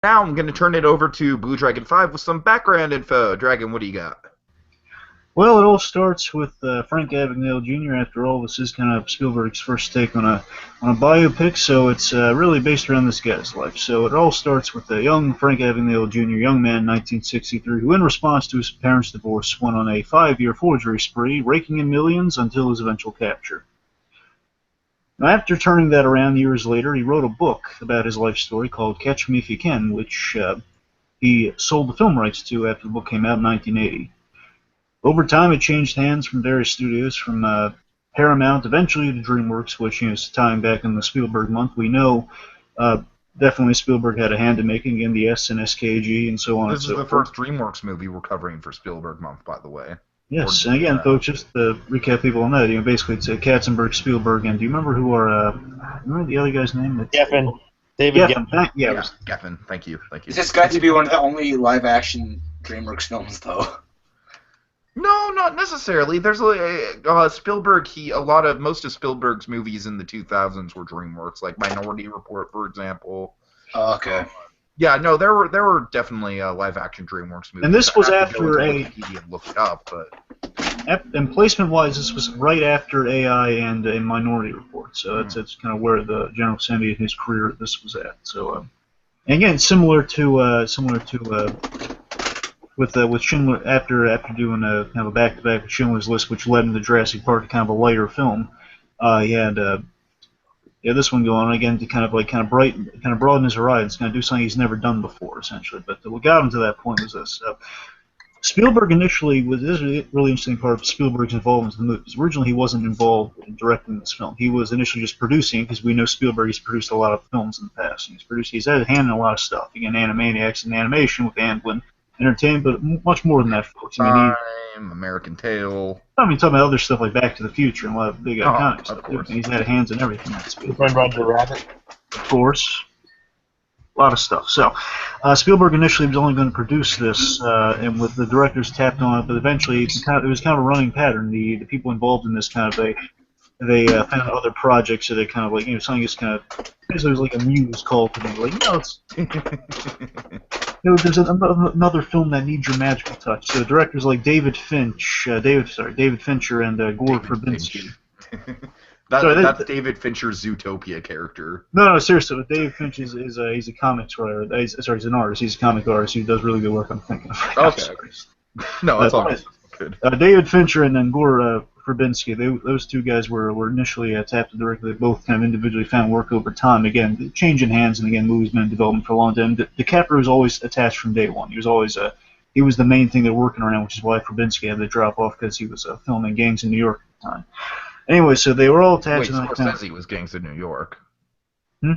Now I'm going to turn it over to BlueDragonFive with some background info. Dragon, what do you got? Well, it all starts with Frank Abagnale Jr. After all, this is kind of Spielberg's first take on a biopic, so it's really based around this guy's life. So it all starts with a young Frank Abagnale Jr., young man, 1963, who, in response to his parents' divorce, went on a 5-year forgery spree, raking in millions until his eventual capture. Now, after turning that around years later, he wrote a book about his life story called Catch Me If You Can, which he sold the film rights to after the book came out in 1980. Over time, it changed hands from various studios, from Paramount eventually to DreamWorks, which is tying back in the Spielberg month. We know definitely Spielberg had a hand in making, again, the S and SKG and so on and so forth. This is the first DreamWorks movie we're covering for Spielberg month, by the way. Yes, and again, folks, just to recap people on that, basically it's Katzenberg, Spielberg, and do you remember who remember the other guy's name? Geffen. David Geffen. Yeah, Geffen. Thank you. Is this got to be one of the only live-action DreamWorks films, though? No, not necessarily. There's Spielberg. Most of Spielberg's movies in the 2000s were DreamWorks, like Minority Report, for example. Oh, okay. Yeah, no, there were definitely live-action DreamWorks movies. And this was after look it up, but and placement-wise, this was right after AI and a Minority Report. So that's kind of where the general vicinity of his career this was at. So again, similar to with Schindler, after doing a kind of a back-to-back with Schindler's List, which led into Jurassic Park, kind of a lighter film, he had this one going on again to kind of broaden his horizons, kind of do something he's never done before, essentially. But what got him to that point was this. Spielberg initially this is a really interesting part of Spielberg's involvement in the movies. Originally, he wasn't involved in directing this film. He was initially just producing, because we know Spielberg has produced a lot of films in the past. He's had a hand in a lot of stuff. Again, Animaniacs and animation with Amblin. Entertainment, but much more than that, folks. American Tail. Talking about other stuff like Back to the Future and a lot of big iconic stuff. Course. He's had hands in everything. Friend Roger Rabbit. Of course. A lot of stuff. So, Spielberg initially was only going to produce this, and with the directors tapped on it, but eventually it was kind of a running pattern. The people involved in this they found other projects, so they kind of something just kind of basically was like a muse call to them, it's there's another film that needs your magical touch. So directors like David Fincher and Gore Verbinski. That's David Fincher's Zootopia character. No, seriously. But David Fincher he's a comics writer. He's an artist. He's a comic artist. He does really good work. I'm thinking of. Okay. No, that's all good. David Fincher and then Gore Verbinski. Those two guys were initially tapped to directly. They both kind of individually found work over time. Again, changing hands, and again, movies been in development for a long time. DiCaprio was always attached from day one. He was the main thing they're working around, which is why Verbinski had to drop off, because he was filming Gangs in New York at the time. Anyway, so they were all attached. Wait, Scorsese was Gangs in New York. Hmm?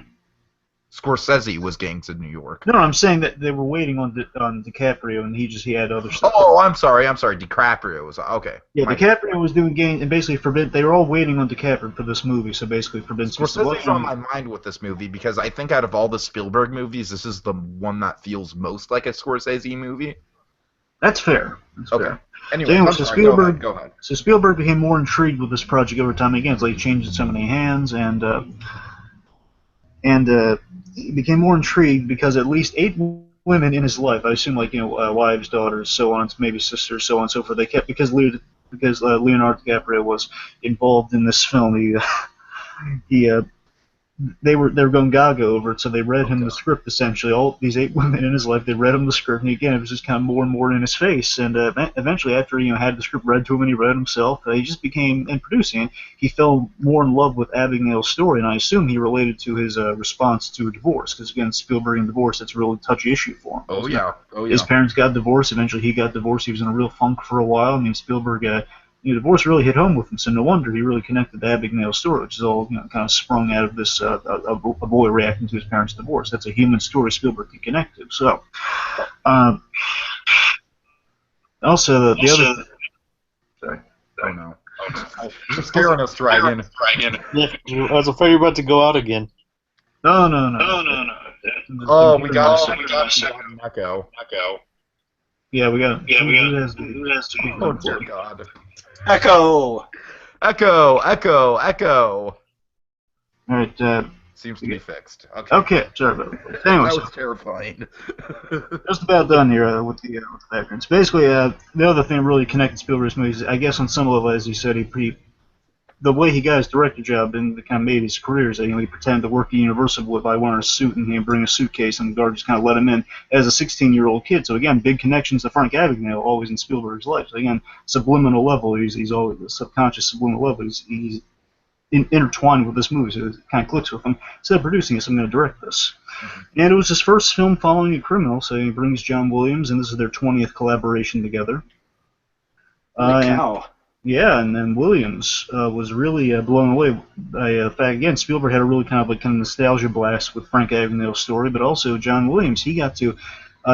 Scorsese was Gangs in New York. No, I'm saying that they were waiting on DiCaprio, and he had other stuff. Oh, I'm sorry. DiCaprio was okay. Yeah, DiCaprio was doing Gangs, and basically they were all waiting on DiCaprio for this movie. So basically, Verbinski. Scorsese's on my mind with this movie, because I think out of all the Spielberg movies, this is the one that feels most like a Scorsese movie. That's fair. Okay. Fair. Anyway, so Spielberg, go ahead. So Spielberg became more intrigued with this project over time. Again, it's like changing so many hands, and he became more intrigued because at least 8 women in his life, I assume, wives, daughters, so on, maybe sisters, so on and so forth. They kept because Leonardo DiCaprio was involved in this film. They were going gaga over it, so they read him the script, essentially. All these 8 women in his life, they read him the script, and again, it was just kind of more and more in his face. And eventually, after had the script read to him and he read it himself, he just became, in producing it, he fell more in love with Abagnale's story, and I assume he related to his response to a divorce, because again, Spielberg and divorce, that's a really touchy issue for him. Oh yeah. His parents got divorced, eventually he got divorced, he was in a real funk for a while. I mean, Spielberg... divorce really hit home with him, so no wonder he really connected to Abagnale's story, which is all kind of sprung out of this a boy reacting to his parents' divorce. That's a human story Spielberg can connect to. So, also the other. Sorry. Oh no. You're scaring us, Dragon. I was afraid you were about to go out again. No. Oh, we got an echo. Yeah, we got. Who has Oh dear God. Echo! Echo! All right. Seems to be fixed. Okay. Okay, sorry about that. Anyway, That so was terrifying. just about done here with the backgrounds. Basically, the other thing really connected Spielberg's movies, I guess on some level, as he said, the way he got his director job and kind of made his career is that he pretended to work at Universal by wearing a suit and he'd bring a suitcase and the guard just kind of let him in as a 16-year-old kid. So again, big connections to Frank Abagnale always in Spielberg's life. So again, subliminal level, he's always a subconscious subliminal level. He's intertwined with this movie, so it kind of clicks with him. Instead of producing this, I'm going to direct this. Mm-hmm. And it was his first film following a criminal, so he brings John Williams, and this is their 20th collaboration together. And then Williams was really blown away by the fact, again, Spielberg had a really kind of nostalgia blast with Frank Abagnale's story, but also John Williams, he got to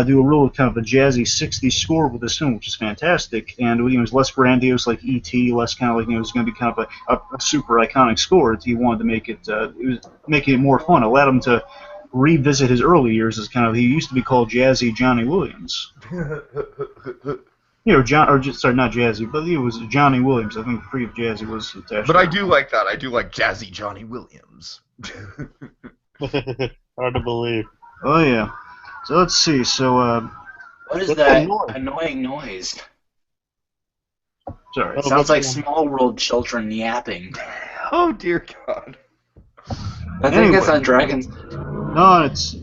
do a real kind of a jazzy 60s score with this film, which is fantastic, and it was less grandiose like E.T., less kind of like, it was going to be kind of a super iconic score. He wanted to make it, making it more fun, allowed him to revisit his early years as kind of, he used to be called Jazzy Johnny Williams. Not Jazzy, but it was Johnny Williams. I think free of Jazzy was attached. But I do like that. I do like Jazzy Johnny Williams. Hard to believe. Oh, yeah. So let's see. So, what is that annoying noise? Sorry. It sounds like Small World children yapping. Oh, dear God. I think it's on Dragons. No, it's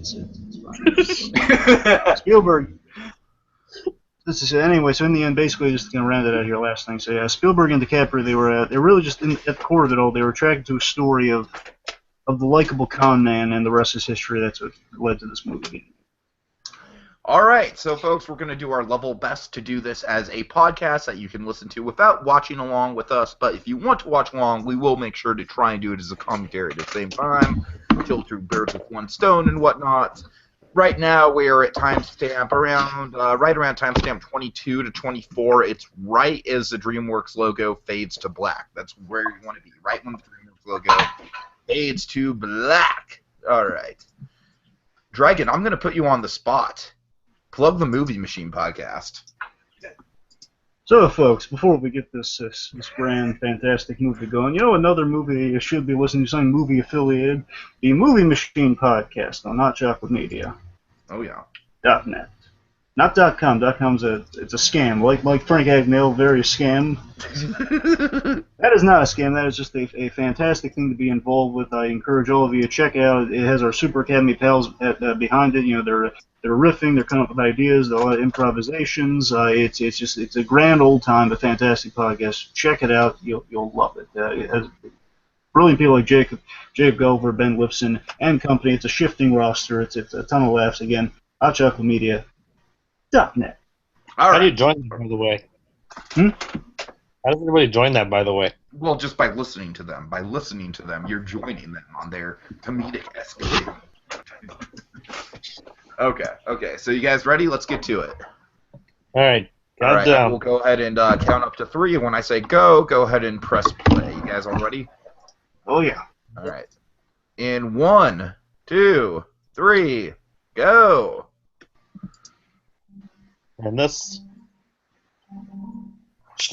Spielberg. Anyway, so in the end, basically, just going to round it out here, last thing. So, yeah, Spielberg and DiCaprio, they were really just at the core of it all. They were attracted to a story of the likable con man, and the rest is history. That's what led to this movie. All right, so folks, we're going to do our level best to do this as a podcast that you can listen to without watching along with us. But if you want to watch along, we will make sure to try and do it as a commentary at the same time, kill two birds with one stone and whatnot. Right now, we're at timestamp right around timestamp 22 to 24. It's right as the DreamWorks logo fades to black. That's where you want to be, right when the DreamWorks logo fades to black. All right. Dragon, I'm going to put you on the spot. Plug the Movie Machine podcast. So, folks, before we get this grand, fantastic movie going, another movie you should be listening to, something movie-affiliated, the Movie Machine podcast on Not Chocolate Media. Oh, yeah. .net. Not .com. .com's it's a scam. Like Frank Abagnale, very scam. That is not a scam. That is just a fantastic thing to be involved with. I encourage all of you to check it out. It has our Super Academy pals behind it. They're riffing. They're coming up with ideas. A lot of improvisations. It's a grand old time. A fantastic podcast. Check it out. You'll love it. It has brilliant people like Jacob Gulliver, Ben Lipson, and company. It's a shifting roster. It's a ton of laughs. Again, Hot Chocolate Media. .net. All right. How do you join that, by the way? How does everybody join that, by the way? Well, just by listening to them. By listening to them, you're joining them on their comedic escapade. Okay. So you guys ready? Let's get to it. All right. All right. We'll go ahead and count up to 3. And when I say go ahead and press play. You guys all ready? Oh, yeah. All right. In 1, 2, 3, go. And the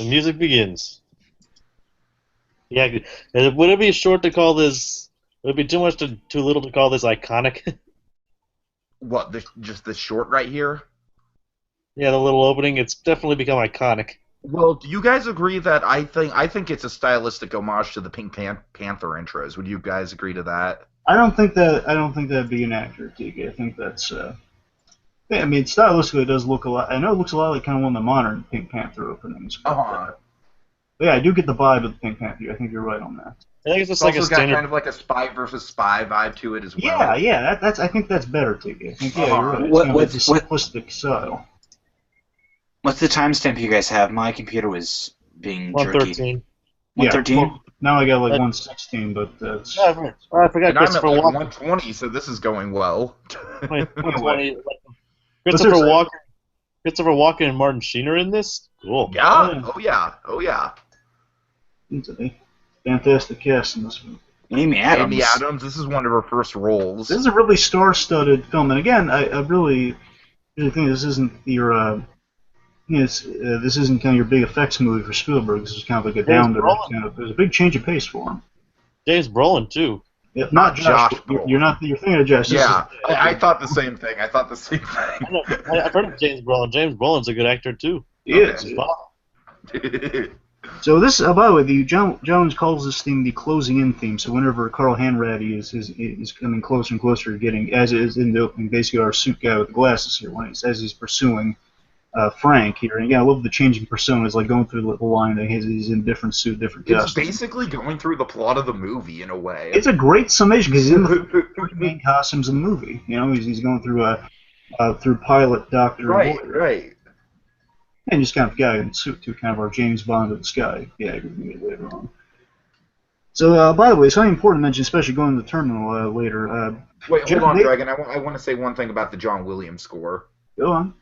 music begins. Yeah, would it be short to call this? Would it be too little to call this iconic? What? Just the short right here? Yeah, the little opening. It's definitely become iconic. Well, do you guys agree that I think it's a stylistic homage to the Pink Panther intros? Would you guys agree to that? I don't think that'd be inaccurate, Tiki. I think that's. I mean, stylistically, it does look a lot. I know it looks a lot like kind of one of the modern Pink Panther openings. But yeah, I do get the vibe of the Pink Panther. I think you're right on that. I think it's just like a standard. Got kind of like a spy versus spy vibe to it as well. Yeah. I think that's better, Tiki. I think you're right. It's kind of like the simplistic style. What's the timestamp you guys have? My computer was being 113. 113. Yeah, well, now I got like 116, but that's. I forgot And I'm at Christopher like Walken. 120, so this is going well. 120. Christopher Walken and Martin Sheen are in this? Cool. Yeah. Oh yeah. It's a fantastic cast in this movie. Amy Adams. This is one of her first roles. This is a really star-studded film, and again, I really think this isn't your. This isn't kind of your big effects movie for Spielberg. This is kind of like a down to earth kind of. There's a big change of pace for him. James Brolin too. Yeah, not Josh. Brolin. You're thinking of Josh. Yeah, I thought the same thing. I've heard of James Brolin. James Brolin's a good actor too. He is. So this, by the way, Jones calls this theme the closing in theme. So whenever Carl Hanratty is coming closer and closer to getting, as it is in the opening, basically our suit guy with the glasses here, as he's pursuing Frank here. And again, I love the changing personas, like going through the line that he's in different suit, different costumes. It's basically going through the plot of the movie in a way. It's a great summation because he's in the three main costumes in the movie. You know, he's going through through pilot, doctor, right. And just kind of guy in suit too, kind of our James Bond of the sky. Yeah, we're gonna get later on. So, by the way, something important to mention, especially going to the terminal later. Wait, hold on, Dragon. I want to say one thing about the John Williams score. Go on.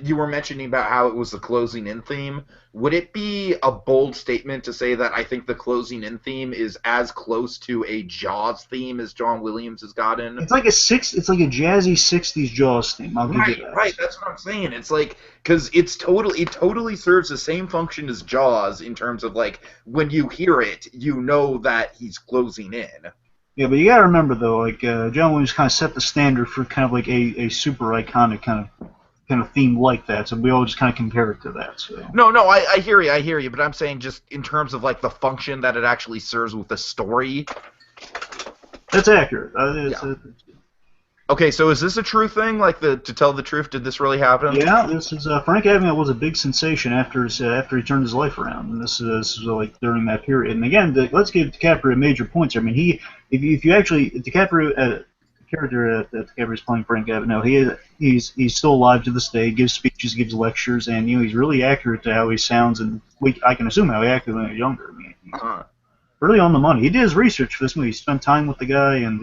You were mentioning about how it was the closing in theme. Would it be a bold statement to say that I think the closing in theme is as close to a Jaws theme as John Williams has gotten? It's like a jazzy '60s Jaws theme. I'll give you that. Right. That's what I'm saying. It's like because it totally serves the same function as Jaws in terms of like when you hear it, you know that he's closing in. Yeah, but you gotta remember though, like John Williams kind of set the standard for kind of like a super iconic kind of theme like that, so we all just kind of compare it to that. So no, I hear you, but I'm saying just in terms of like the function that it actually serves with the story. That's accurate. Okay, so is this a true thing? Like to tell the truth, did this really happen? Yeah, this is Frank Abagnale was a big sensation after he turned his life around, and this is like during that period. And again, let's give DiCaprio major points. I mean, if you actually DiCaprio. Character that DiCaprio's playing, Frank Abagnale, he's still alive to this day. He gives speeches, gives lectures, and he's really accurate to how he sounds, and I can assume how he acted when he was younger. I mean, he's really on the money. He did his research for this movie. He spent time with the guy, and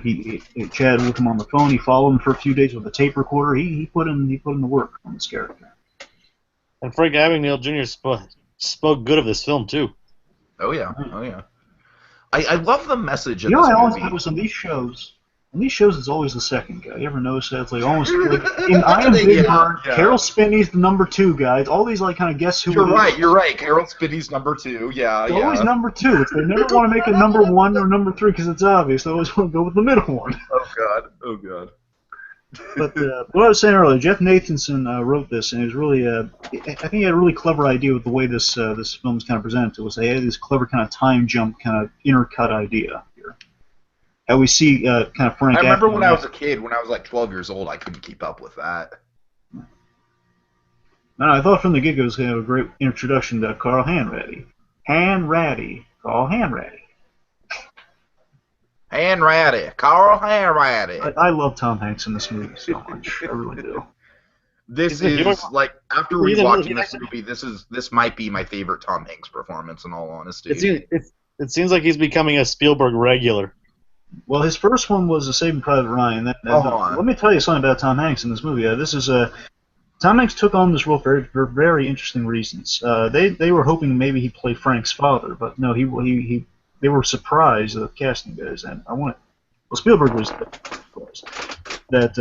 he chatted with him on the phone. He followed him for a few days with a tape recorder. He put in the work on this character. And Frank Abagnale Jr. spoke good of this film too. Oh yeah. I love the message of this movie. I always notice on these shows. In these shows, it's always the second guy. You ever notice that? It's like almost like in I Am Big Bird, Carol Spinney's the number 2 guy. It's all these like kind of guess who. You're right. Carol Spinney's number 2. Yeah, it's always number 2. They never want to make it number 1 or number 3 because it's obvious. They always want to go with the middle one. Oh god. But what I was saying earlier, Jeff Nathanson wrote this, and it was really I think he had a really clever idea with the way this film's kind of presented to us. They had this clever kind of time jump, kind of intercut idea. How we see kind of Frank. I remember when I was a kid, when I was like 12 years old, I couldn't keep up with that. No, I thought from the get-go it was kind of a great introduction to Carl Hanratty. Carl Hanratty. Carl Hanratty. I love Tom Hanks in this movie so much. I really do. This is like after rewatching this movie, this might be my favorite Tom Hanks performance in all honesty. It seems like he's becoming a Spielberg regular. Well, his first one was Saving Private Ryan. Let me tell you something about Tom Hanks in this movie. Tom Hanks took on this role for very interesting reasons. They were hoping maybe he'd play Frank's father, but no, they were surprised, the casting guys, and Spielberg was surprised that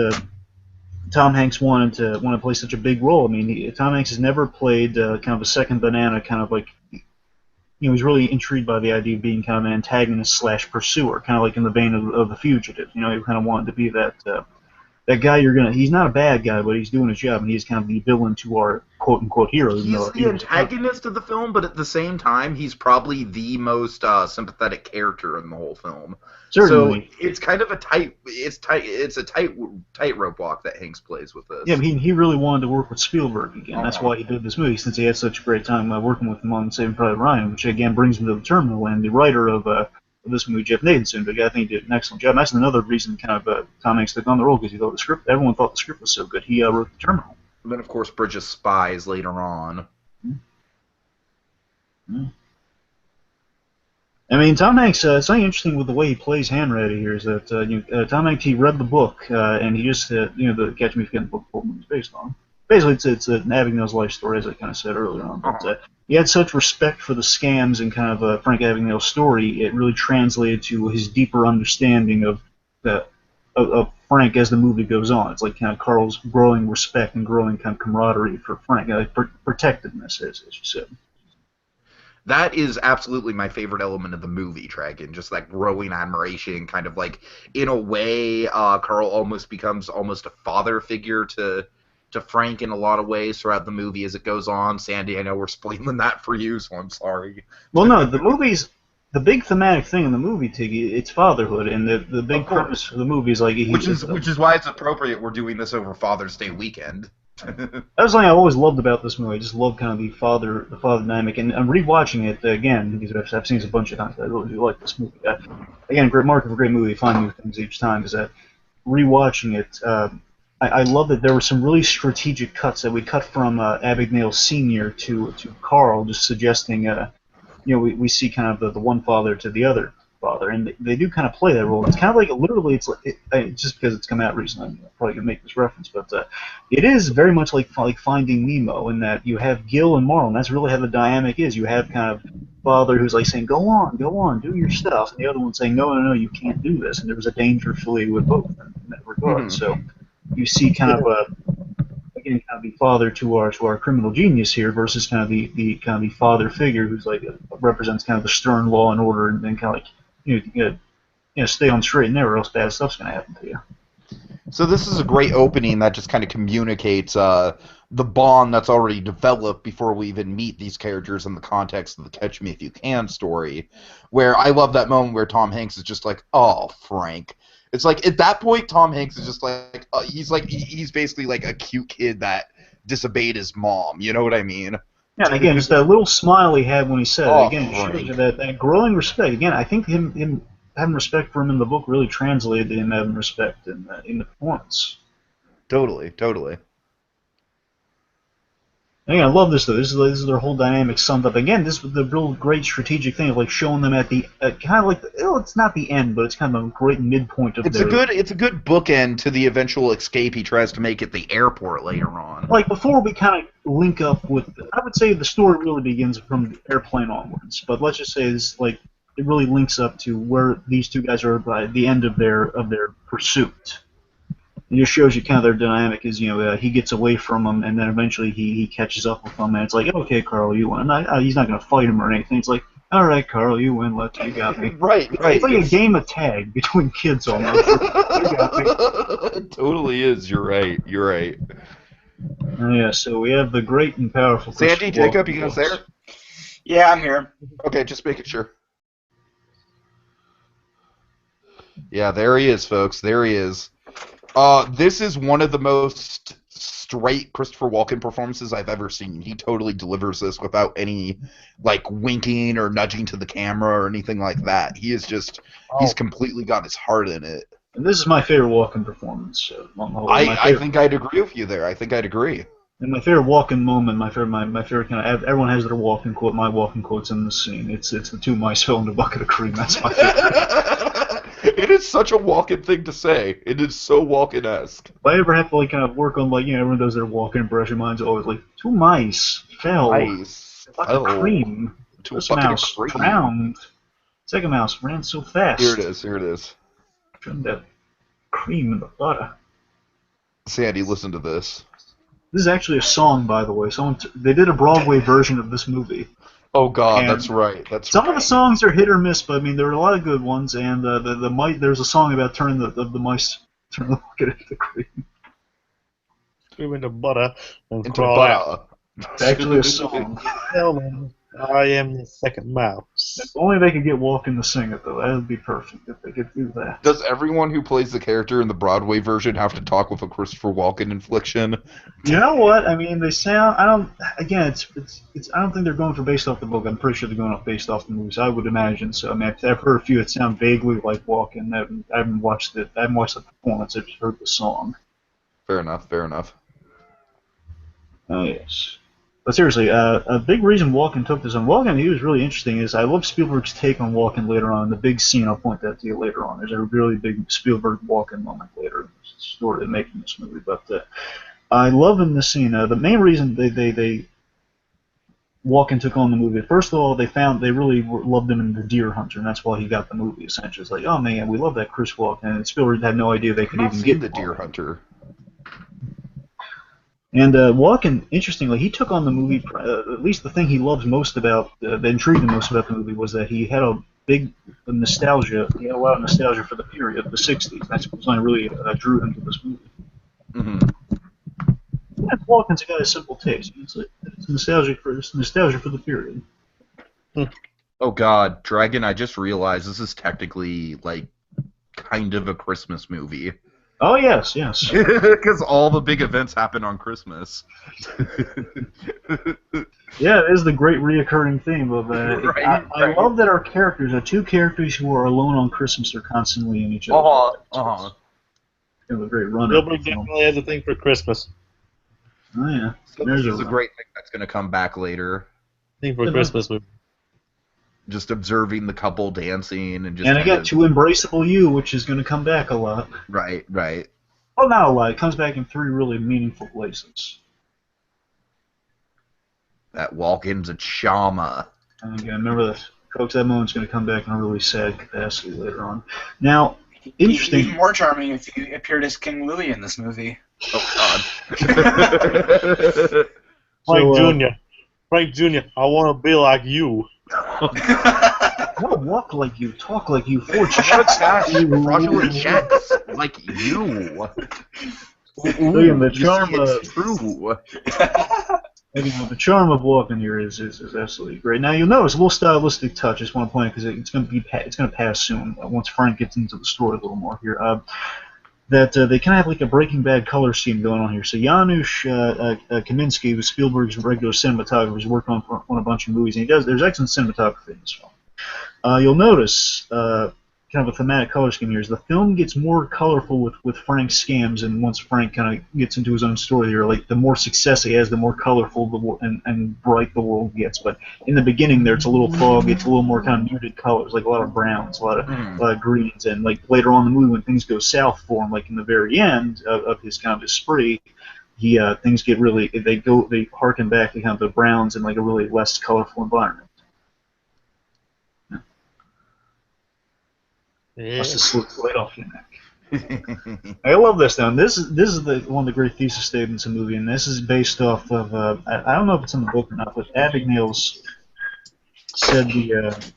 Tom Hanks wanted to play such a big role. I mean, Tom Hanks has never played kind of a second banana, kind of like. He was really intrigued by the idea of being kind of an antagonist / pursuer, kind of like in the vein of The Fugitive. He kind of wanted to be that guy he's not a bad guy, but he's doing his job, and he's kind of the villain to our quote-unquote hero. He's the antagonist of the film, but at the same time, he's probably the most sympathetic character in the whole film. Certainly. So it's kind of it's a tightrope walk that Hanks plays with this. Yeah, he really wanted to work with Spielberg again. That's why he did this movie, since he had such a great time working with him on Saving Private Ryan, which again brings him to the terminal. And the writer of this movie, Jeff Nathanson, but I think he did an excellent job. That's another reason kind of Tom Hanks took on the role, because he thought the script. Everyone thought the script was so good. He wrote the terminal. And then, of course, Bridge of Spies later on. Mm-hmm. I mean, Tom Hanks, something interesting with the way he plays Hanratty here is that Tom Hanks, he read the book, and he just, the Catch Me If You Can book is based on. Basically, it's Abagnale's life story, as I kind of said earlier on. But he had such respect for the scams and kind of Frank Abagnale's story, it really translated to his deeper understanding of Frank as the movie goes on. It's like kind of Carl's growing respect and growing kind of camaraderie for Frank, protectiveness, as you said. That is absolutely my favorite element of the movie, Dragon. Just that growing admiration, kind of like, in a way, Carl almost becomes almost a father figure to Frank in a lot of ways throughout the movie as it goes on. Sandy, I know we're spoiling that for you, so I'm sorry. Well, no, the big thematic thing in the movie, Tiki, it's fatherhood, and the big premise of the movie is like which is why it's appropriate we're doing this over Father's Day weekend. That was something I always loved about this movie. I just love kind of the father dynamic, and I'm rewatching it again because I've seen it a bunch of times. I really do like this movie. Again, great market for a great movie. Find new things each time. Because rewatching it, I love that there were some really strategic cuts that we cut from Abagnale Senior to Carl, just suggesting we see kind of the one father to the other father, and they do kind of play that role. It's kind of like literally, it's just because it's come out recently, I'm probably gonna make this reference, but it is very much like Finding Nemo in that you have Gil and Marlin. That's really how the dynamic is. You have kind of father who's like saying, go on, do your stuff, and the other one saying, no, you can't do this. And there was a danger affiliated with both in that regard. So you see kind of again, kind of the father to our criminal genius here versus kind of the father figure who's like represents kind of the stern law and order, and then kind of like you stay on straight and narrow, or else bad stuff's gonna happen to you. So this is a great opening that just kind of communicates the bond that's already developed before we even meet these characters in the context of the Catch Me If You Can story, where I love that moment where Tom Hanks is just like, oh, Frank. It's like, at that point, Tom Hanks is just like, he's basically like a cute kid that disobeyed his mom, you know what I mean? Yeah, and again, just that little smile he had when he said it, again, Frank. shows you that growing respect. Again, I think him having respect for him in the book really translated to him having respect in the performance. Totally. Again, I love this though. This is their whole dynamic summed up. Again, this was the real great strategic thing of like showing them at the kind of like it's not the end, but it's kind of a great midpoint of it's a good bookend to the eventual escape he tries to make at the airport later on. Like before we kind of link up with, I would say the story really begins from the airplane onwards. But let's just say it's like it really links up to where these two guys are by the end of their pursuit. It just shows you kind of their dynamic is, he gets away from him, and then eventually he catches up with him, and it's like, okay, Carl, you win. He's not going to fight him or anything. It's like, all right, Carl, you win. You got me. Right. It's like a game of tag between kids almost. You got me. It totally is. You're right. Yeah, so we have the great and powerful Sandy, Jacob, you guys there? Yeah, I'm here. Okay, just making sure. Yeah, there he is, folks. There he is. This is one of the most straight Christopher Walken performances I've ever seen. He totally delivers this without any, like, winking or nudging to the camera or anything like that. He is just, he's completely got his heart in it. And this is my favorite Walken performance. I think I'd agree with you there. I think I'd agree. And my favorite Walken moment, my favorite kind of, everyone has their Walken quote. My Walken quote's in this scene. It's the two mice filling a bucket of cream. That's my favorite. It is such a Walken thing to say. It is so Walken-esque. If I ever have to kind of work on everyone does their Walken impression, mine's always like two mice fell. Mice. A bucket of cream. To First a bucket mouse of cream. drowned. Second mouse ran so fast. Here it is. Turned that cream in the butter. Sandy, listen to this. This is actually a song, by the way. They did a Broadway version of this movie. Oh God, and that's right. Some of the songs are hit or miss, but I mean there are a lot of good ones. And the mice, there's a song about turning the mice turn the bucket into cream. Cream into butter and Into crawl butter. out. It's actually a song. Tell me, I am the second mouse. If only they could get Walken to sing it, though. That would be perfect if they could do that. Does everyone who plays the character in the Broadway version have to talk with a Christopher Walken inflection? You know what? I mean, they sound. I don't. Again, it's. I don't think they're going for based off the book. I'm pretty sure they're going off based off the movies. I would imagine so. I mean, I've heard a few that sound vaguely like Walken. I haven't watched it. I haven't watched the performance. I've just heard the song. Fair enough. Oh yes. But seriously, a big reason Walken took this on Walken, he was really interesting, is I love Spielberg's take on Walken later on. The big scene, I'll point that to you later on. There's a really big Spielberg-Walken moment later in the story of making this movie. But I love in this scene, the main reason they Walken took on the movie, first of all, they really loved him in The Deer Hunter, and that's why he got the movie, essentially. It's like, oh man, we love that Chris Walken, and Spielberg had no idea they could even get The Deer Hunter. And Walken, interestingly, he took on the movie. At least the thing he loves most about, that intrigued him most about the movie, was that he had a big nostalgia. He had a lot of nostalgia for the period, the '60s. That's what really drew him to this movie. Mm-hmm. Yeah, Walken's a guy of simple taste. It's nostalgia for the period. Oh God, Dragon! I just realized this is technically like kind of a Christmas movie. Oh yes, yes. Because all the big events happen on Christmas. Yeah, it is the great reoccurring theme of Right, I love that our characters are two characters who are alone on Christmas are constantly in each other's lives. It's kind of a great run. Spielberg definitely has a thing for Christmas. Oh yeah. So this is a great thing that's going to come back later. Thing for Christmas movie. Just observing the couple dancing and just. And again, To Embraceable You, which is going to come back a lot. Right, right. Well, not a lot. It comes back in 3 really meaningful places. That Walken's a chama. And again, remember that, folks. That moment's going to come back in a really sad capacity later on. Now, interesting. Even more charming if he appeared as King Louis in this movie. Oh God. Frank Jr. Frank Jr. I want to be like you. I want to walk like you, talk like you, forge fraudulent checks like you. William, the charm it's true. The charm of Walken here is absolutely great. Now you'll notice a little stylistic touch. I just want to point out because it's going to pass soon once Frank gets into the story a little more here. That they kind of have like a Breaking Bad color scheme going on here. So Janusz Kaminski, who's Spielberg's regular cinematographer, has worked on a bunch of movies, and there's excellent cinematography in this film. You'll notice kind of a thematic color scheme here is the film gets more colorful with Frank's scams, and once Frank kind of gets into his own story here, like the more success he has, the more colorful and bright the world gets. But in the beginning there, it's a little fog, it's a little more kind of muted colors, like a lot of browns, a lot of greens, and like later on in the movie when things go south for him, like in the very end of his kind of his spree, things get really, they harken back to kind of the browns and like a really less colorful environment. Yeah. Must have slipped right off your neck. I love this though. And this is one of the great thesis statements in the movie, and this is based off of I don't know if it's in the book or not, but Abagnale's said it's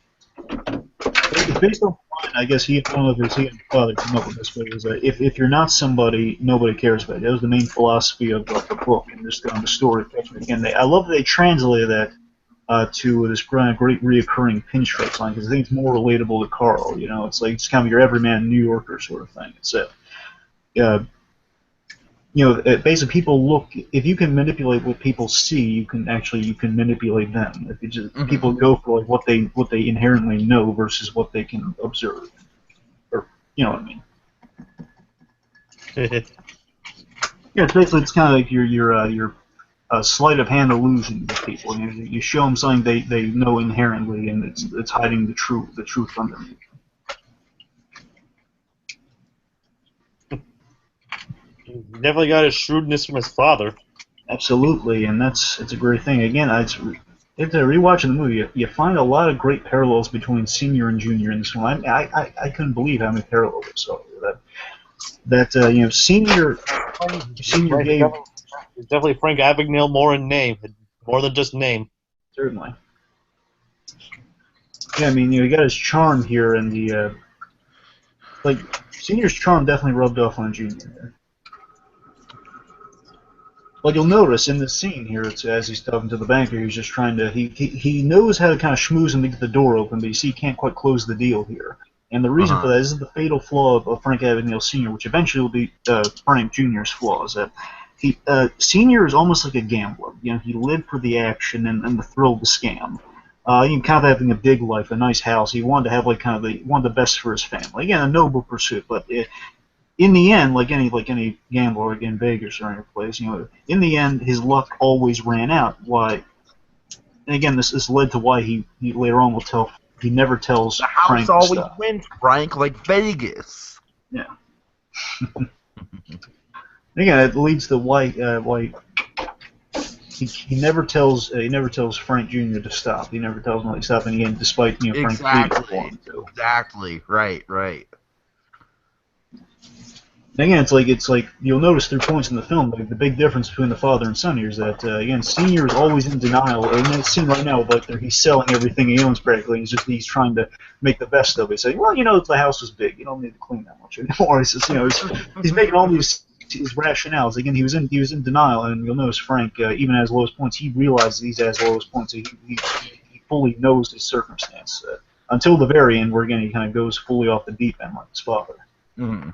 based on I guess he and his father came up with this, but it was that if you're not somebody, nobody cares about you. That was the main philosophy of the book and just on the story. Again, I love that they translated that to this kind of great reoccurring pinstripe line, because I think it's more relatable to Carl. You know, it's like it's kind of your everyman New Yorker sort of thing. It's basically people look. If you can manipulate what people see, you can manipulate them. If you just people go for like what they inherently know versus what they can observe, or you know what I mean. Yeah, it's kind of like your sleight of hand illusion to people. You show them something they know inherently, and it's hiding the truth underneath. He definitely got his shrewdness from his father. Absolutely, and it's a great thing. Again, after rewatching the movie, you find a lot of great parallels between Senior and Junior in this one. I couldn't believe how many parallels I saw that Senior gave. It's definitely Frank Abagnale more in name, more than just name. Certainly. Yeah, I mean, you got his charm here, and Senior's charm definitely rubbed off on Junior here. Like you'll notice in this scene here, it's as he's talking to the banker, he's just trying to he knows how to kind of schmooze him to get the door open, but you see he can't quite close the deal here. And the reason for that is the fatal flaw of Frank Abagnale Sr., which eventually will be Frank Jr.'s flaw, is that Senior is almost like a gambler. You know, he lived for the action and the thrill of the scam. He kind of having a big life, a nice house. He wanted to have like kind of wanted the best for his family. Again, a noble pursuit, but in the end, like any gambler in Vegas or any place, in the end, his luck always ran out. Why? And again, this led to why he later on will tell. He never tells the house Frank always wins, Frank, like Vegas. Yeah. Again, it leads to why he never tells Frank Jr. to stop. He never tells him to stop, and again, despite Frank Jr. Exactly. Right. And again, it's like you'll notice through points in the film, like the big difference between the father and son here is that again, Senior is always in denial. And that scene right now, like he's selling everything he owns practically. He's trying to make the best of it. He's saying, well, the house was big. You don't need to clean that much anymore. He says, he's making all these rationales. Again, he was in denial, and you'll notice Frank, even at his lowest points, he realizes he's at his lowest points. He fully knows his circumstance until the very end, where again he kind of goes fully off the deep end like his father. Mm-hmm.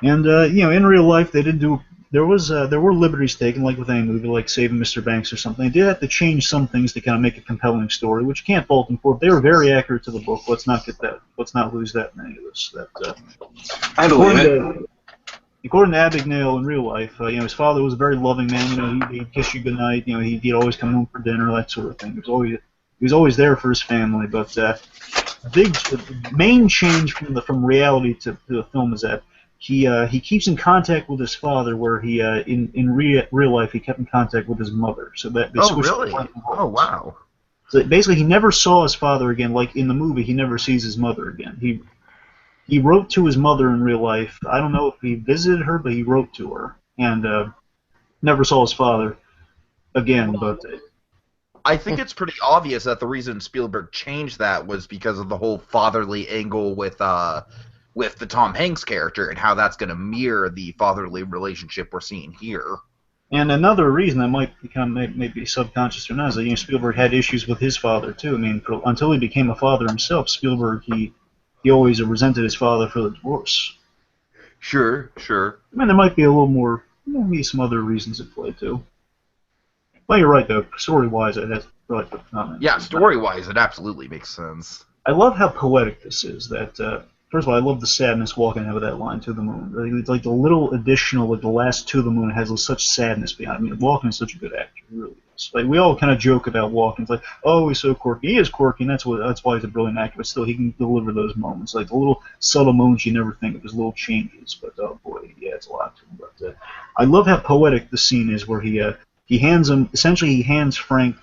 And in real life, they did do. There were liberties taken, like with any movie, like Saving Mr. Banks or something. They did have to change some things to kind of make a compelling story, which you can't fault them for. They were very accurate to the book. Let's not lose that in any of this. I believe it. According to Abagnale in real life, his father was a very loving man. He'd kiss you goodnight. He'd always come home for dinner, that sort of thing. He was always there for his family. But the main change from reality to the film is that he keeps in contact with his father, where he in real life he kept in contact with his mother. So that they switched really? Oh, wow. So basically, he never saw his father again. Like in the movie, he never sees his mother again. He wrote to his mother in real life. I don't know if he visited her, but he wrote to her, and never saw his father again. But I think it's pretty obvious that the reason Spielberg changed that was because of the whole fatherly angle with the Tom Hanks character and how that's going to mirror the fatherly relationship we're seeing here. And another reason that might become maybe subconscious or not is that Spielberg had issues with his father too. I mean, until he became a father himself, Spielberg he always resented his father for the divorce. Sure. I mean, there might be a little more, maybe some other reasons at play too. Well, you're right though. Story-wise, that's probably the comment. Yeah, story-wise, it absolutely makes sense. I love how poetic this is. That first of all, I love the sadness Walken had with that line, "To the moon." It's like the little additional, like the last "to the moon" has such sadness behind it. I mean, Walken is such a good actor, he really is. Like we all kind of joke about Walken. It's like, oh, he's so quirky. He is quirky, and that's why he's a brilliant actor. But still, he can deliver those moments, like the little subtle moments you never think of, his little changes. But oh boy, yeah, it's a lot to him. But I love how poetic the scene is, where he hands Frank.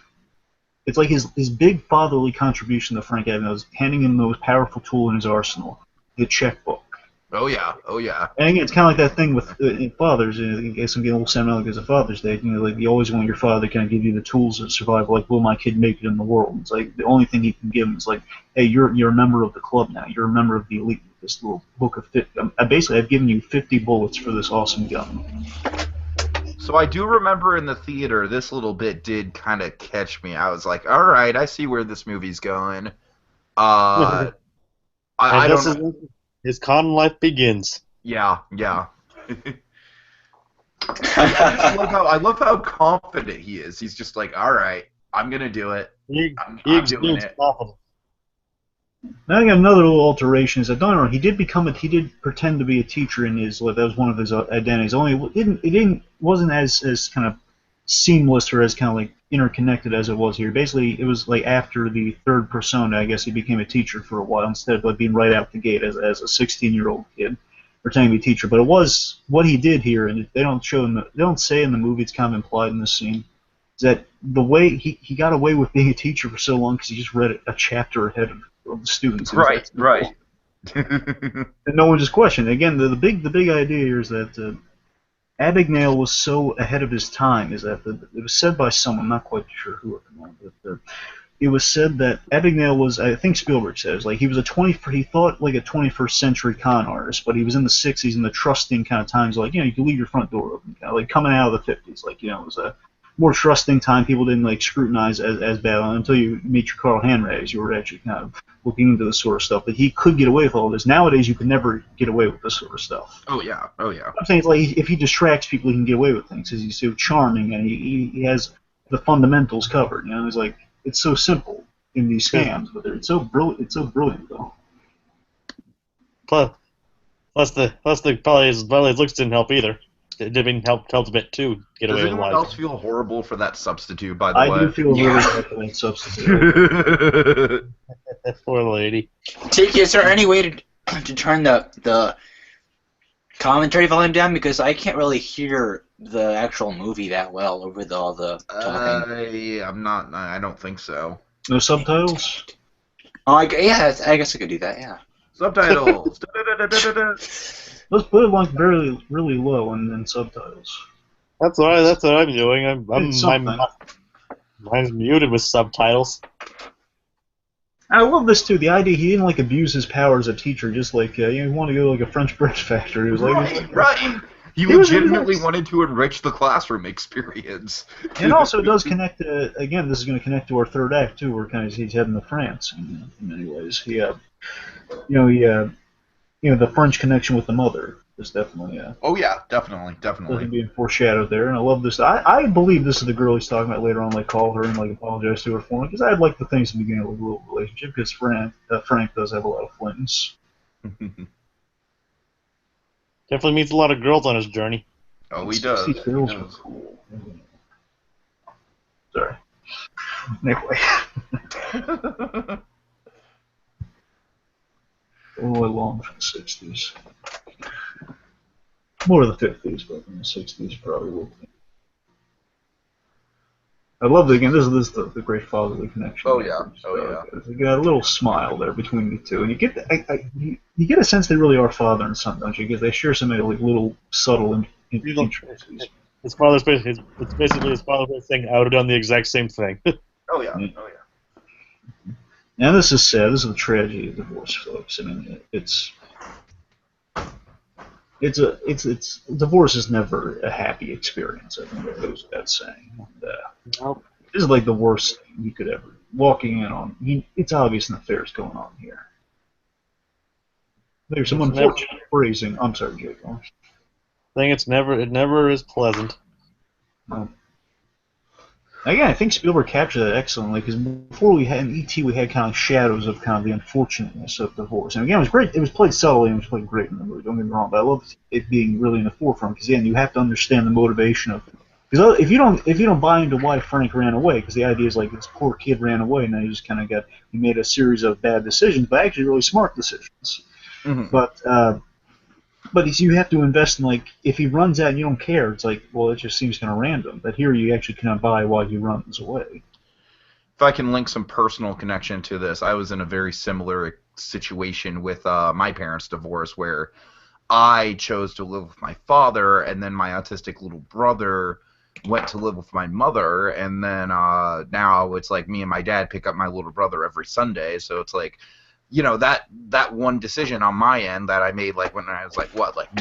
It's like his big fatherly contribution to Frank Abagnale is handing him the most powerful tool in his arsenal, the checkbook. Oh yeah. And again, it's kind of like that thing with fathers. I guess I'm getting a little sentimental because of Father's Day. Like you always want your father to kind of give you the tools of survival. Like, will my kid make it in the world? It's like the only thing he can give him is like, hey, you're a member of the club now. You're a member of the elite. This little book of 50. I've given you 50 bullets for this awesome gun. So I do remember in the theater, this little bit did kind of catch me. I was like, all right, I see where this movie's going. I don't know. His con life begins. Yeah. I love how confident he is. He's just like, all right, I'm going to do it. I'm doing it. Confident. Now I got another little alteration. Is that he did pretend to be a teacher in his that was one of his identities. Only it wasn't as kind of seamless or as kind of like interconnected as it was here. Basically, it was like after the third persona, I guess he became a teacher for a while instead of like being right out the gate as a 16-year-old kid pretending to be a teacher. But it was what he did here, and they don't say in the movie. It's kind of implied in this scene. Is that the way he got away with being a teacher for so long because he just read a chapter ahead of the students. Right. And no one just questioned. Again, the big idea here is that Abagnale was so ahead of his time. Is that it was said by someone, not quite sure who at the moment, but it was said that Abagnale was, I think Spielberg says, like he thought like a 21st century con artist, but he was in the 60s in the trusting kind of times, like you can leave your front door open, kind of like coming out of the 50s, like it was a more trusting time. People didn't like scrutinize as bad until you meet your Carl Hanrags. You were actually kind of looking into this sort of stuff. But he could get away with all this. Nowadays, you could never get away with this sort of stuff. Oh yeah. I'm saying it's like if he distracts people, he can get away with things because he's so charming and he has the fundamentals covered. It's like it's so simple in these scams, but it's so brilliant. It's so brilliant though. Plus the probably his looks didn't help either. It didn't help a bit too. Get away with life. Does anyone else feel horrible for that substitute? By the way, I do feel really bad for that substitute. Poor lady. Tiki, is there any way to turn the commentary volume down because I can't really hear the actual movie that well over all the talking? I don't think so. No subtitles? Oh, I guess I could do that. Yeah. Subtitles. Let's put it like really low and then subtitles. That's what I'm doing. It's something. Mine's muted with subtitles. I love this too. The idea he didn't like abuse his power as a teacher, just like he wanted to go to like a French bread factory. He was like, right. He legitimately wanted to enrich the classroom experience. And also, it does connect to, again, this is going to connect to our third act, too, where kind of he's heading to France in many ways. The French connection with the mother is definitely, oh, yeah, definitely. being foreshadowed there, and I love this. I believe this is the girl he's talking about later on, like, call her and, like, apologize to her for him, because I'd like to think it's the beginning of a little relationship, because Frank does have a lot of flings. Definitely meets a lot of girls on his journey. Oh, he does. These girls are cool. Sorry. Anyway. Oh, I long for the 60s. More the 50s, but in the 60s probably will be. I love the, again, this is the great fatherly connection. Oh, yeah. You got a little smile there between the two, and you get you get a sense they really are father and son, don't you? Because they share some like little subtle intricacies. His father's basically, it's basically his father saying, I would have done the exact same thing. Oh yeah. Now this is sad. This is a tragedy of divorce, folks. I mean, divorce is never a happy experience. I think that goes without saying. And, Nope. this is like the worst thing you could ever walking in on. It's obvious an affair's going on here. There's some unfortunate phrasing. I'm sorry, Jacob. I think it never is pleasant. Again, I think Spielberg captured that excellently, because before we had in E.T. we had kind of shadows of kind of the unfortunateness of divorce. And again, it was great. It was played subtly and it was played great in the movie. Don't get me wrong, but I love it being really in the forefront, because again, you have to understand the motivation of it. Because if you don't buy into why Frank ran away, because the idea is like this poor kid ran away, and then he just kind of he made a series of bad decisions, but actually really smart decisions. Mm-hmm. But you have to invest in, like, if he runs out and you don't care, it's like, well, it just seems kind of random. But here you actually cannot buy why he runs away. If I can link some personal connection to this, I was in a very similar situation with my parents' divorce, where I chose to live with my father, and then my autistic little brother went to live with my mother, and then now it's like me and my dad pick up my little brother every Sunday, so it's like, you know, that one decision on my end that I made, like, when I was like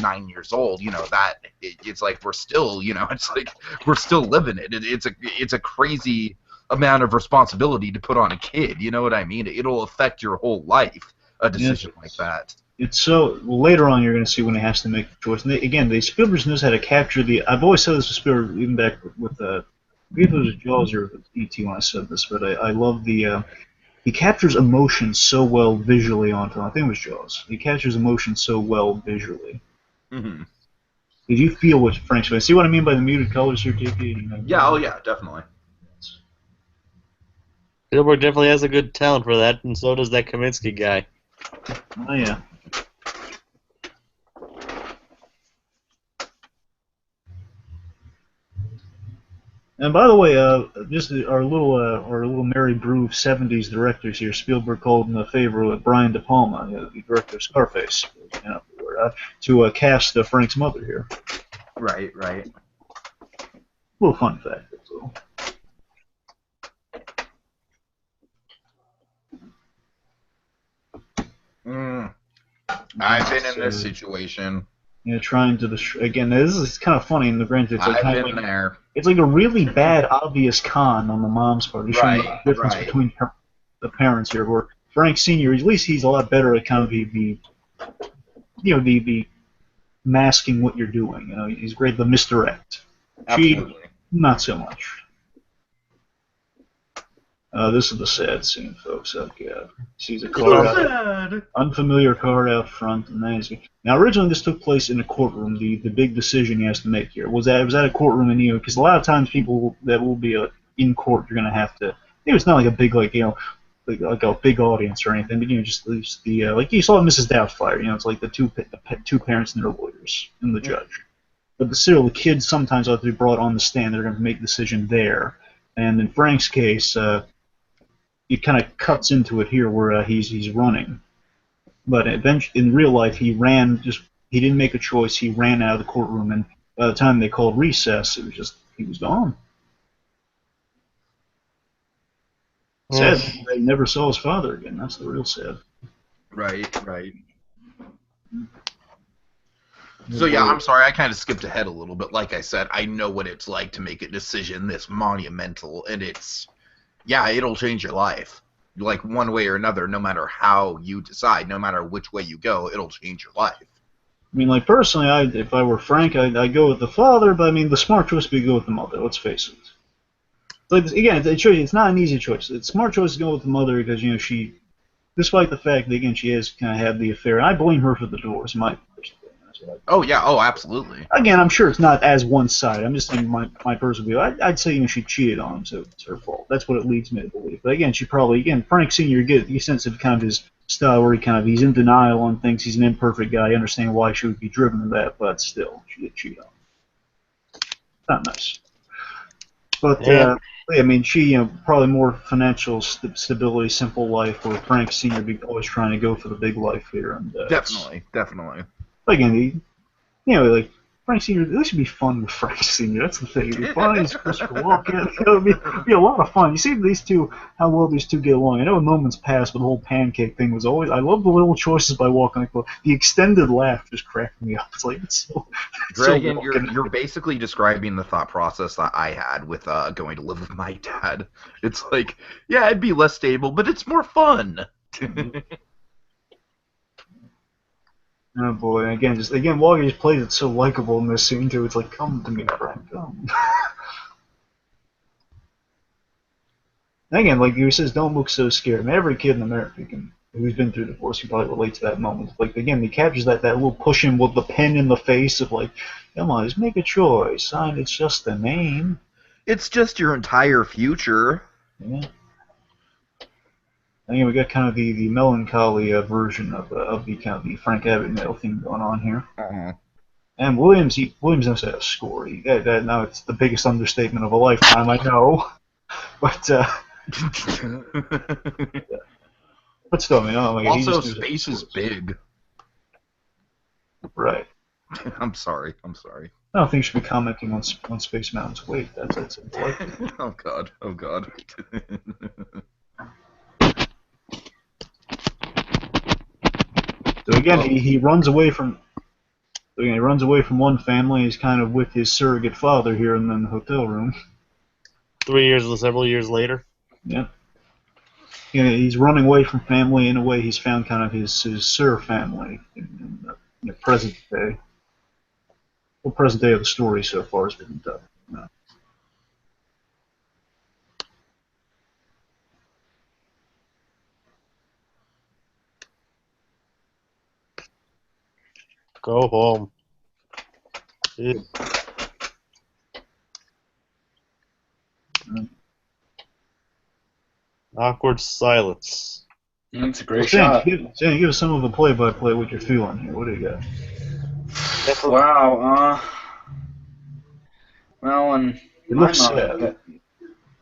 9 years old, you know, that it's like we're still, you know, it's like we're still living it. It's a crazy amount of responsibility to put on a kid, you know what I mean? It'll affect your whole life, a decision like that. It's so, later on you're going to see when he has to make the choice. And Spielberg knows how to capture I've always said this with Spielberg, even back with I forget if it was Jaws or E.T. when I said this, but I love he captures emotion so well visually on film. I think it was Jaws. He captures emotion so well visually. Mm-hmm. Did you feel what Frank's saying? See what I mean by the muted colors here, Tiki? Yeah, oh yeah, definitely. Spielberg definitely has a good talent for that, and so does that Kaminsky guy. Oh yeah. And by the way, just our little Mary Brew '70s directors here, Spielberg called in a favor with Brian De Palma, the director of Scarface, to cast Frank's mother here. Right. A little fun fact, that's all. I've been in this situation. You know, trying to again. This is kind of funny in the granted. It's like I've been there. It's like a really bad, obvious con on the mom's part. He's showing the difference between the parents here. Where Frank Senior, at least he's a lot better at kind of the masking what you're doing. You know, he's great at the misdirect. Absolutely. She, not so much. This is the sad scene, folks. Oh god, sees a car unfamiliar car out front, and then now originally this took place in a courtroom. The big decision he has to make here was that a courtroom in because a lot of times people that will be in court, you're gonna have to. It's not like a big like a big audience or anything, but just the like you saw in Mrs. Doubtfire. It's like the two parents and their lawyers and the judge. But still, the kids sometimes have to be brought on the stand. They're going to make the decision there. And in Frank's case, it kind of cuts into it here where he's running. But eventually, in real life, he he didn't make a choice. He ran out of the courtroom, and by the time they called recess, it was just he was gone. Sad. He never saw his father again. That's the real sad. Right. So yeah, I'm sorry, I kind of skipped ahead a little bit. Like I said, I know what it's like to make a decision this monumental, and it'll change your life. Like one way or another, no matter how you decide, no matter which way you go, it'll change your life. I mean, like personally, if I were Frank, I'd go with the father, but I mean, the smart choice would be to go with the mother. Let's face it. Like again, it's not an easy choice. It's a smart choice to go with the mother because she, despite the fact that again she has kind of had the affair, and I blame her for the divorce. My personal opinion. Oh yeah, oh absolutely. Again, I'm sure it's not as one-sided. I'm just saying my personal view. I'd say she cheated on him, so it's her fault. That's what it leads me to believe. But again, Frank Senior, you sense of kind of his style where he's in denial on things. He's an imperfect guy. I understand why she would be driven to that, but still, she did cheat on him. Not nice. But I mean, she probably more financial stability, simple life, where Frank Senior be always trying to go for the big life here. And definitely. Again, like Frank Senior, this would be fun with Frank Senior. That's the thing. It'd be fun. He's Christopher Walken. It'd be a lot of fun. You see these two, how well these two get along. I know in moments past, but the whole pancake thing was always. I love the little choices by Walken. The extended laugh just cracked me up. It's like it's so. Dragon, you're basically describing the thought process that I had with going to live with my dad. It's like, yeah, it'd be less stable, but it's more fun. Oh boy! Again, Walken just plays it so likable in this scene too. It's like, come to me, Frank, come. Again, like he says, don't look so scared. I mean, every kid in America who's been through divorce can probably relate to that moment. Like again, he captures that little push him with the pen in the face of like, come on, just make a choice. Sign. It's just a name. It's just your entire future. Yeah. Again, we got kind of the melancholy version of the kind of the Frank Abagnale theme going on here. Uh-huh. And Williams knows how to score. Now it's the biggest understatement of a lifetime, I know. But but still, I mean, oh my God, also, space is big. Right. I'm sorry. I don't think you should be commenting on Space Mountain's weight. That's delightful. Oh God. So again, he runs away from. He runs away from one family. He's kind of with his surrogate father here in the hotel room. Several years later. Yeah. He's running away from family. In a way, he's found kind of his Sir family in the present day. The present day of the story so far has been tough. No. Go home. Yeah. Awkward silence. That's a great shot. Sandy, give us some of a play-by-play what you're feeling here. What do you got? Wow. Well, and it looks sad.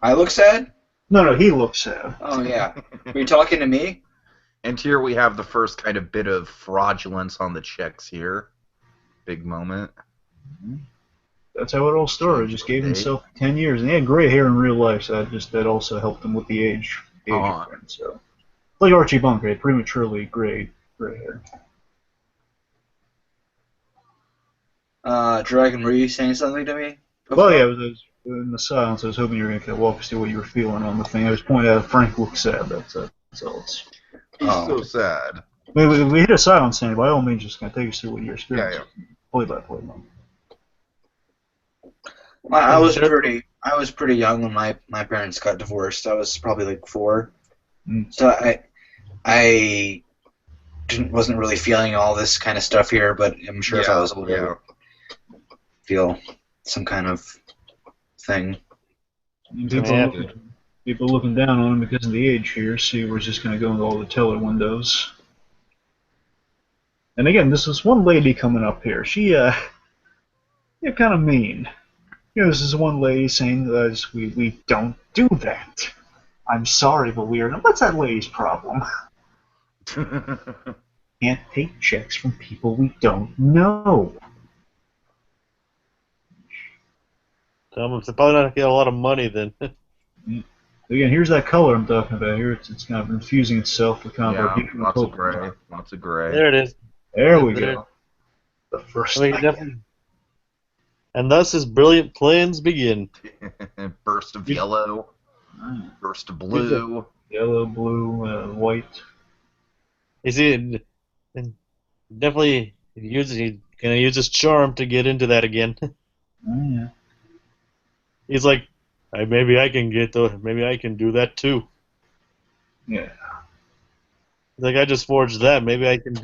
I look sad? No, he looks sad. Oh yeah. Were you talking to me? And here we have the first kind of bit of fraudulence on the checks here. Big moment. That's how it all started. Just gave himself 10 years, and he had gray hair in real life, so that also helped him with the age. So, like Archie Bunker, had prematurely gray hair. Dragon, were you saying something to me? Well, yeah, it was in the silence. I was hoping you were going to walk us through what you were feeling on the thing. I was pointing out Frank looked sad. That's all. He's so sad. We hit a silence, Sandy. By all means, just going to take us through what you're experiencing. Yeah. Play by play, man. Well, I was pretty young when my parents got divorced. I was probably like 4. So I wasn't really feeling all this kind of stuff here, but I'm sure if I was older, I would feel some kind of thing. People looking down on him because of the age here. See, we're just going to go into all the teller windows. And again, this is one lady coming up here. She, kind of mean. This is one lady saying that we don't do that. I'm sorry, but we are not. What's that lady's problem? can't take checks from people we don't know. They're probably not going to get a lot of money then. Again, here's that color I'm talking about. Here, it's kind of infusing itself with kind of our beautiful lots of purple. gray. Lots of gray. There it is. There we go. The first I mean, definitely. And thus his brilliant plans begin. Burst of yellow. Burst of blue. Yellow, blue, white. You see, definitely he's gonna use his charm to get into that again. Oh, yeah. He's like, maybe I can maybe I can do that too. Yeah. Like, I just forged that. Maybe I can.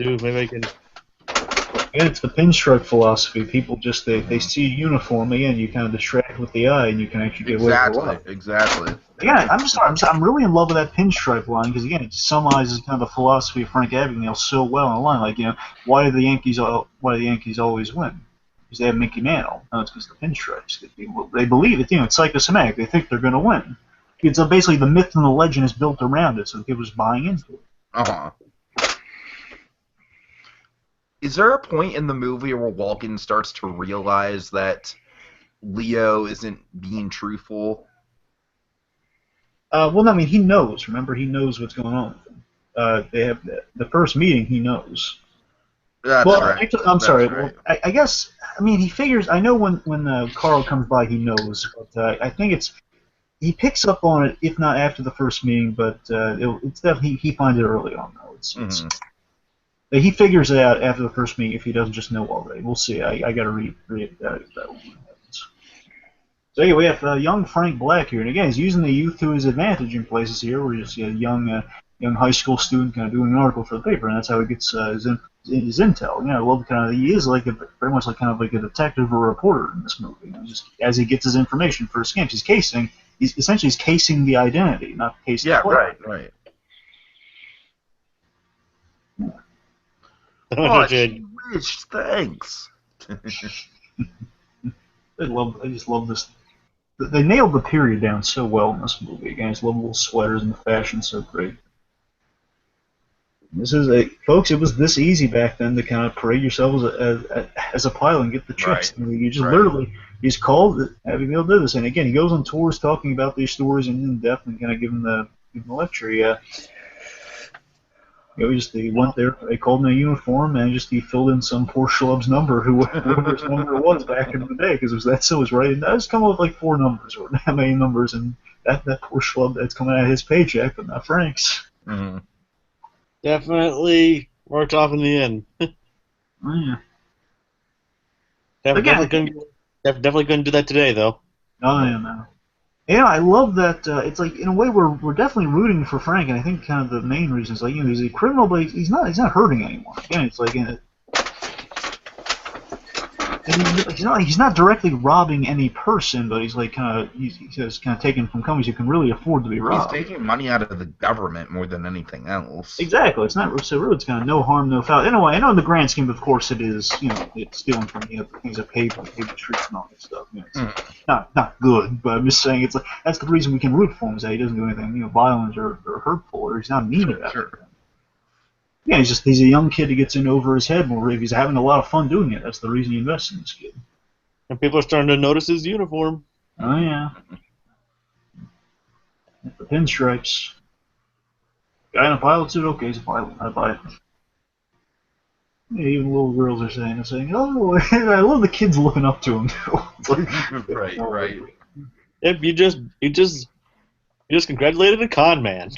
Yeah, it's the pinstripe philosophy. People just they see a uniform, again, you kind of distract with the eye, and you can actually get away with a lot. Exactly. Yeah, I'm really in love with that pinstripe line because again, it summarizes kind of the philosophy of Frank Abagnale so well in a line. Like, why do the Yankees always win? Because they have Mickey Mantle. No, it's because of the pinstripes. They believe it. It's psychosomatic. They think they're going to win. It's basically the myth and the legend is built around it, so people are buying into it. Uh-huh. Is there a point in the movie where Walken starts to realize that Leo isn't being truthful? Well, no, I mean, he knows. Remember, he knows what's going on with them. They have the first meeting. He knows. That's right. Actually, I'm sorry. Right. Well, I guess. I mean, he figures. I know when Carl comes by, he knows. But I think he picks up on it, if not after the first meeting. But it's definitely he finds it early on, though. He figures it out after the first meeting if he doesn't just know already. We'll see. I got to read that one. So yeah, we have young Frank Black here, and again, he's using the youth to his advantage in places here. Where he's a young high school student kind of doing an article for the paper, and that's how he gets his intel. I love he is very much like a detective or a reporter in this movie. Just as he gets his information for his scams, he's essentially casing the identity, not casing the player. Right. Yeah. Oh, rich, thanks. I just love this. They nailed the period down so well in this movie. Again, I just love the little sweaters and the fashion so great. Folks, it was this easy back then to kind of parade yourself as a pilot and get the checks. Right. You just literally, he's called Abagnale did this, and again, he goes on tours talking about these stories in depth and kind of give him the lecture. Yeah. He went there, they called him a uniform, and he filled in some poor schlub's number, whoever his number was back in the day, because it was that so was right. And I just come up with like 4 numbers, or that many numbers, and that poor schlub, that's coming out of his paycheck, but not Frank's. Mm-hmm. Definitely worked off in the end. Oh, yeah. Definitely couldn't do that today, though. Oh, yeah, no. Yeah, I love that. It's like, in a way, we're definitely rooting for Frank, and I think kind of the main reason is he's a criminal, but he's not hurting anyone. Again, it's like he's not directly robbing any person, but he's like he's kind of taking from companies who can really afford to be robbed. He's taking money out of the government more than anything else. Exactly. It's not so really. It's kind of no harm, no foul. Anyway, I know in the grand scheme, of course, it is. It's stealing from things that pay the streets and all that stuff. It's not good, but I'm just saying it's like that's the reason we can root for him is that he doesn't do anything violent or hurtful, or he's not mean about it. Yeah, he's a young kid who gets in over his head more. He's having a lot of fun doing it. That's the reason he invests in this kid. And people are starting to notice his uniform. Oh, yeah. The pinstripes. Guy in a pilot suit? Okay, he's a pilot. I buy it. Yeah, even little girls are saying, oh, I love the kids looking up to him, too. Right. Yep, you just congratulated a con man.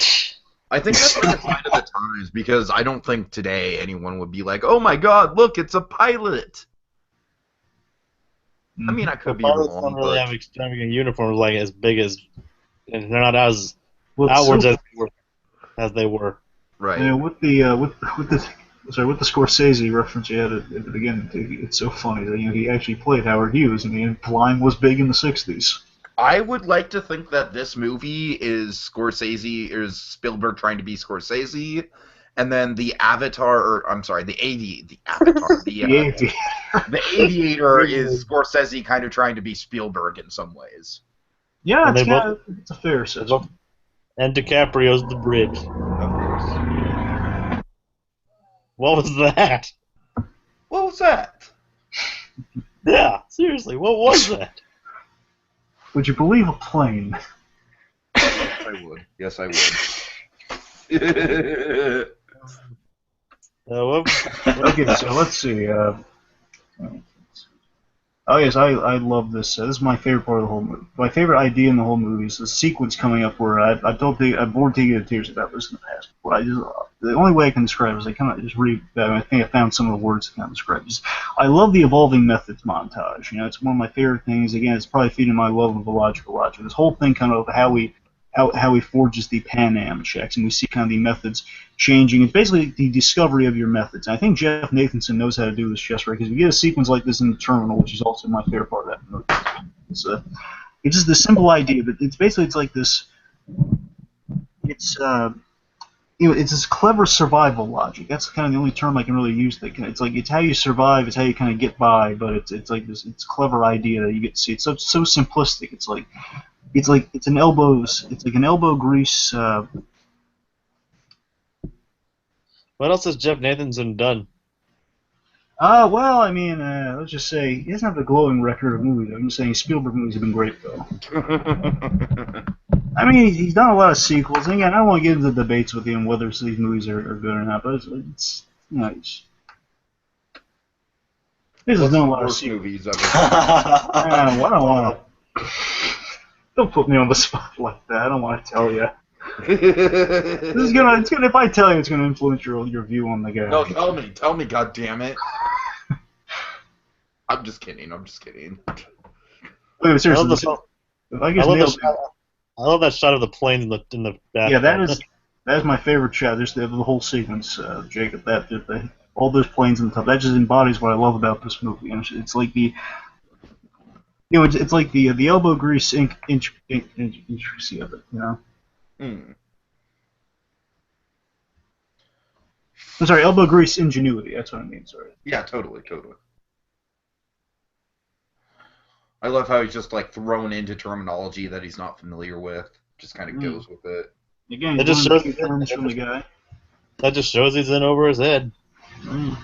I think that's the sign of the times, because I don't think today anyone would be like, oh my god, look, it's a pilot. I mean, I could be wrong, don't really have extravagant uniforms like as big as, and they're not as outwards as they were. Right. Yeah, with the Scorsese reference you had at the beginning, it's so funny that he actually played Howard Hughes, and flying was big in the '60s. I would like to think that this movie is Spielberg trying to be Scorsese, and then the Aviator is Scorsese kind of trying to be Spielberg in some ways. Yeah, it's a fair assessment. And DiCaprio's the bridge. Of course. What was that? What was that? Yeah, seriously, what was that? Would you believe a plane? Yes, I would. Yes, I would. Okay, so let's see. Oh yes, I love this. This is my favorite part of the whole movie. My favorite idea in the whole movie is the sequence coming up where I've bored Tiki to tears about this in the past. But the only way I can describe it is I kind of just read. I think I found some of the words to kind of describe it. I love the evolving methods montage. You know, it's one of my favorite things. Again, it's probably feeding my love of illogical logic. This whole thing kind of how he forges the Pan Am checks, and we see kind of the methods changing. It's basically the discovery of your methods. And I think Jeff Nathanson knows how to do this just right, because we get a sequence like this in the Terminal, which is also my favorite part of that movie. It's just the simple idea, but it's like this. It's it's this clever survival logic. That's kind of the only term I can really use. It's how you survive. It's how you kind of get by. But it's like this. It's clever idea that you get to see. It's so simplistic. It's like an elbow grease. What else has Jeff Nathanson done? Well, I mean, let's just say he doesn't have a glowing record of movies. I'm just saying Spielberg movies have been great, though. I mean, he's done a lot of sequels. And again, I don't want to get into debates with him whether these movies are good or not, but it's you know, he's done a lot of sequels. Movies ever? I don't want to. Don't put me on the spot like that. I don't want to tell you. It's gonna. If I tell you, it's gonna influence your view on the guy. No, tell me, God damn it! I'm just kidding. Wait, seriously. I love that shot of the plane in the back. Yeah, that is my favorite shot. There's the whole sequence, Jacob. All those planes on the top. That just embodies what I love about this movie. And it's like the. It's like the elbow grease intricacy of it, you know. Mm. I'm sorry, elbow grease ingenuity. That's what I mean. Sorry. Yeah, totally. I love how he's just like thrown into terminology that he's not familiar with. Just kind of goes with it. Again, that just shows from the guy. That just shows he's in over his head. Mm.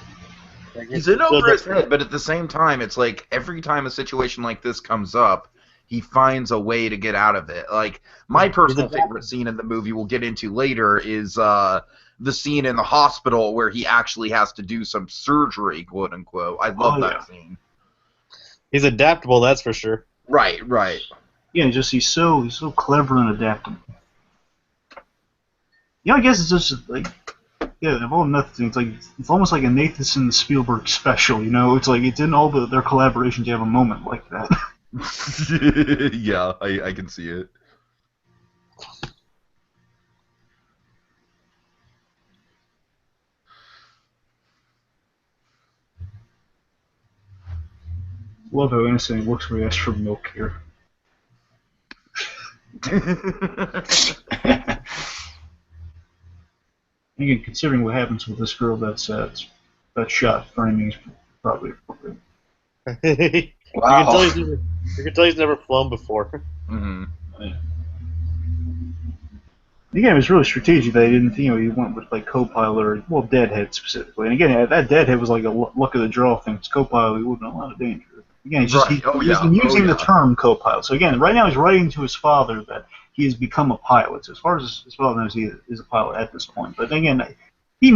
He's in over his head, but at the same time, it's like every time a situation like this comes up, he finds a way to get out of it. Like, my personal favorite scene in the movie we'll get into later is the scene in the hospital where he actually has to do some surgery, quote unquote. I love that scene. He's adaptable, that's for sure. Right. Yeah, he's so clever and adaptable. Yeah, I guess it's just like. Yeah, of all methods, it's almost like a Nathanson Spielberg special, you know? It's like it's in all their collaboration to have a moment like that. Yeah, I can see it. Love how innocent he looks when he asks for milk here. Again, considering what happens with this girl that's shot, framing is probably appropriate. Wow. You can tell he's never flown before. Mm-hmm. Again, it was really strategic that he didn't, he went with like co-pilot or Deadhead specifically. And again, that Deadhead was like a luck of the draw thing. It's co-pilot, he would have been a lot of danger. Again, he's been using the term co-pilot. So again, right now he's writing to his father that he has become a pilot. So as far as his father knows, he is a pilot at this point. But again, he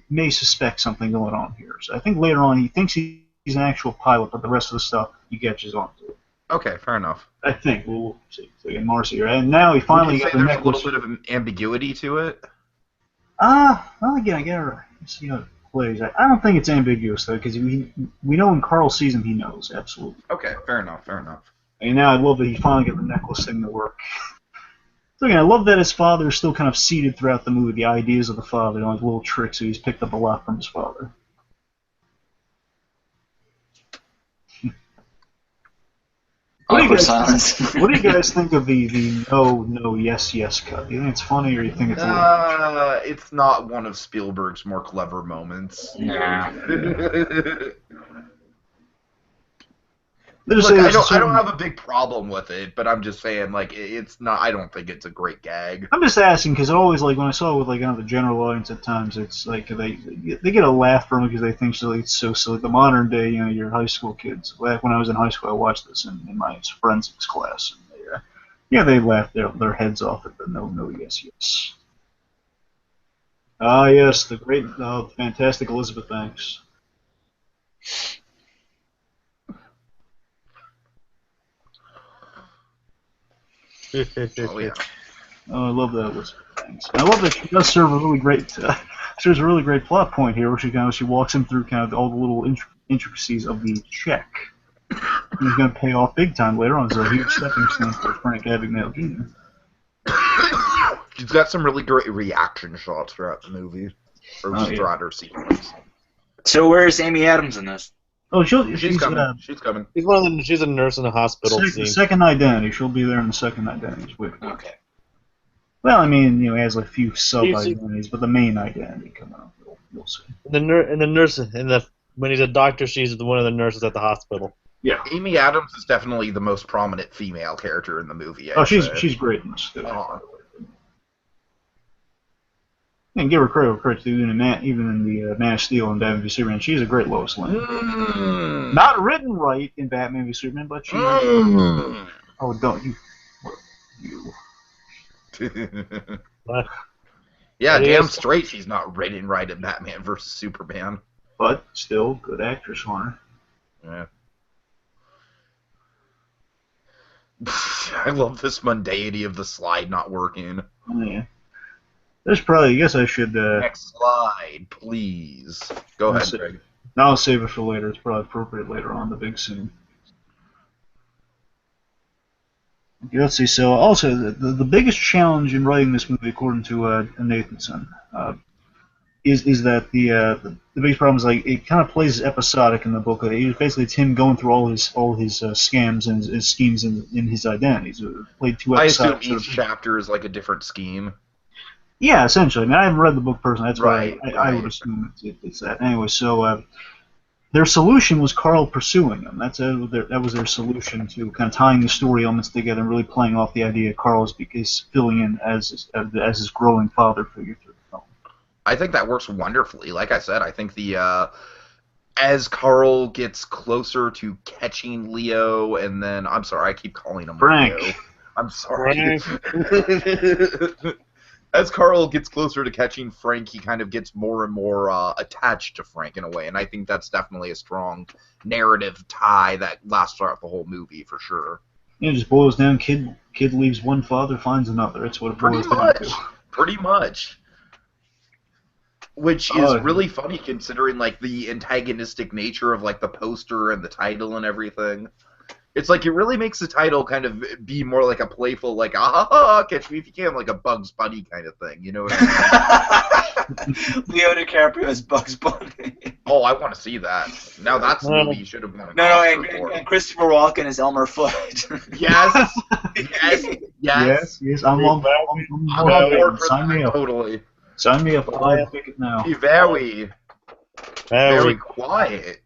may suspect something going on here. So I think later on he thinks he's an actual pilot, but the rest of the stuff he catches on to. Okay, fair enough. I think we'll see. So again, Marcy, right? And now he finally got the necklace. There's a little bit of an ambiguity to it. Well, again, I gotta see how it plays. I don't think it's ambiguous though, because we know when Carl sees him, he knows absolutely. Okay, fair enough. And now I love that he finally got the necklace thing to work. So again, I love that his father is still kind of seeded throughout the movie. The ideas of the father, like little tricks, so he's picked up a lot from his father. What do you guys think of the no, yes cut? Do you think it's funny, or do you think it's it's not one of Spielberg's more clever moments. Nah. Look, I don't have a big problem with it, but I'm just saying, like, it's not. I don't think it's a great gag. I'm just asking because always, like, when I saw it with, like, kind of the general audience at times, it's like they get a laugh from it because they think it's so silly. The modern day, your high school kids. Like, when I was in high school, I watched this in my forensics class, and they laughed their heads off at the no, yes, yes. Ah, yes, the great, fantastic Elizabeth Banks. Oh yeah. Oh, I love that Elizabeth Banks. I love that she does serve a really great, serves a really great plot point here, where she walks him through kind of all the little intricacies of the check. And he's going to pay off big time later on. It's a huge stepping stone for Frank Abagnale Jr. She's got some really great reaction shots throughout the movie, or throughout her sequence. So where's Amy Adams in this? Oh, she's coming. She's coming. She's a nurse in a hospital scene. Second identity. She'll be there in the second identity. Okay. Well, I mean, he has a few sub-identities, but the main identity coming up, you'll see. And the nurse, when he's a doctor, she's one of the nurses at the hospital. Yeah. Amy Adams is definitely the most prominent female character in the movie. She's great in this. And give her credit too. Even in the Man of Steel and Batman v Superman, she's a great Lois Lane. Not written right in Batman v Superman, but she. Oh, don't you? Yeah, damn straight she's not written right in Batman vs Superman. But still, good actress on her. Yeah. I love this mundanity of the slide not working. Oh, yeah. There's probably, I guess I should... Next slide, please. Go ahead, Greg. No, I'll save it for later. It's probably appropriate later on, the big scene. Okay, let's see. So, also, the biggest challenge in writing this movie, according to Nathanson, is that the biggest problem is, like, it kind of plays episodic in the book. Basically, it's him going through all his scams and his schemes in his identities. It played 2 episodes. I assume each chapter is like a different scheme. Yeah, essentially. I mean, I haven't read the book personally. That's right, why I would assume it's that. Anyway, so their solution was Carl pursuing them. That was their solution to kind of tying the story elements together and really playing off the idea Carl is filling in as his growing father figure through the film. I think that works wonderfully. Like I said, I think as Carl gets closer to catching Leo, and then I'm sorry, I keep calling him Frank. Leo. I'm sorry. As Carl gets closer to catching Frank, he kind of gets more and more attached to Frank in a way, and I think that's definitely a strong narrative tie that lasts throughout the whole movie for sure. Yeah, it just boils down. Kid leaves one father, finds another. That's what it boils down to. Pretty much. Which is really funny considering like the antagonistic nature of like the poster and the title and everything. It's like it really makes the title kind of be more like a playful, like, catch me if you can, like a Bugs Bunny kind of thing. You know what I mean? Leo DiCaprio as Bugs Bunny. Oh, I want to see that. Now that's the movie you should have won. And Christopher Walken as Elmer Fudd. Yes. Yes. I'm on board for that, totally. Sign me up. I'll pick it now. Be very quiet.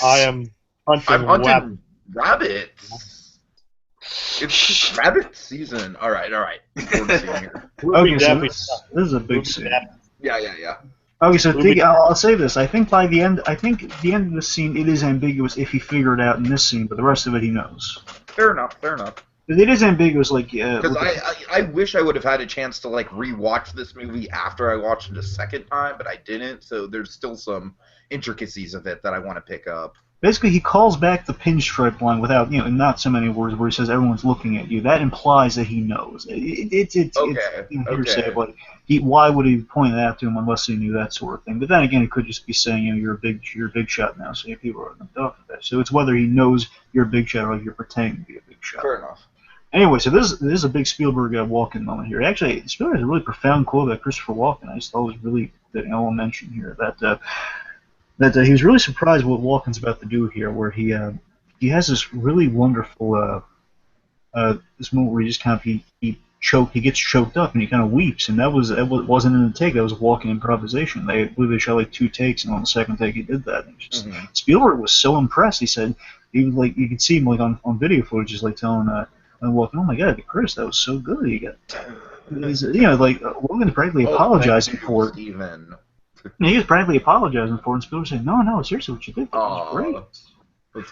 I'm hunting rabbits. It's rabbit season. All right. Okay, so this is a big scene. Yeah. Okay, so I'll say this. I think the end of the scene, it is ambiguous if he figured it out in this scene, but the rest of it he knows. Fair enough. It is ambiguous, like because I wish I would have had a chance to like rewatch this movie after I watched it a second time, but I didn't. So there's still some intricacies of it that I want to pick up. Basically, he calls back the pinstripe line without, in not so many words, where he says everyone's looking at you. That implies that he knows. It's hearsay, but why would he point that out to him unless he knew that sort of thing? But then again, he could just be saying, you're a big shot now, so people are going to talk about that. So it's whether he knows you're a big shot or you're pretending to be a big shot. Fair enough. Anyway, so this is a big Spielberg Walken moment here. Actually, Spielberg has a really profound quote about Christopher Walken. I just thought it was really that I'll mention here that he was really surprised what Walken's about to do here, where he has this really wonderful this moment where he just kind of he he gets choked up and he kind of weeps, and that wasn't in the take. That was a Walken improvisation. I believe they shot like 2 takes, and on the second take he did that. And just, Spielberg was so impressed. He said he was like, you could see him like on video footage, just like telling Walken, "Oh my God, Chris, that was so good." He got, like Walken practically apologizing for it. Even. He was practically apologizing for it, and Spielberg said, "No, seriously, what you did was great."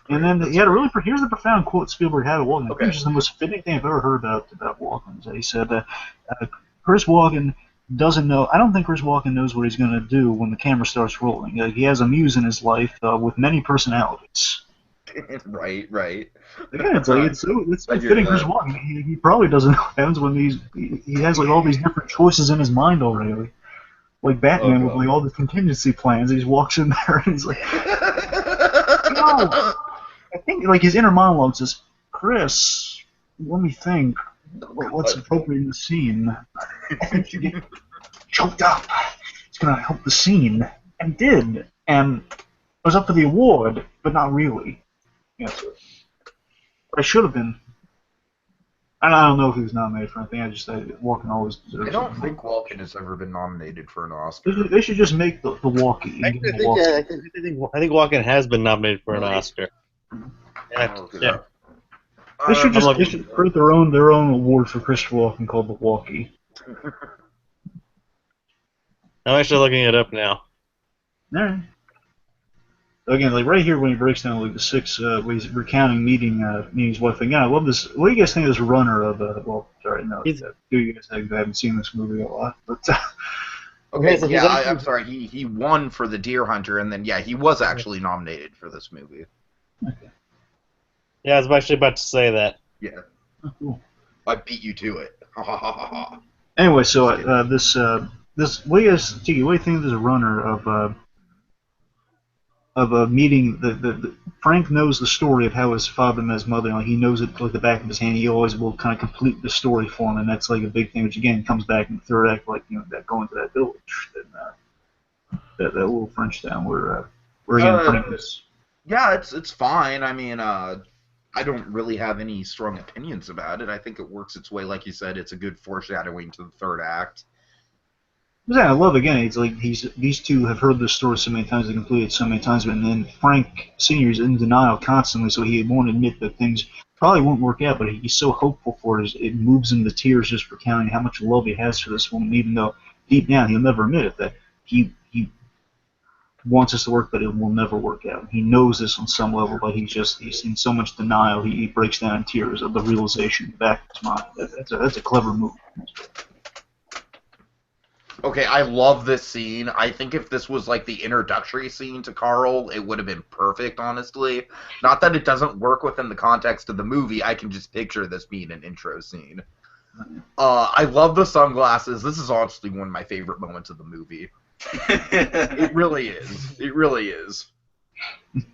And then he had here's the profound quote Spielberg had of Walken. I think it's the most fitting thing I've ever heard about Walken. He said, Chris Walken doesn't know. I don't think Chris Walken knows what he's going to do when the camera starts rolling. He has a muse in his life with many personalities. Right. Again, it's fitting Chris Walken. He probably doesn't know what happens when he has like all these different choices in his mind already. Like Batman with like all the contingency plans. He just walks in there and he's like, I think like his inner monologue says, "Chris, let me think. What's appropriate in the scene? I think you get choked up. It's gonna help the scene." And did. And it was up for the award, but not really. But I should have been. And I don't know if he was nominated for anything. Walken always deserves. I don't think Walken has ever been nominated for an Oscar. They should just make the walkie. I think Walken has been nominated for an Oscar. Yeah. They should create their own award for Christopher Walken called the Walkie. I'm actually looking it up now. All right. Again, like right here when he breaks down like the 6 ways recounting meeting his wife. Again, I love this. What do you guys think of this runner of? You guys haven't seen this movie a lot, but. Okay, so I'm sorry. He won for The Deer Hunter, and then he was actually nominated for this movie. Okay. Yeah, I was actually about to say that. Yeah. Oh, cool. I beat you to it. Ha ha ha ha. Anyway, so this what do you think of this runner of a meeting? The Frank knows the story of how his father met his mother. Like he knows it like the back of his hand. He always will kind of complete the story for him, and that's like a big thing. Which again comes back in the third act, like that going to that village, that little French town where again Frank is. Yeah, it's fine. I mean, I don't really have any strong opinions about it. I think it works its way, like you said. It's a good foreshadowing to the third act. Yeah, I love again. It's like these two have heard this story so many times, they completed it so many times, and then Frank Sr. is in denial constantly, so he won't admit that things probably won't work out. But he's so hopeful for it, it moves him to tears just recounting how much love he has for this woman, even though deep down he'll never admit it. That he wants us to work, but it will never work out. He knows this on some level, but he's in so much denial. He breaks down in tears of the realization in the back of his mind. That's a clever move. Okay, I love this scene. I think if this was like the introductory scene to Carl, it would have been perfect, honestly. Not that it doesn't work within the context of the movie. I can just picture this being an intro scene. I love the sunglasses. This is honestly one of my favorite moments of the movie. It really is. It really is. The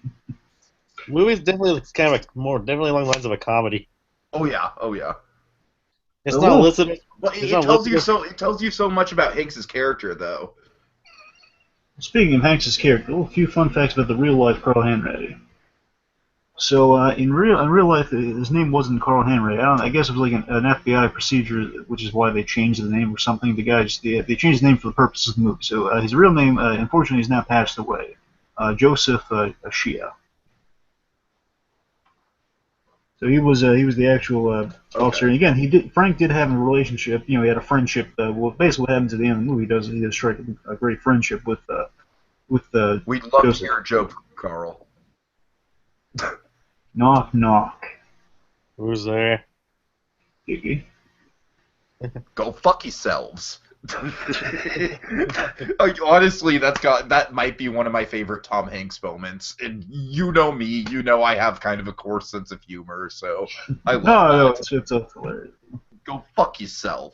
movie's definitely kind of definitely along the lines of a comedy. Oh yeah. It's not Elizabeth. Well, it tells you so much about Hanks' character, though. Speaking of Hanks' character, a few fun facts about the real life Carl Hanratty. So in real life, his name wasn't Carl Hanratty. I guess it was like an FBI procedure, which is why they changed the name or something. The guy they changed the name for the purposes of the movie. So his real name, unfortunately, has now passed away. Joseph Shia. So he was the actual officer. And again, Frank did have a relationship. He had a friendship. Basically, what happens at the end of the movie, he does strike a great friendship with We'd love Joseph. to hear a joke, Carl. Knock, knock. Who's there? Tiki. Go fuck yourselves. Honestly, that might be one of my favorite Tom Hanks moments. And you know me, I have kind of a coarse sense of humor, so I love that. No, it's hilarious. Go fuck yourself.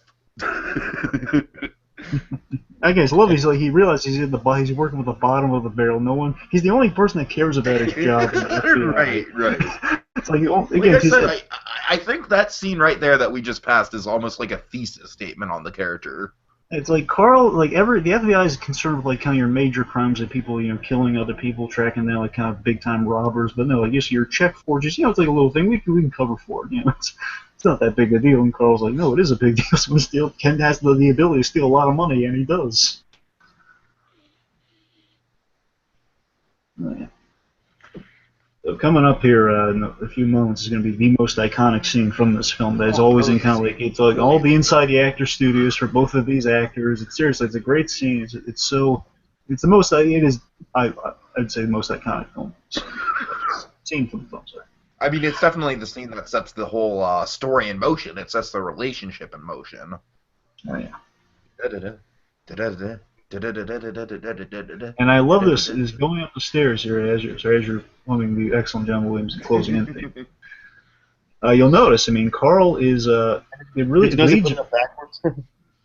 I guess I love it. He realizes he's working with the bottom of the barrel. He's the only person that cares about his job. Right. It's like I think that scene right there that we just passed is almost like a thesis statement on the character. It's like Carl, the FBI is concerned with kind of your major crimes of people, killing other people, tracking down kind of big time robbers. But no, I guess your check forges, it's like a little thing we can cover for it. It's not that big a deal. And Carl's like, no, it is a big deal. So Ken has the ability to steal a lot of money, and he does. Oh, yeah. So coming up here in a few moments is going to be the most iconic scene from this film. That is always in kind of like it's like all the inside the actor studios for both of these actors. It's seriously, it's a great scene. It's the most. It is. I'd say the most iconic film scene from the film. Sorry. I mean, it's definitely the scene that sets the whole story in motion. It sets the relationship in motion. Oh yeah. Da-da-da. And I love this is going up the stairs here as you're humming the excellent John Williams closing in theme. You'll notice, I mean, Carl is it really leads. Backwards.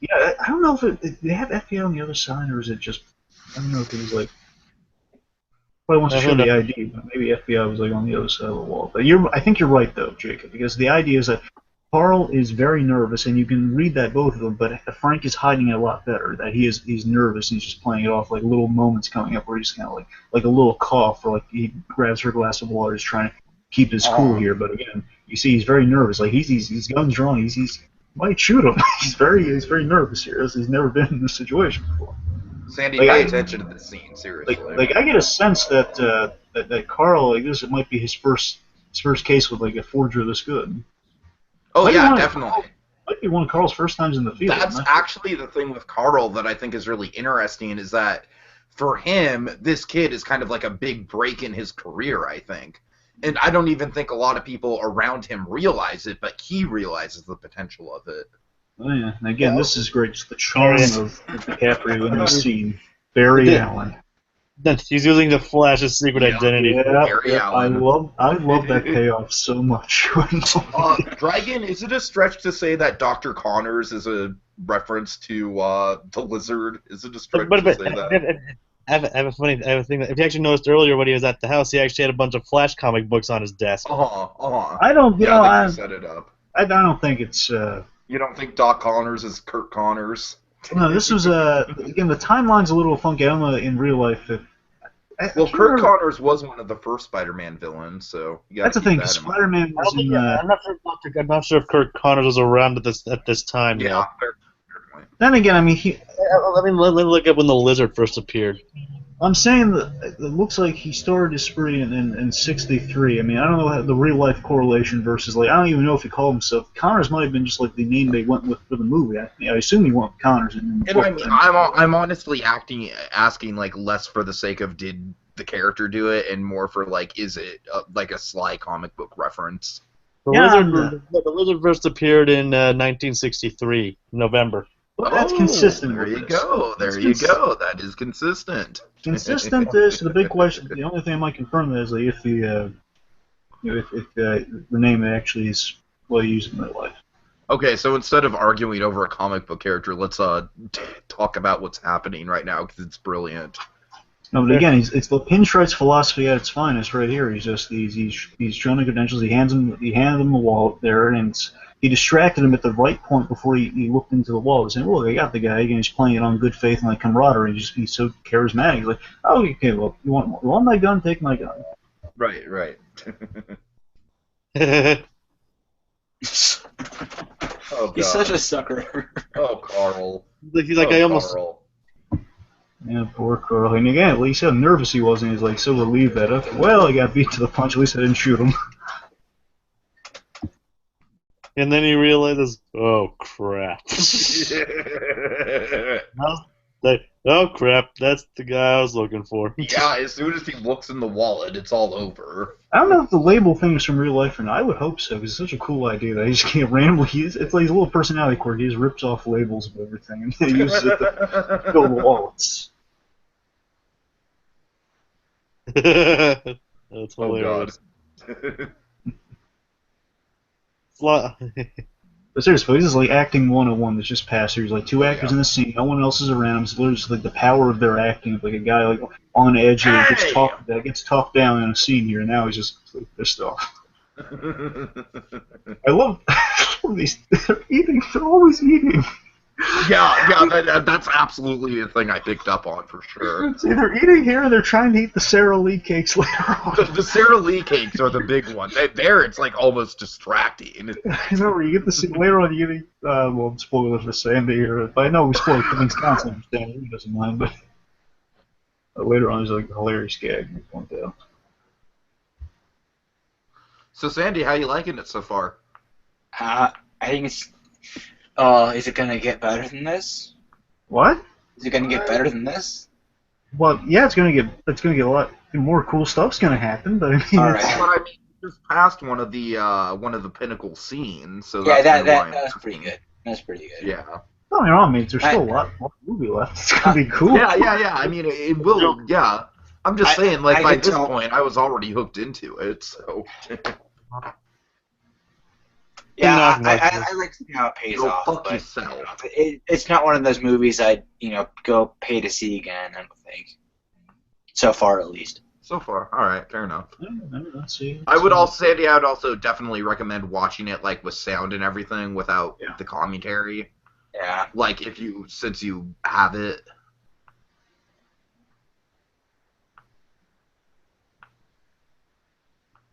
Yeah, I don't know if they have FBI on the other side or is it just I don't know if it was like probably wants to show the ID, but maybe FBI was like on the other side of the wall. But I think you're right though, Jacob, because the idea is that Carl is very nervous, and you can read that both of them, but Frank is hiding it a lot better. That he's nervous, and he's just playing it off like little moments coming up where he's kind of like a little cough, or like he grabs her glass of water, he's trying to keep his cool here. But again, you see he's very nervous. Like he's guns drawn. He's might shoot him. he's very nervous here. He's never been in this situation before. Sandy, pay attention to this scene, seriously. Like I get a sense that that Carl, like this, it might be his first case with like a forger this good. Oh yeah, definitely. Might be one of Carl's first times in the field. That's actually the thing with Carl that I think is really interesting is that for him, this kid is kind of like a big break in his career, I think. And I don't even think a lot of people around him realize it, but he realizes the potential of it. Oh yeah, and again, this is great. Just the charm of DiCaprio in this scene. Barry Allen. He's using the Flash's secret identity. Yeah, I love that payoff so much. Dragon, is it a stretch to say that Dr. Connors is a reference to the Lizard? Is it a stretch to say that? I have a thing. If you actually noticed earlier when he was at the house, he actually had a bunch of Flash comic books on his desk. I don't. I set it up. I don't think it's. You don't think Doc Connors is Kurt Connors? No, this was again the timeline's a little funky. I don't know in real life if. Kurt Connors was one of the first Spider-Man villains, so you that's the thing. Spider-Man was in. I'm not sure if Kurt Connors was around at this time. Yeah. Fair point. Then again, I mean, let me look up when the Lizard first appeared. I'm saying that it looks like he started his spree in '63. I mean, I don't know the real life correlation versus like I don't even know if he called himself Connors. Might have been just like the name they went with for the movie. I assume he went with Connors. And I mean, I'm honestly asking like less for the sake of did the character do it, and more for like is it like a sly comic book reference? The Lizard first appeared in 1963, November. Well, that's consistent. There you go. That is consistent. Consistent is the big question. The only thing I might confirm that is like if the name actually is well used in real life. Okay, so instead of arguing over a comic book character, let's talk about what's happening right now because it's brilliant. No, but again, it's the pinstripes philosophy at its finest right here. He's showing the credentials. He handed him the wallet there, and he distracted him at the right point before he looked into the wall. He's saying, "Look, I got the guy." Again, he's playing it on good faith and like camaraderie. He's so charismatic. He's like, "Oh, okay, well, you want my gun? Take my gun." Right. Oh, he's such a sucker. Oh, Carl. He's like, I almost. Carl. Yeah, poor Carl. And again, at least how nervous he was, and he's like so relieved that, okay, well, I got beat to the punch. At least I didn't shoot him. And then he realizes, oh crap. Oh crap, that's the guy I was looking for. Yeah, as soon as he looks in the wallet, it's all over. I don't know if the label thing is from real life or not. I would hope so, because it's such a cool idea that he just can't randomly. It's like his little personality quirk. He just rips off labels of everything and he uses it to fill the wallets. That's hilarious. But seriously, this is like acting 101 that's just passed. There's like two actors in the scene, no one else is around. It's literally just like the power of their acting. Like a guy like on edge that gets talked down in a scene here, and now he's just like, pissed off. I love these. They're eating. They're always eating. That's absolutely the thing I picked up on for sure. It's either eating here or they're trying to eat the Sara Lee cakes later on. The Sara Lee cakes are the big one. There, it's like almost distracting. I remember you get to see later on. You get well, spoilers for Sandy, but I know we spoiled things constantly for Sandy. He doesn't mind, but later on, there's like a hilarious gag. So Sandy, how you liking it so far? I think it's. Is it gonna get better than this? What? Is it gonna get better than this? Well, yeah, it's gonna get a lot more cool stuff's gonna happen, but I mean, All right. But I mean, you just passed one of the pinnacle scenes, so Yeah, that's that's pretty good. That's pretty good. Yeah. don't get me wrong, there's still a lot more movie left. It's gonna be cool. Yeah. I mean, it will. Yeah. I'm just saying, like by this point, I was already hooked into it. So. Yeah, I like to see how it pays off. Fuck yourself. It's not one of those movies I'd go pay to see again. I don't think. So far, at least. So far, all right, fair enough. Let's see. I would also definitely recommend watching it like with sound and everything without the commentary. Yeah. Like since you have it.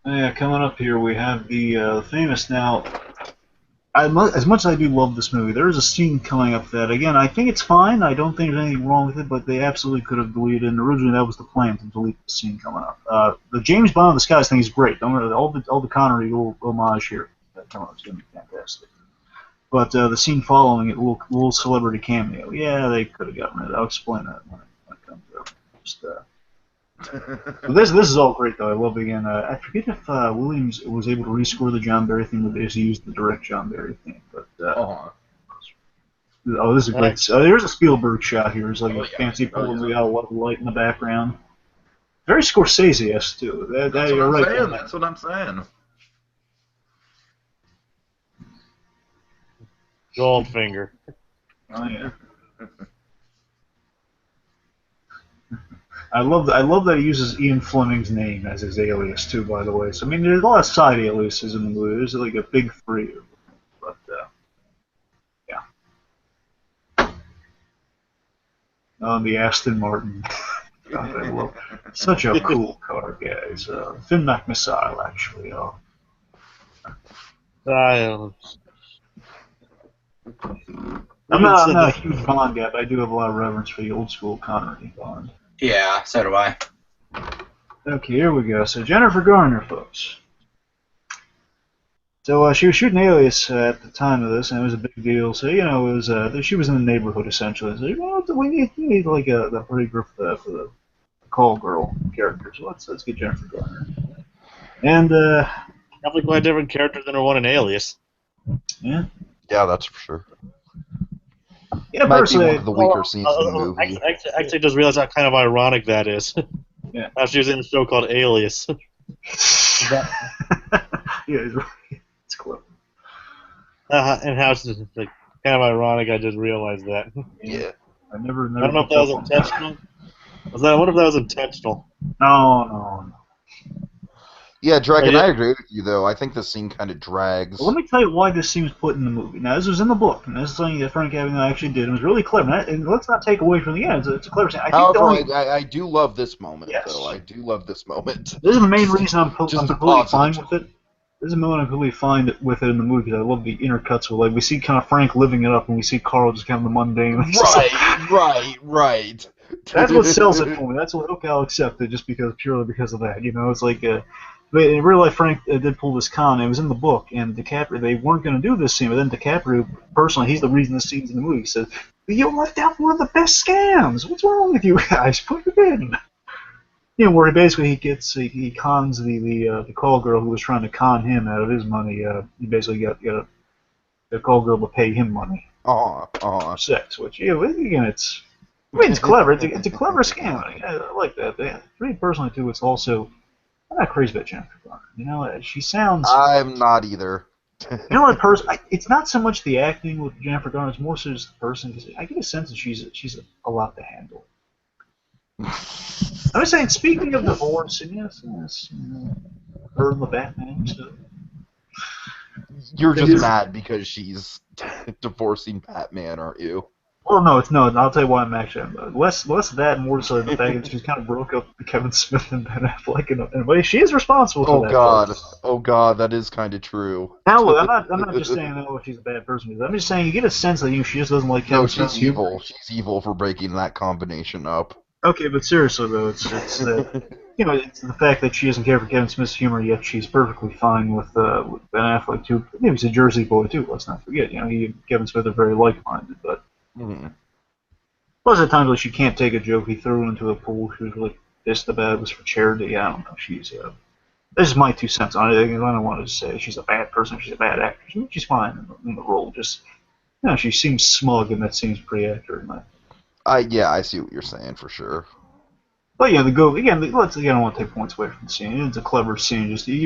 Yeah, coming up here we have the famous now. As much as I do love this movie, there is a scene coming up that, again, I think it's fine. I don't think there's anything wrong with it, but they absolutely could have deleted it. And originally that was the plan, to delete the scene coming up. The James Bond of the Skies thing is great. Don't worry, all the Connery homage here that come up is going to be fantastic. But the scene following it, little celebrity cameo. Yeah, they could have gotten it. I'll explain that when it comes up. Just, this is all great though. I love it again. I forget if Williams was able to rescore the John Barry theme, or they just used the direct John Barry theme. But this is great. There's a Spielberg shot here. It's like a fancy pulling out a lot of light in the background. Very Scorsese-esque too. You're right. That's what I'm saying. Goldfinger. Oh yeah. I love that he uses Ian Fleming's name as his alias too. By the way, so I mean, there's a lot of side aliases in the movie. There's like a big three, but yeah. The Aston Martin. God, I love such a cool car, guys. Finn McMissile, actually. I'm not a huge Bond guy, but I do have a lot of reverence for the old school Connery Bond. Yeah, so do I. Okay, here we go. So Jennifer Garner, folks. So she was shooting Alias at the time of this, and it was a big deal. So it was she was in the neighborhood essentially. So we need like the breaker for the call girl character. So let's get Jennifer Garner. And definitely quite a different character than her one in Alias. Yeah. Yeah, that's for sure. Yeah, Might personally, be one of the weaker scenes in the movie. Actually, just realized how kind of ironic that is. Yeah. How she was in a show called Alias. Yeah, it's clever. And how it's like kind of ironic. I just realized that. Yeah. I never I don't know if that was intentional. I wonder if that was intentional. No. Yeah, Dragon, I agree with you, though. I think the scene kind of drags. Well, let me tell you why this scene was put in the movie. Now, this was in the book, and this is something that Frank Abagnale actually did. It was really clever. And let's not take away from the end. It's a clever scene. However, I do love this moment, Yes. though. I do love this moment. This is the main reason I'm completely fine positive. with it. This is the moment I'm completely fine with it in the movie, because I love the intercuts with, like, we see kind of Frank living it up, and we see Carl just kind of the mundane. Right. That's what sells it for me. That's what, okay, I'll accept it purely because of that. It's like, but in real life, Frank did pull this con. It was in the book, and DiCaprio, they weren't going to do this scene, but then DiCaprio, personally, he's the reason this scene's in the movie. He says, "You left out one of the best scams. What's wrong with you guys? Put it in." Where he he cons the call girl who was trying to con him out of his money. He basically got the call girl to pay him money for sex, which again it's clever. It's a clever scam. I like that. For me personally too, it's also. I'm not crazy about Jennifer Garner. She sounds. I'm not either. That person. It's not so much the acting with Jennifer Garner; it's more so just the person. Because I get a sense that she's a lot to handle. I was saying, speaking of divorce, and yes, her and the Batman. So. You're just mad because she's divorcing Batman, aren't you? Well, no, it's no. I'll tell you why I'm actually less that, more so the fact that she's kind of broke up Kevin Smith and Ben Affleck in a way. She is responsible for that. Oh God, that is kind of true. Now, look, I'm not just saying she's a bad person. I'm just saying you get a sense that she just doesn't like Kevin No, Smith. she's evil. She's evil for breaking that combination up. Okay, but seriously though, it's it's the fact that she doesn't care for Kevin Smith's humor, yet she's perfectly fine with Ben Affleck too. Maybe he's a Jersey boy too. Let's not forget. He and Kevin Smith are very like-minded, but. Plus, at times, like, she can't take a joke he threw into a pool. She was really pissed about it. Was for charity. I don't know. This is my 2 cents on it. I don't want to say she's a bad person. She's a bad actor. She's fine in the role. Just, she seems smug, and that seems pretty accurate. I see what you're saying for sure. But yeah, I don't want to take points away from the scene. It's a clever scene. Just if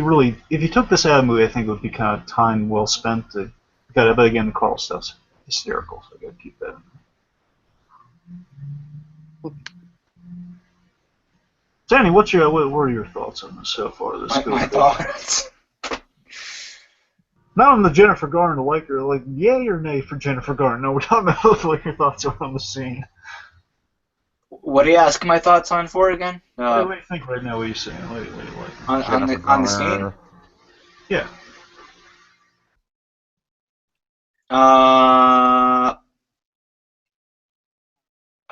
you took this out of the movie, I think it would be kind of time well spent. But again, the Carl stuff's hysterical, so I got to keep that in mind. Sandy, what are your thoughts on this so far? My thoughts. Not on the Jennifer Garner, like yay or nay for Jennifer Garner. No, we're talking about what your thoughts are on the scene. What do you ask my thoughts on for again? What do you think right now? What are you saying? What do you like? On the scene? Yeah.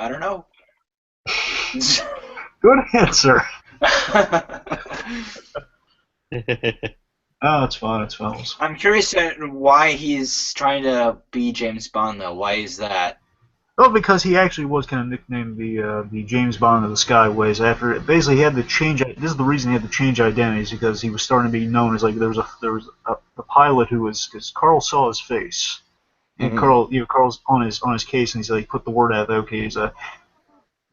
I don't know. Good answer. Oh, it's fun. It's fun. I'm curious why he's trying to be James Bond, though. Why is that? Well, because he actually was kind of nicknamed the James Bond of the Skyways. After basically he had to change. This is the reason he had to change identities, because he was starting to be known as, like, there was a pilot who was, because Carl saw his face, and Carl's on his case, and he's like put the word out that okay,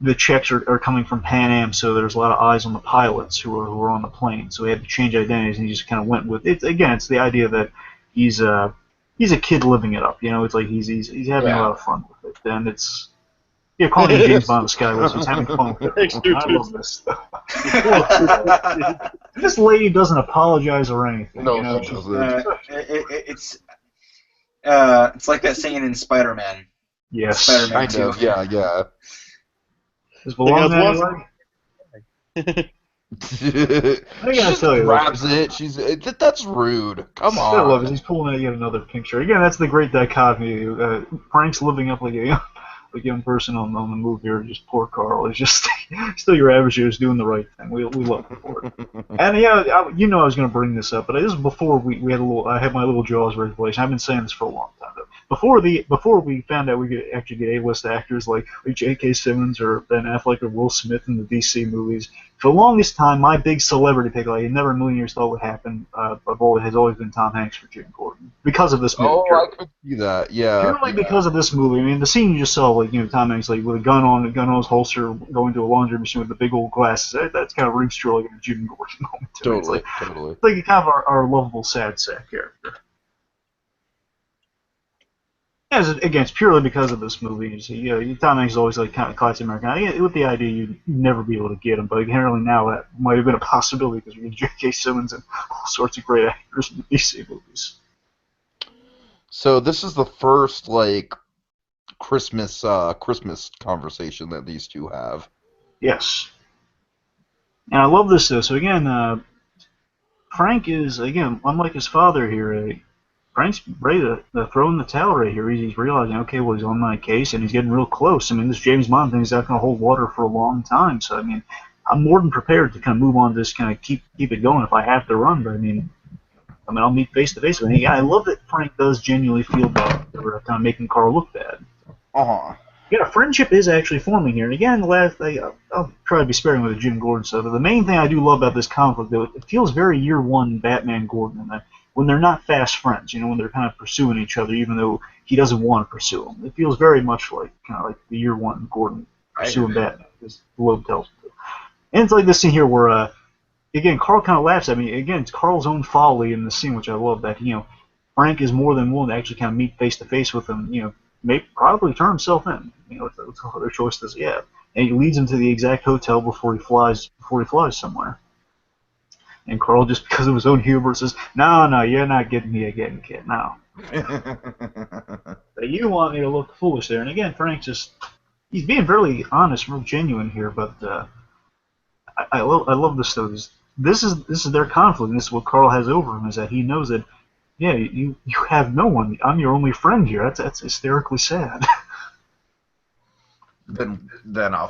the checks are coming from Pan Am, so there's a lot of eyes on the pilots who are on the plane. So he had to change identities, and he just kind of went with it. Again, it's the idea that he's a kid living it up. It's like he's having a lot of fun with it. And it's calling him James Bond of the Skyways. He's having fun with it. I love this stuff. This lady doesn't apologize or anything. No, she doesn't. It's like that scene in Spider-Man. Yes. Spider-Man 2. Yeah. Does belong there? I gotta tell you, grabs it. That's rude. Come on. I love it. He's pulling out yet another picture. Again, that's the great dichotomy. Frank's living up like a young person on the move here. Just poor Carl. He's just still your average Joe's doing the right thing. We love him for it. And I was going to bring this up, but this is before we had I had my little jaws revelation. I've been saying this for a long time. Before we found out we could actually get A-list actors like J.K. Simmons or Ben Affleck or Will Smith in the DC movies, for the longest time, my big celebrity pick, I never in a million years thought would happen, has always been Tom Hanks for Jim Gordon, because of this movie. Oh, I could see that. Yeah. Purely because of this movie. I mean, the scene you just saw, Tom Hanks with a gun on his holster, going to a laundry machine with the big old glasses. That's kind of rings true like a Jim Gordon moment. Totally. It's like kind of our lovable sad sack character. Again, it's purely because of this movie. Tom Hanks is always like kind of classic American. With the idea you'd never be able to get him, but apparently now that might have been a possibility because we get J.K. Simmons and all sorts of great actors in the DC movies. So this is the first Christmas conversation that these two have. Yes, and I love this though. So again, Frank is unlike his father here. Frank's ready to throw in the towel right here. He's realizing, okay, well, he's on my case, and he's getting real close. I mean, this James Bond thing is not going to hold water for a long time. So, I mean, I'm more than prepared to kind of move on to this, kind of keep it going if I have to run. But, I mean, I'll meet face-to-face with him. Yeah, I love that Frank does genuinely feel bad for kind of making Carl look bad. Uh-huh. Yeah, a friendship is actually forming here. And again, I'll try to be sparing with the Jim Gordon stuff. But the main thing I do love about this conflict, though, it feels very year one Batman Gordon in that. When they're not fast friends, when they're kind of pursuing each other, even though he doesn't want to pursue them. It feels very much like the year one Gordon pursuing Batman, as the Globe tells him to. And it's like this scene here where, again, Carl kind of laughs at me. Again, it's Carl's own folly in the scene, which I love, that, Frank is more than willing to actually kind of meet face-to-face with him, probably turn himself in. With other choice does he have. And he leads him to the exact hotel before he flies somewhere. And Carl, just because of his own humor, says, no, you're not getting me again, kid, no. But you want me to look foolish there. And again, Frank he's being very honest, real genuine here, but I love this, though. This is their conflict, and this is what Carl has over him, is that he knows that, yeah, you have no one. I'm your only friend here. That's hysterically sad. Then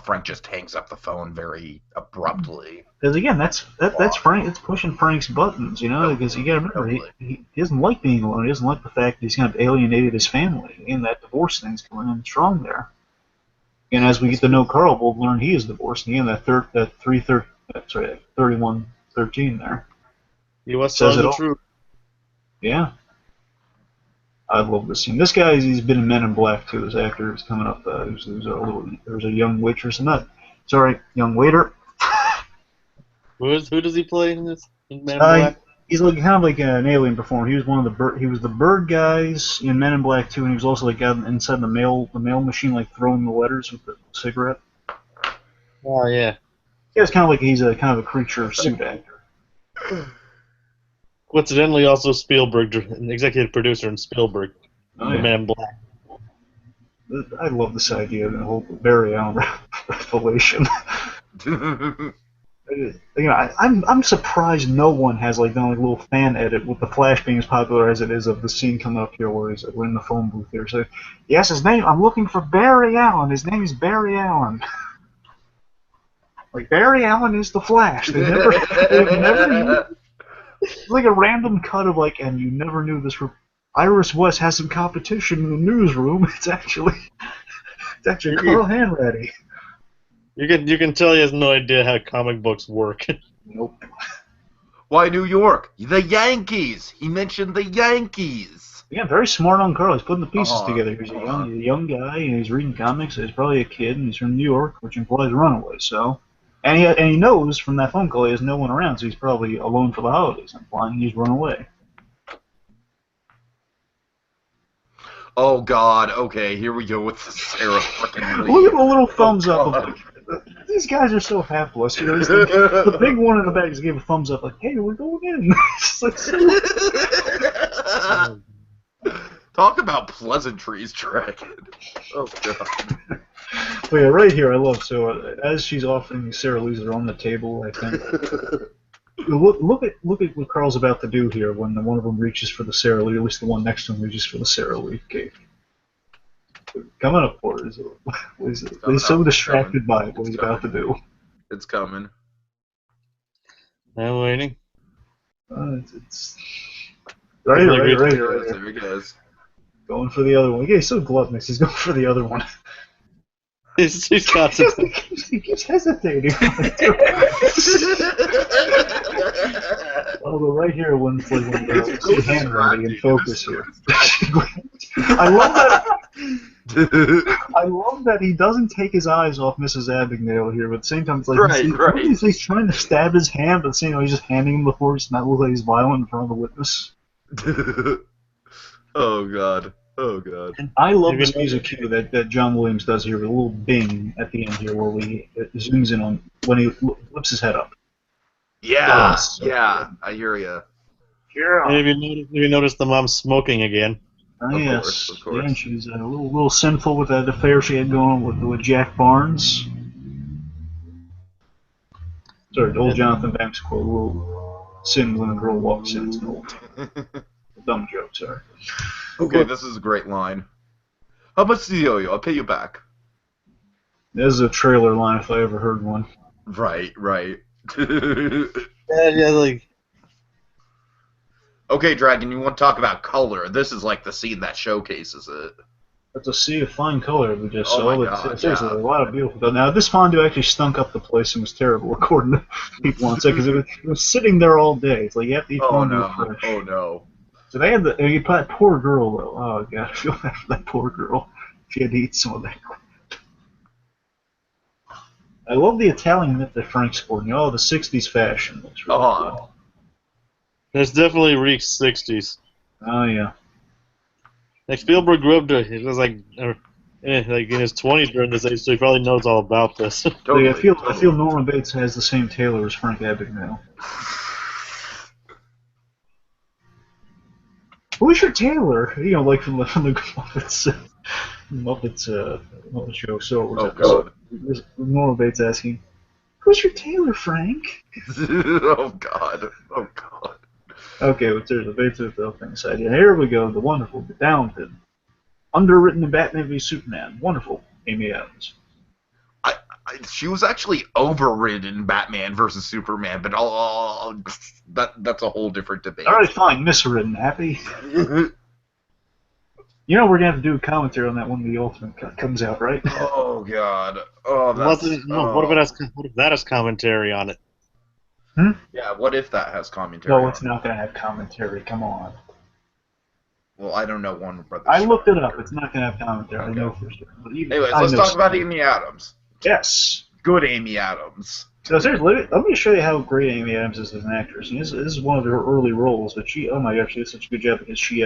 Frank just hangs up the phone very abruptly. Because again, that's Frank. It's pushing Frank's buttons, you know. Because you got to remember, he doesn't like being alone. He doesn't like the fact that he's kind of alienated his family, and that divorce thing's going in strong there. And as we get to know Carl, we'll learn he is divorced. And again, that 3113 there. He was telling the truth. Yeah. I love this scene. This guy, he's been in Men in Black too. This actor is coming up. There's a young waitress in that. Sorry, young waiter. Who does he play in this? In Men in Black? He's like kind of like an alien performer. He was one of the bird. He was the bird guys in Men in Black 2, and he was also like out inside the mail machine, like throwing the letters with the cigarette. Oh yeah. Yeah, it's kind of like he's a kind of a creature suit actor. Coincidentally, also Spielberg, an executive producer in Spielberg, Men in Black. I love this idea of the whole Barry Allen revelation. I'm surprised no one has like done like a little fan edit with the Flash being as popular as it is of the scene coming up here where we're in the phone booth here. So, yes, his name. I'm looking for Barry Allen. His name is Barry Allen. Like Barry Allen is the Flash. They've never. It's like a random cut of like, and you never knew this. Iris West has some competition in the newsroom. It's actually Carl Hanratty. You can tell he has no idea how comic books work. Nope. Why New York? The Yankees. He mentioned the Yankees. Yeah, very smart on Carl. He's putting the pieces together. He's a young guy, and he's reading comics. So he's probably a kid, and he's from New York, which implies runaway. So. And he knows from that phone call he has no one around, so he's probably alone for the holidays, implying he's run away. Oh God! Okay, here we go with the Sarah fucking. Look at the little thumbs up. Of these guys are so hapless. You know, the big one in the back just gave a thumbs up, like, "Hey, we're going in." Talk about pleasantries, Dragon. Oh God. But yeah, right here, I love. So as she's offering Sara Lee's are on the table, I think. Look at what Carl's about to do here when one of them reaches for the Sara Lee, or at least the one next to him reaches for the Sara Lee cake. Coming up for it. He's so distracted by what he's about to do. It's coming. I'm waiting. It's right here. There he goes. Going for the other one. Yeah, he's so gluttonous. He's going for the other one. He's constantly. He keeps hesitating. Although right here, when the hand ready and focus here. I love that he doesn't take his eyes off Mrs. Abagnale here, but at the same time, it's like he's trying to stab his hand, but at the same time, he's just handing him the force, and that looks like he's violent in front of the witness. Oh God. Oh God. And I love this music cue that John Williams does here with a little bing at the end here where it zooms in on when he lifts his head up. Yeah, I hear you. Yeah. Have you noticed the mom's smoking again? Oh, yes. Of course. Yeah, and she's a little sinful with that affair she had going on with Jack Barnes. Sorry, the old Jonathan Banks quote, a little sin when a girl walks in. It's an old dumb joke, sorry. Okay, this is a great line. How much do you owe you? I'll pay you back. This is a trailer line if I ever heard one. Right. Yeah, like. Okay, Dragon, you want to talk about color? This is like the scene that showcases it. That's a sea of fine color we just Oh saw. my God, Seriously, yeah. a lot of beautiful color. Now, this fondue actually stunk up the place and was terrible, according to people on set, because it was sitting there all day. It's like you have to eat fondue fresh. Oh no. So they had that poor girl, though. Oh, God, I feel bad for that poor girl. She had to eat some of that. I love the Italian knit that Frank's sporting. Oh, the 60s fashion. That's really cool. There's definitely reeks 60s. Oh, yeah. Like Spielberg grew up he was like in his 20s during this age, so he probably knows all about this. Totally. I feel Norman Bates has the same tailor as Frank Abagnale. Who's your tailor? You know, like from the Muppet show. So it was God. Norman Bates asking, "Who's your tailor, Frank?" Oh God. Oh God. Okay, well, there's the Bates Hotel thing aside. And here we go. The wonderful, the talented, underwritten in Batman v Superman. Wonderful, Amy Adams. She was actually overridden in Batman versus Superman, but that's a whole different debate. All right, fine, miswritten. Happy. You know we're gonna have to do a commentary on that when the Ultimate Cut comes out, right? Oh God. Oh, What if that has commentary on it? Yeah, what if that has commentary? No, on it's it? not gonna have commentary. Come on. Well, I don't know Warner Brothers. I looked it up. It's not gonna have commentary. Okay. I know for sure. But Anyways, let's talk about Amy Adams. Yes. Good Amy Adams. So seriously, let me show you how great Amy Adams is as an actress. And this is one of her early roles, but oh my gosh, she did such a good job because she,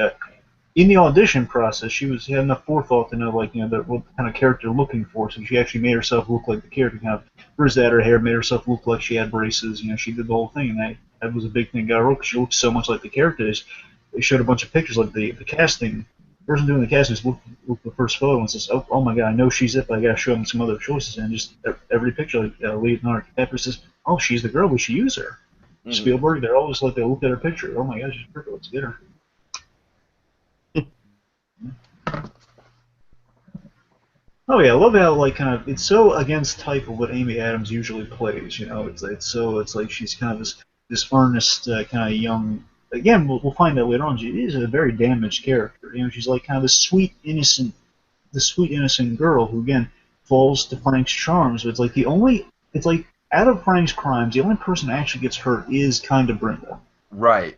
in the audition process, she had enough forethought to know, like, what kind of character they're looking for. So she actually made herself look like the character, kind of frizzed out her hair, made herself look like she had braces. You know, she did the whole thing, and that was a big thing. Got her because she looked so much like the character. They showed a bunch of pictures, like the casting. The person doing the casting just looked at the first photo and says, oh my God, I know she's it, but I got to show them some other choices. And just every picture, like Leonardo DiCaprio says, oh, she's the girl, we should use her. Mm-hmm. Spielberg, they're always like, they look at her picture, oh my God, she's perfect, let's get her. Oh yeah, I love how, like, kind of, it's so against type of what Amy Adams usually plays, you know, it's like she's kind of this earnest, kind of young. Again, we'll find out later on. She is a very damaged character. You know, she's like kind of the sweet innocent girl who again falls to Frank's charms. But it's like out of Frank's crimes, the only person that actually gets hurt is kind of Brenda. Right.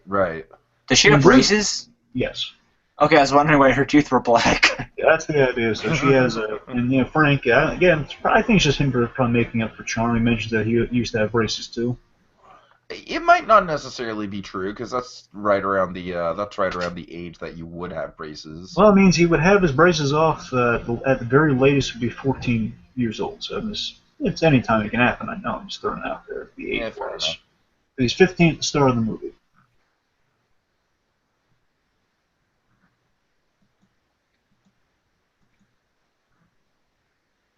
Does she have braces? Yes. Okay, I was wondering why her teeth were black. That's the idea. So she has and Frank. Again, I think it's just him probably making up for charm. He mentions that he used to have braces too. It might not necessarily be true because that's right around the age that you would have braces. Well, it means he would have his braces off at the very latest would be 14 years old. So it's any time it can happen. I know. I'm just throwing it out there. The age was. He's 15 at the start of the movie.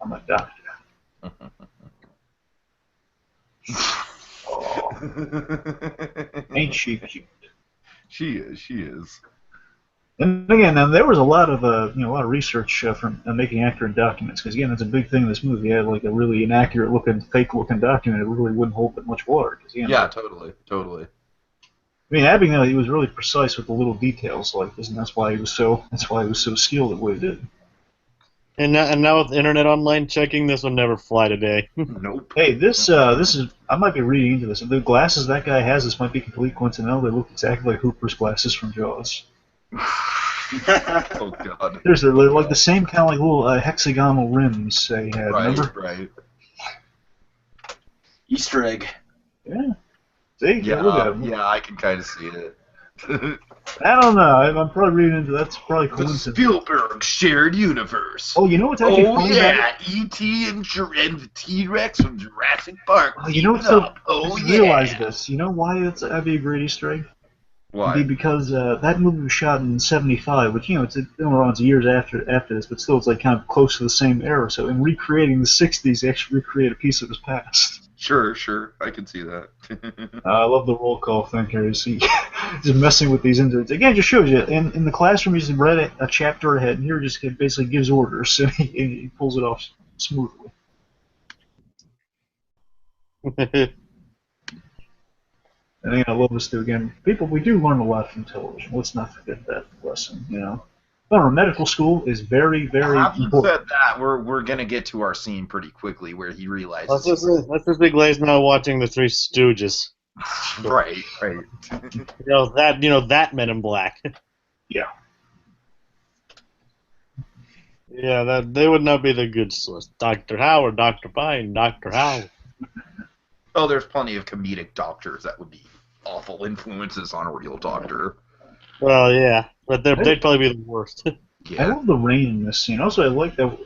I'm a doctor. Ain't she cute? She is. And again, now there was a lot of research from making accurate documents because again, that's a big thing in this movie. You had like a really inaccurate looking, fake looking document. It really wouldn't hold that much water. Yeah, totally. I mean, Abigail, he was really precise with the little details like this, and that's why he was so skilled at what he did. And now with internet online checking, this will never fly today. Nope. Hey, this is, I might be reading into this. The glasses that guy has, this might be complete coincidental. They look exactly like Hooper's glasses from Jaws. Oh God. They're like the same kind of like little hexagonal rims he had. Remember? Right. Easter egg. Yeah. See? Yeah. Look at them. Yeah, I can kind of see it. I don't know. I'm probably reading into that's probably The coincidence. Spielberg shared universe. Oh, you know what's actually funny about it? E.T. and the T-Rex from Jurassic Park. Oh, you know what's so? Oh, just yeah. realize this. You know why that'd be a great Easter egg? Why? Because that movie was shot in '75, which it's years after this, but still it's like kind of close to the same era. So in recreating the '60s, they actually recreate a piece of his past. Sure, I can see that. I love the roll call thing here. You see, just messing with these interns. Again, it just shows you. In the classroom, he's read a chapter ahead, and here just basically gives orders, and he pulls it off smoothly. And again, I love this too. Again, people, we do learn a lot from television. Let's not forget that lesson. You know, medical school is very, very Having important. said that, we're gonna get to our scene pretty quickly where he realizes. Let's just be glazed now watching the Three Stooges. Right. that Men in Black. Yeah. Yeah, that they would not be the good source. Dr. Howe or Dr. Pine, Dr. Howe. Oh, there's plenty of comedic doctors that would be awful influences on a real doctor. Well, yeah, but they'd probably be the worst. I love the rain in this scene. Also, I like that.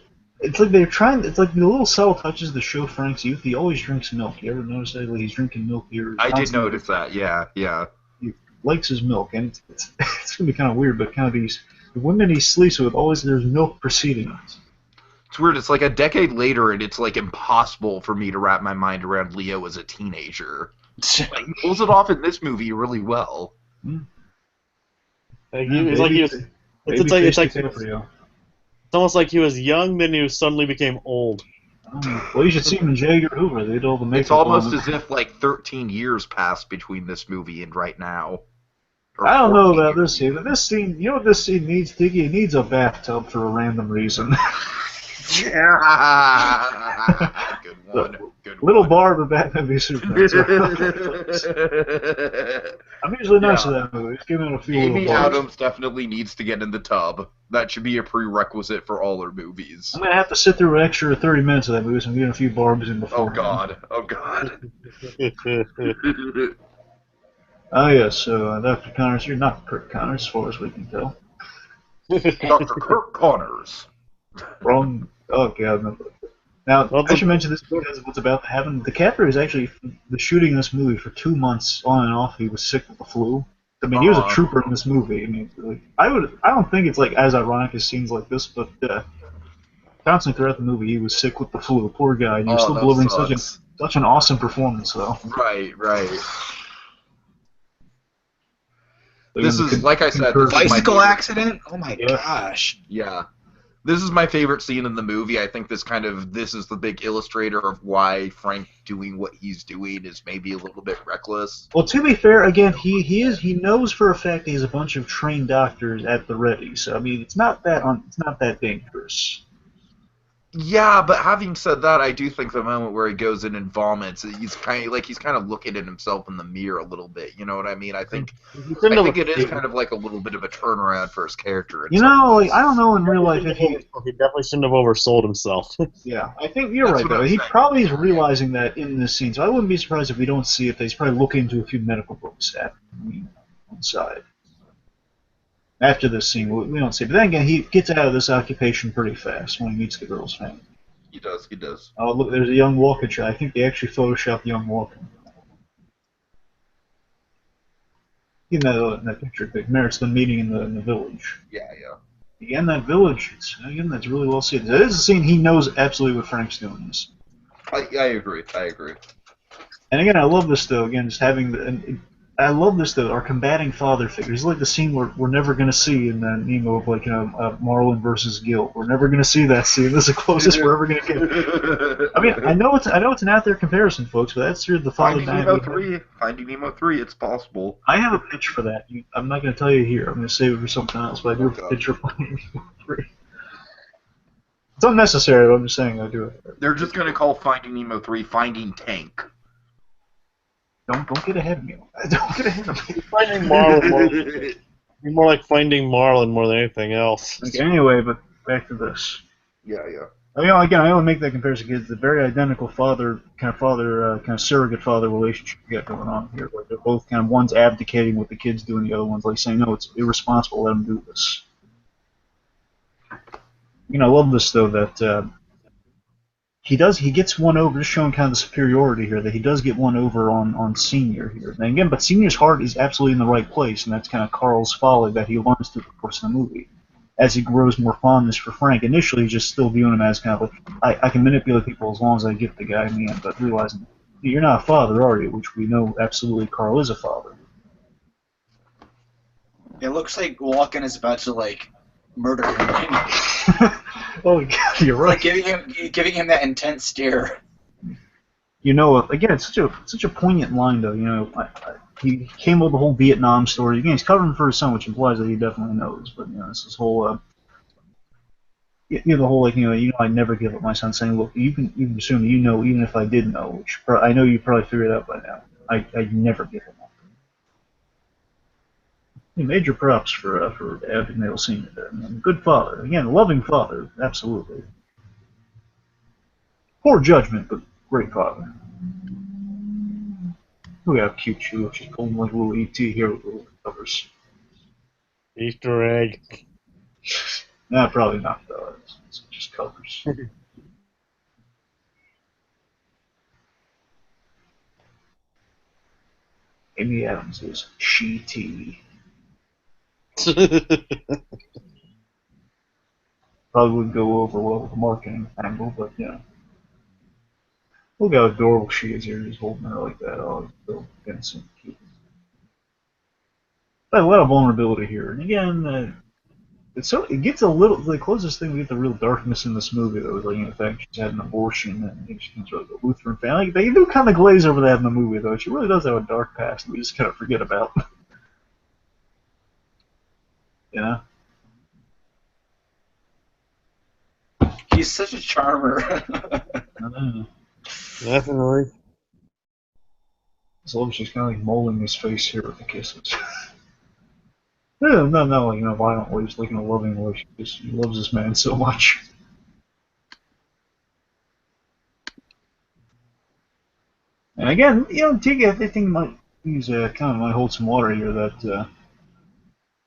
It's like they're trying. It's like the little subtle touches that show Frank's youth. He always drinks milk. You ever notice that? Like he's drinking milk here. I did notice that. Yeah. likes his milk, and it's gonna be kind of weird, but kind of the women he sleeps with always there's milk preceding it. It's weird. It's like a decade later, and it's like impossible for me to wrap my mind around Leo as a teenager. Like, he pulls it off in this movie really well. It's like he was. It's almost like he was young, then he suddenly became old. Well, you should see him in J. Edgar Hoover. They did all the makeup. It's almost as if like 13 years passed between this movie and right now. I don't know about this scene, but this scene, you know what this scene needs, Tiki? It needs a bathtub for a random reason. Yeah. Good one. Good Little one. bar of a Batman v Superman. I'm usually nice to that movie. Just give it a few Amy little bars. Adams definitely needs to get in the tub. That should be a prerequisite for all her movies. I'm gonna have to sit through an extra 30 minutes of that movie, so I'm getting a few barbs in before. Oh God. Oh God. Oh yes, so Dr. Connors, you're not Kirk Connors, as far as we can tell. Dr. Kirk Connors. Wrong. Oh God. No. Now, Well, I should mention this because of what's about to happen. DiCaprio is actually the shooting this movie for 2 months on and off. He was sick with the flu. I mean, he was a trooper in this movie. I mean, like, I don't think it's like as ironic as scenes like this, but constantly throughout the movie, he was sick with the flu. The poor guy. And he was still that delivering sucks. such an awesome performance, though. Right. Like, This is, like I said, this is my Bicycle favorite. accident? Oh my gosh. Yeah. This is my favorite scene in the movie. I think this is the big illustrator of why Frank doing what he's doing is maybe a little bit reckless. Well, to be fair, again, he knows for a fact he has a bunch of trained doctors at the ready. So I mean, it's not that dangerous. Yeah, but having said that, I do think the moment where he goes in and vomits, he's kind of looking at himself in the mirror a little bit. You know what I mean? I think it is kind of like a little bit of a turnaround for his character. You know, like, I don't know in real life if he definitely shouldn't have oversold himself. Yeah, I think you're That's right, what though. I'm He saying. probably is realizing that in this scene, so I wouldn't be surprised if we don't see it. He's probably looking into a few medical books on the side. After this scene, we don't see. But then again, he gets out of this occupation pretty fast when he meets the girl's family. He does. Oh, look, there's a young Walken shot. I think they actually photoshopped young Walken. In that picture, it merits the meeting in the village. Yeah. Again, that village, that's really well seen. That is a scene he knows absolutely what Frank's doing this. I agree. And again, I love this, though, again, just having I love this, though, our combating father figure. It's like the scene we're never going to see in Nemo of, like, Marlin versus Gil. We're never going to see that scene. This is the closest we're ever going to get. I mean, I know it's an out there comparison, folks, but that's the father Finding Nemo 3, it's possible. I have a pitch for that. I'm not going to tell you here. I'm going to save it for something else, but I do have a pitch for Finding Nemo 3. It's unnecessary, but I'm just saying I do it. They're just going to call Finding Nemo 3 Finding Tank. Don't get ahead of me. Don't get ahead of me. Finding Marlin more like Finding Marlin more than anything else. Okay, anyway, but back to this. Yeah. I mean, again, I only make that comparison because it's a very identical kind of surrogate father relationship you got going on here. Where they're both kind of, one's abdicating what the kid's doing, the other one's like saying, no, it's irresponsible, let him do this. You know, I love this, though, that he gets one over, just showing kind of the superiority here, that he does get one over on Senior here. And again, but Senior's heart is absolutely in the right place, and that's kind of Carl's folly that he learns through the course of the movie. As he grows more fondness for Frank, initially he's just still viewing him as kind of like, I can manipulate people as long as I get the guy in the end, but realizing, you're not a father, are you? Which we know absolutely Carl is a father. It looks like Walken is about to, like, murder him. Oh, God, you're right. Like giving him that intense stare. You know, again, it's such a poignant line, though. You know, he came with the whole Vietnam story. Again, he's covering for his son, which implies that he definitely knows. But it's this whole, the whole I'd never give up my son. Saying, look, you can assume even if I did know, which I know you probably figured out by now. I'd never give him up. Major props for Abagnale Senior there. Good father, again, loving father, absolutely. Poor judgment, but great father. Look how cute she looks. She's pulling like a little ET here with little covers. Easter egg. Nah, probably not, though. It's just covers. Amy Adams is she-t. Probably wouldn't go over well with the marketing angle, but yeah. Look how adorable she is here, just holding her like that. Oh, it's so innocent, cute. But a lot of vulnerability here, and again, it gets a little. The closest thing we get to real darkness in this movie, though, is like the fact she's had an abortion and she comes from like a Lutheran family. Like, they do kind of glaze over that in the movie, though. She really does have a dark past that we just kind of forget about. You know? He's such a charmer. Definitely. I love she's kind of like molding his face here with the kisses. No, like, violent way, just like in a loving way. She loves this man so much. And again, Tiki, I think he's kind of might hold some water here that,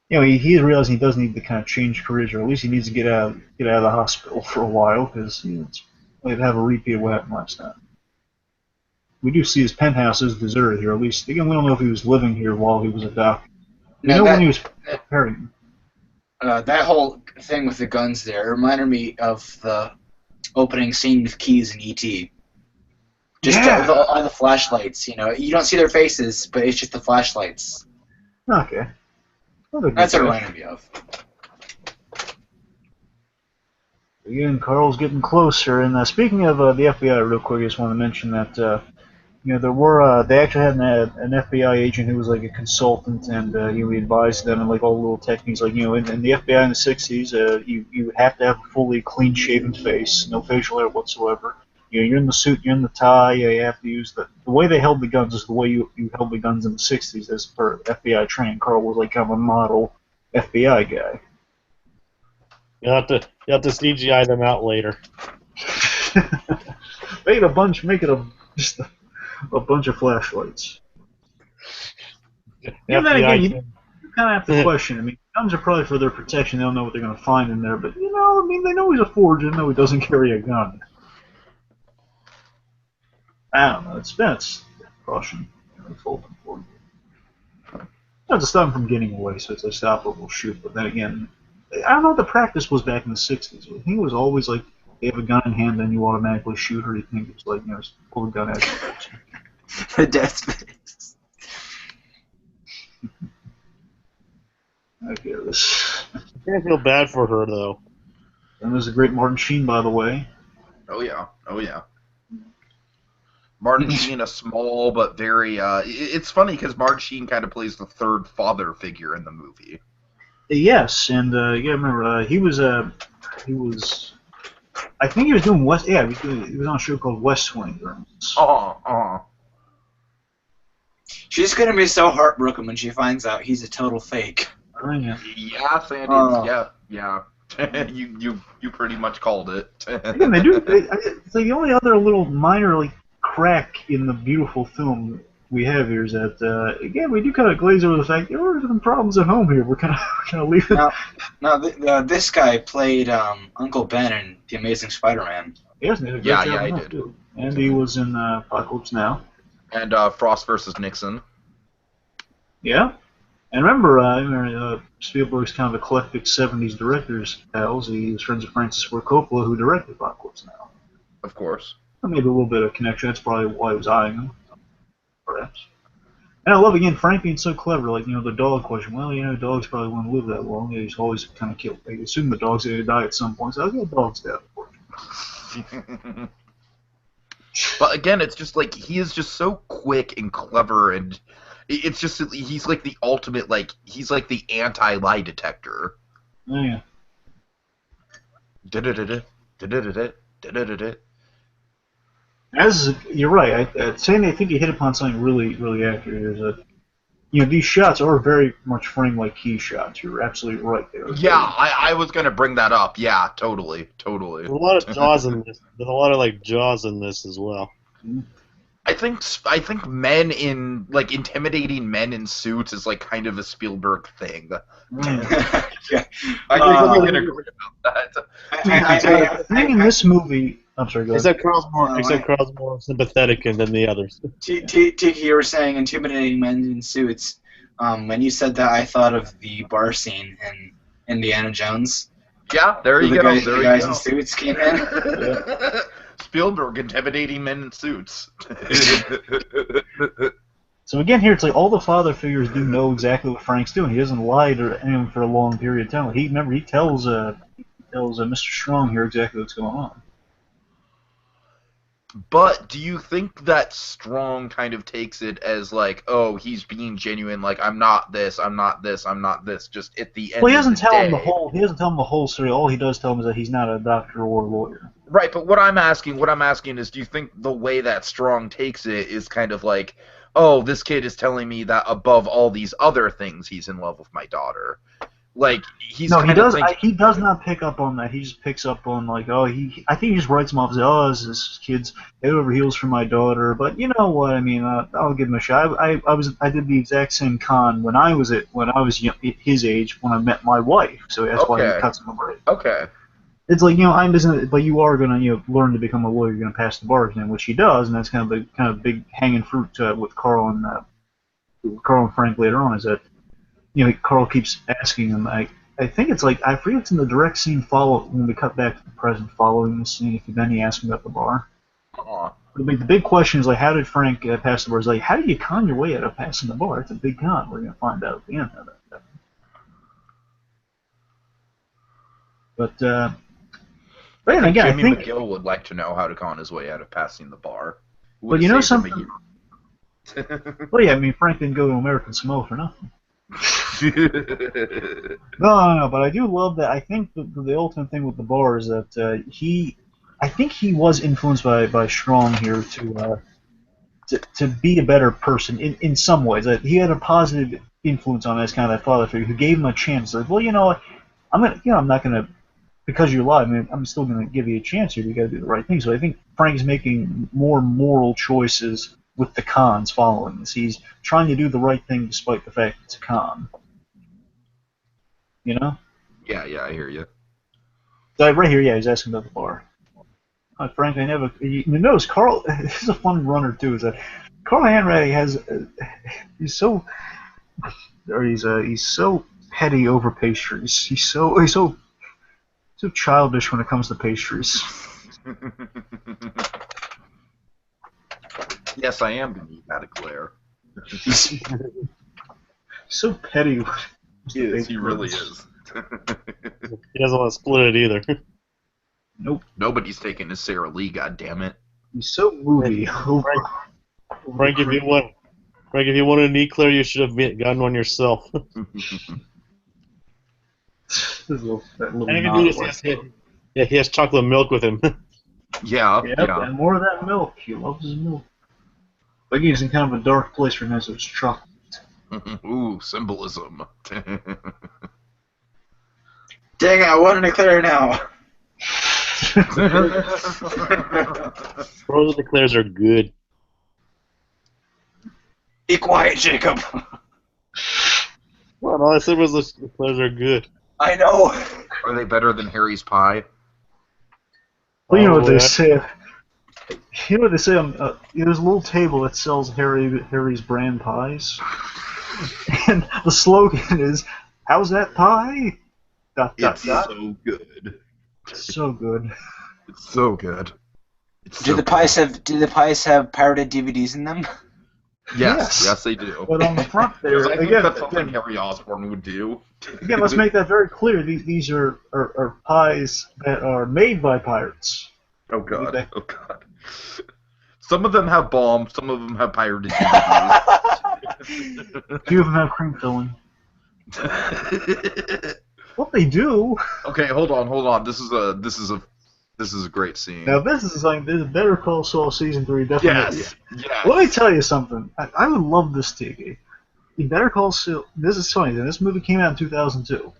he realizing he does need to kind of change careers, or at least he needs to get out of the hospital for a while, because it's like to have a repeat of what happened last time. We do see his penthouse is deserted here, at least. Again, we don't know if he was living here while he was a doctor. When he was preparing. That whole thing with the guns there reminded me of the opening scene with Keys and E.T. Just all the flashlights, you don't see their faces, but it's just the flashlights. Okay. That's what it reminded me of. Again, Carl's getting closer, and speaking of the FBI, real quick, I just want to mention that there were they actually had an FBI agent who was like a consultant, and he advised them and like all the little techniques, like in the FBI in the '60s, you would have to have a fully clean-shaven face, no facial hair whatsoever. You're in the suit, you're in the tie. You have to use the way they held the guns is the way you held the guns in the '60s as per FBI training. Carl was like kind of a model FBI guy. You have to CGI them out later. Make it just a bunch of flashlights. And then again, you kind of have to question. I mean, guns are probably for their protection. They don't know what they're going to find in there, but they know he's a forger. They know he doesn't carry a gun. I don't know. It's caution. It's open for you. Not to stop him from getting away, so if they stop it, we'll shoot. But then again, I don't know what the practice was back in the '60s. I think it was always like they have a gun in hand, then you automatically shoot, or you think it's like just pull the gun out. The death face. I get this. I can't feel bad for her though. And there's a great Martin Sheen, by the way. Oh yeah. Martin Sheen, a small but very. It's funny because Martin Sheen kind of plays the third father figure in the movie. Yes, and remember he was. I think he was doing West. Yeah, he was on a show called West Wing. She's gonna be so heartbroken when she finds out he's a total fake. Oh, yeah. Yeah, Sandy. Yeah. You pretty much called it. Again, they do. It's like the only other little minor crack in the beautiful film we have here is that again we do kind of glaze over the fact there were some problems at home here. We're kind of leave it. Now, this guy played Uncle Ben in The Amazing Spider-Man. Yes, he did. Too. And he was in Apocalypse Now. And Frost versus Nixon. Yeah. And remember, Spielberg's kind of eclectic '70s directors pals. He was friends with Francis Ford Coppola, who directed Apocalypse Now. Of course. Maybe a little bit of connection. That's probably why he was eyeing him, perhaps. And I love, again, Frank being so clever. Like, the dog question. Well, dogs probably won't live that long. He's always kind of killed. They assume the dog's going to die at some point. So I'll get dogs dead, unfortunately. But again, it's just like he is just so quick and clever, and it's just he's like the ultimate, he's like the anti-lie detector. Oh, yeah. You're right. Sandy, I think you hit upon something really, really accurate. Is that these shots are very much framed like key shots. You're absolutely right there. Yeah, I was gonna bring that up. Yeah, totally. There's a lot of Jaws in this. There's a lot of Jaws in this as well. I think men in intimidating men in suits is kind of a Spielberg thing. Yeah. I can agree about that. I think in this movie, I'm sorry, go ahead. Except Carl's more sympathetic than the others. Tiki, you were saying intimidating men in suits. When you said that, I thought of the bar scene in Indiana Jones. Yeah, there you go. The guys in suits came in. Yeah. Spielberg intimidating men in suits. So again, here it's like all the father figures do know exactly what Frank's doing. He doesn't lie to anyone for a long period of time. He tells Mr. Strong here exactly what's going on. But do you think that Strong kind of takes it as like, oh, he's being genuine, like I'm not this, I'm not this, I'm not this, just at the end? Well, he doesn't tell him day. the whole. He doesn't tell him the whole story. All he does tell him is that he's not a doctor or a lawyer. Right, but what I'm asking is, do you think the way that Strong takes it is kind of like, oh, this kid is telling me that above all these other things, he's in love with my daughter? Like he's no, he does. Thinking, he does not pick up on that. He just picks up on like, oh, I think he just writes him off as, oh, this kid's head over heels for my daughter. But you know what? I mean, I'll give him a shot. I did the exact same con when I was young, his age when I met my wife. So that's why he cuts him a break. Okay. It's like, I'm business, but you are gonna learn to become a lawyer. You're gonna pass the bar exam, which he does, and that's kind of big hanging fruit with Carl and Frank later on is that. Carl keeps asking him. I think it's like, I forget it's in the direct scene when we cut back to the present following the scene. If then he asks him about the bar. The big question is like, how did Frank pass the bar? It's like, how do you con your way out of passing the bar? It's a big con. We're gonna find out at the end of that. But again, Jimmy I think McGill would like to know how to con his way out of passing the bar. But you know something? Well, yeah, I mean, Frank didn't go to American Samoa for nothing. No, but I do love that. I think the ultimate thing with the bar is that I think he was influenced by Strong here to be a better person in some ways. That he had a positive influence on as kind of that father figure who gave him a chance. Like, well, I'm not gonna, because you're alive. I mean, I'm still gonna give you a chance here. You got to do the right thing. So I think Frank's making more moral choices with the cons following this. He's trying to do the right thing despite the fact it's a con. Yeah, I hear you. So right here, he's asking about the bar. Frank, you notice Carl, this is a fun runner too, is that Carl Hanratty he's so petty over pastries. He's so childish when it comes to pastries. Yes, I am going to eat that eclair. So petty. He really is. He doesn't want to split it either. Nope. Nobody's taking his Sarah Lee, goddammit. He's so movie. Frank, if you wanted an eclair, you should have gotten one yourself. He has chocolate milk with him. Yeah. And more of that milk. He loves his milk. But he's in kind of a dark place right now, so it's chocolate. Ooh, symbolism. Dang it, I want an eclair now. Frozen eclairs are good. Be quiet, Jacob. Well, all I said was the eclairs are good. I know. Are they better than Harry's pie? Well, you know what they say. You know what they say? There's a little table that sells Harry's brand pies, and the slogan is, "How's that pie?" It's so good. So good. It's so good. Do the pies have pirated DVDs in them? Yes, they do. But on the front there, I think again, that's something Harry Osborn would do. Again, let's make that very clear. These are pies that are made by pirates. Oh god. Some of them have bombs. Some of them have pirated DVDs. A few of them have cream filling. What they do? Okay, hold on. This is a great scene. Now this is Better Call Saul season 3. Definitely. Yes. Let me tell you something. I would love this Tiki. Better Call Saul. This is funny. This movie came out in 2002.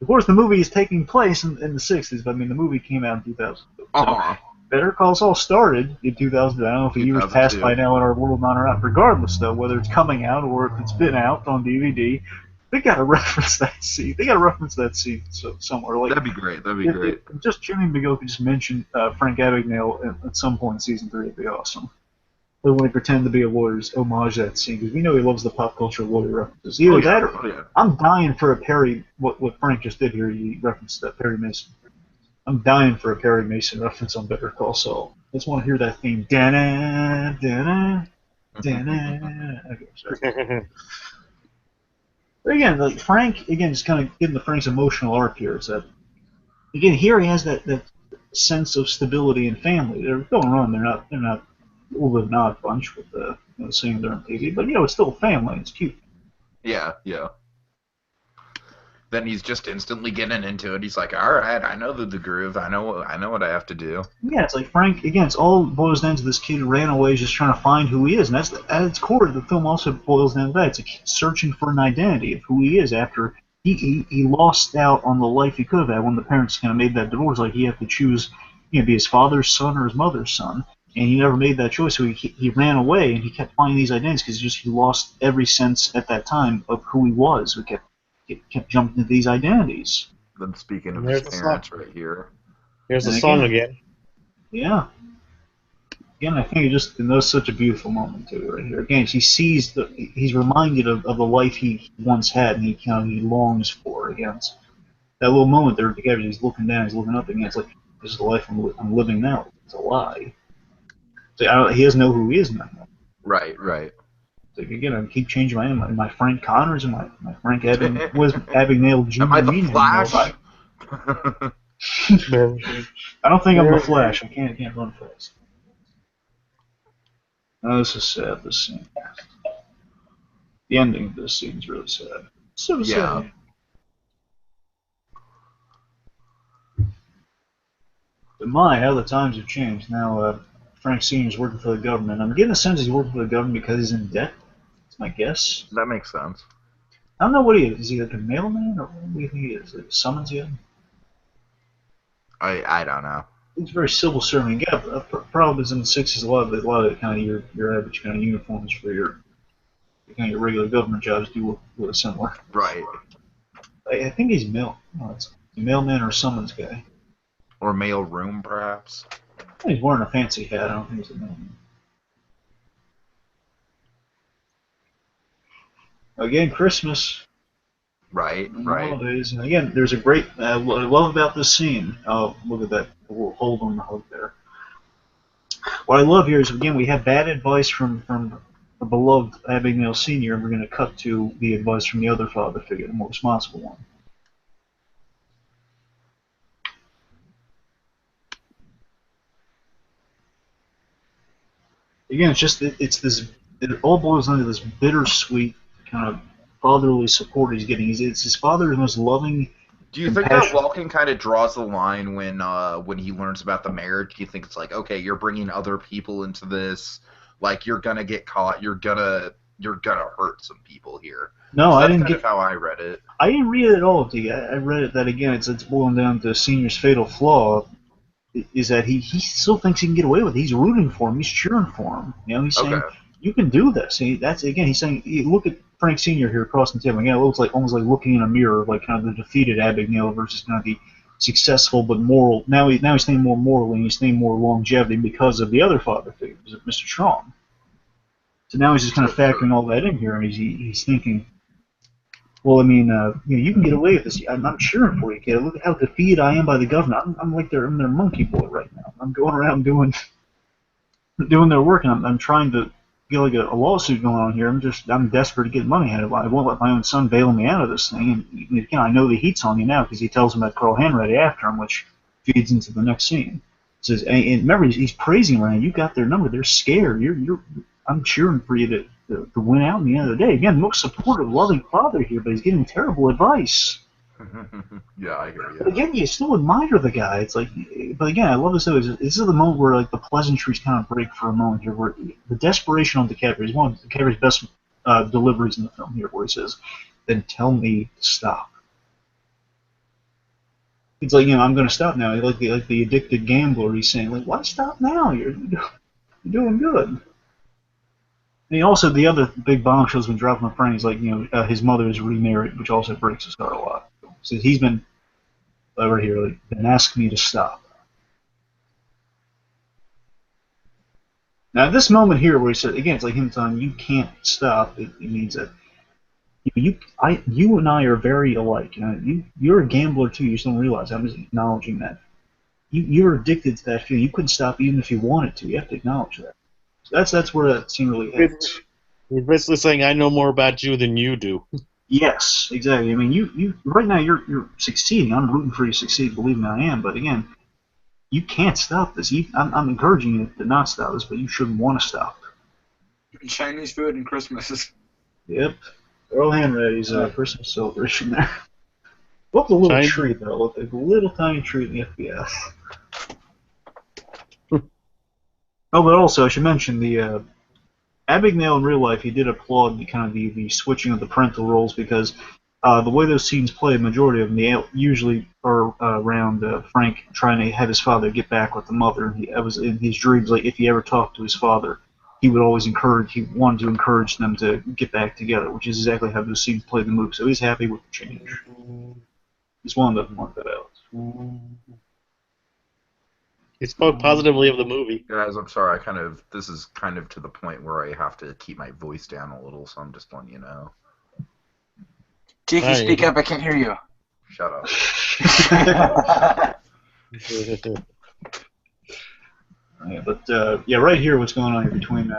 Of course, the movie is taking place in the 60s, but I mean the movie came out in 2002. So Better Call Saul started in 2002. I don't know if a year's passed by now in our world, not or not. Regardless, though, whether it's coming out or if it's been out on DVD, They gotta reference that scene. They gotta reference that scene somewhere. Like That'd be great. That'd be great. if just Jimmy McGill could just mention Frank Abagnale at some point in season 3, it'd be awesome. But when he pretend to be a lawyer, just homage that scene because we know he loves the pop culture lawyer references. Either that or I'm dying for a Perry. What Frank just did here, he referenced that Perry Mason. I'm dying for a Perry Mason reference on Better Call Saul. I just want to hear that theme. Da-na, da-na, da-na. Okay, sorry. But again, like Frank, just kind of getting the Frank's emotional arc here is that, again, here he has that sense of stability and family. They're going on. They're not a little odd bunch with seeing they're on TV, but it's still a family. It's cute. Yeah. Then he's just instantly getting into it. He's like, all right, I know the groove. I know what I have to do. Yeah, it's like Frank, again, it's all boils down to this kid who ran away just trying to find who he is. And that's at its core, the film also boils down to that. It's a kid searching for an identity of who he is after he lost out on the life he could have had when the parents kind of made that divorce. Like, he had to choose, be his father's son or his mother's son. And he never made that choice, so he ran away, and he kept finding these identities because he lost every sense at that time of who he was. He kept jumping into these identities. Then speaking of his parents right here. Here's the song again. Yeah. Again, I think that's such a beautiful moment too, right here. Again, he's reminded of the life he once had, and he longs for. Again, it's that little moment there, together, he's looking down, he's looking up, and it's like, this is the life I'm living now. It's a lie. So he doesn't know who he is now. Right. Like, again, I keep changing my name. Am I Frank Connors? Am I Frank Abagnale Jr.? Am I the Flash? I don't think I'm the Flash. I can't run fast. Oh, this is sad, this scene. The ending of this scene is really sad. So sad. But how the times have changed. Now, Frank Sr. is working for the government. I'm getting the sense he's working for the government because he's in debt. That's my guess. That makes sense. I don't know what he is. Is he like a mailman, or what do you think he is? Like a summons yet? I don't know. He's very civil servant. Yeah, problem is in the 60s, a lot of kind of your average kind of uniforms for your regular government jobs do look similar. Right. I think he's it's a mailman or a summons guy. Or mail room, perhaps. He's wearing a fancy hat. I don't think he's a mailman. Again, Christmas. Right. Holidays. And again, there's a great. What I love about this scene. Oh, look at that. We'll hold on the hook there. What I love here is, again, we have bad advice from the beloved Abagnale Sr., and we're going to cut to the advice from the other father figure, the more responsible one. Again, it all boils down to this bittersweet kind of fatherly support he's getting. It's his father's most loving. Do you think that Walken kind of draws the line when he learns about the marriage? Do you think it's like, okay, you're bringing other people into this, like you're gonna get caught, you're gonna hurt some people here? No, I didn't get how I read it. I didn't read it at all, Tiki. I read it that again. It's boiling down to Senior's fatal flaw. Is that he still thinks he can get away with it. He's rooting for him. He's cheering for him. He's saying, you can do this. He's saying, look at Frank Sr. here crossing the table. Again, it looks like almost like looking in a mirror, like kind of the defeated Abagnale versus kind of the successful but moral. Now he's thinking more morally, and he's thinking more longevity because of the other father figure, Mr. Strong. So now he's just kind of factoring all that in here, and he's thinking, well, I mean, you can get away with this. I'm cheering for you, kid. Look at how defeated I am by the government. I'm like their monkey boy right now. I'm going around doing their work, and I'm trying to get like a lawsuit going on here. I'm desperate to get money out of it. I won't let my own son bail me out of this thing. And again, I know the heat's on you now because he tells him about Carl Hanratty after him, which feeds into the next scene. It says, and remember, he's praising Ryan. You got their number. They're scared. I'm cheering for you to win out in the end of the day. Again, most supportive, loving father here, but he's giving terrible advice. Yeah, I hear you. But again, you still admire the guy. It's like, but again, I love this though. This is the moment where like the pleasantries kind of break for a moment here, where the desperation on DiCaprio is one of DiCaprio's best deliveries in the film here, where he says, "Then tell me to stop." It's like, I'm going to stop now. Like the addicted gambler, he's saying, like, why stop now? You're doing good. And also, the other big bombshell's been dropped on Frank is like, his mother is remarried, which also breaks his heart a lot. So he's been over here, like, been asking me to stop. Now, this moment here, where he said again, it's like him telling you can't stop. It means that you and I are very alike. You're a gambler too. You just don't realize. I'm just acknowledging that. You're addicted to that feeling. You couldn't stop even if you wanted to. You have to acknowledge that. So that's where that scene really hits. He's basically saying, "I know more about you than you do." Yes, exactly. I mean, you right now you're succeeding. I'm rooting for you to succeed. Believe me, I am. But again, you can't stop this. I'm encouraging you to not stop this, but you shouldn't want to stop. Chinese food and Christmas. Yep. Earl Hanratty's Christmas celebration there. Look, a little tree though. Look, like a little tiny tree in the FBI. Oh, but also I should mention the Abagnale in real life. He did applaud the switching of the parental roles because the way those scenes play, majority of them, they usually are around Frank trying to have his father get back with the mother. That was in his dreams. Like if he ever talked to his father, he would always he wanted to encourage them to get back together, which is exactly how those scenes play the movie. So he's happy with the change. Just wanted to point that out. He spoke positively of the movie. Guys, I'm sorry. This is kind of to the point where I have to keep my voice down a little, so I'm just letting you know. Tiki, speak up. I can't hear you. Shut up. Yeah, but right here, what's going on here between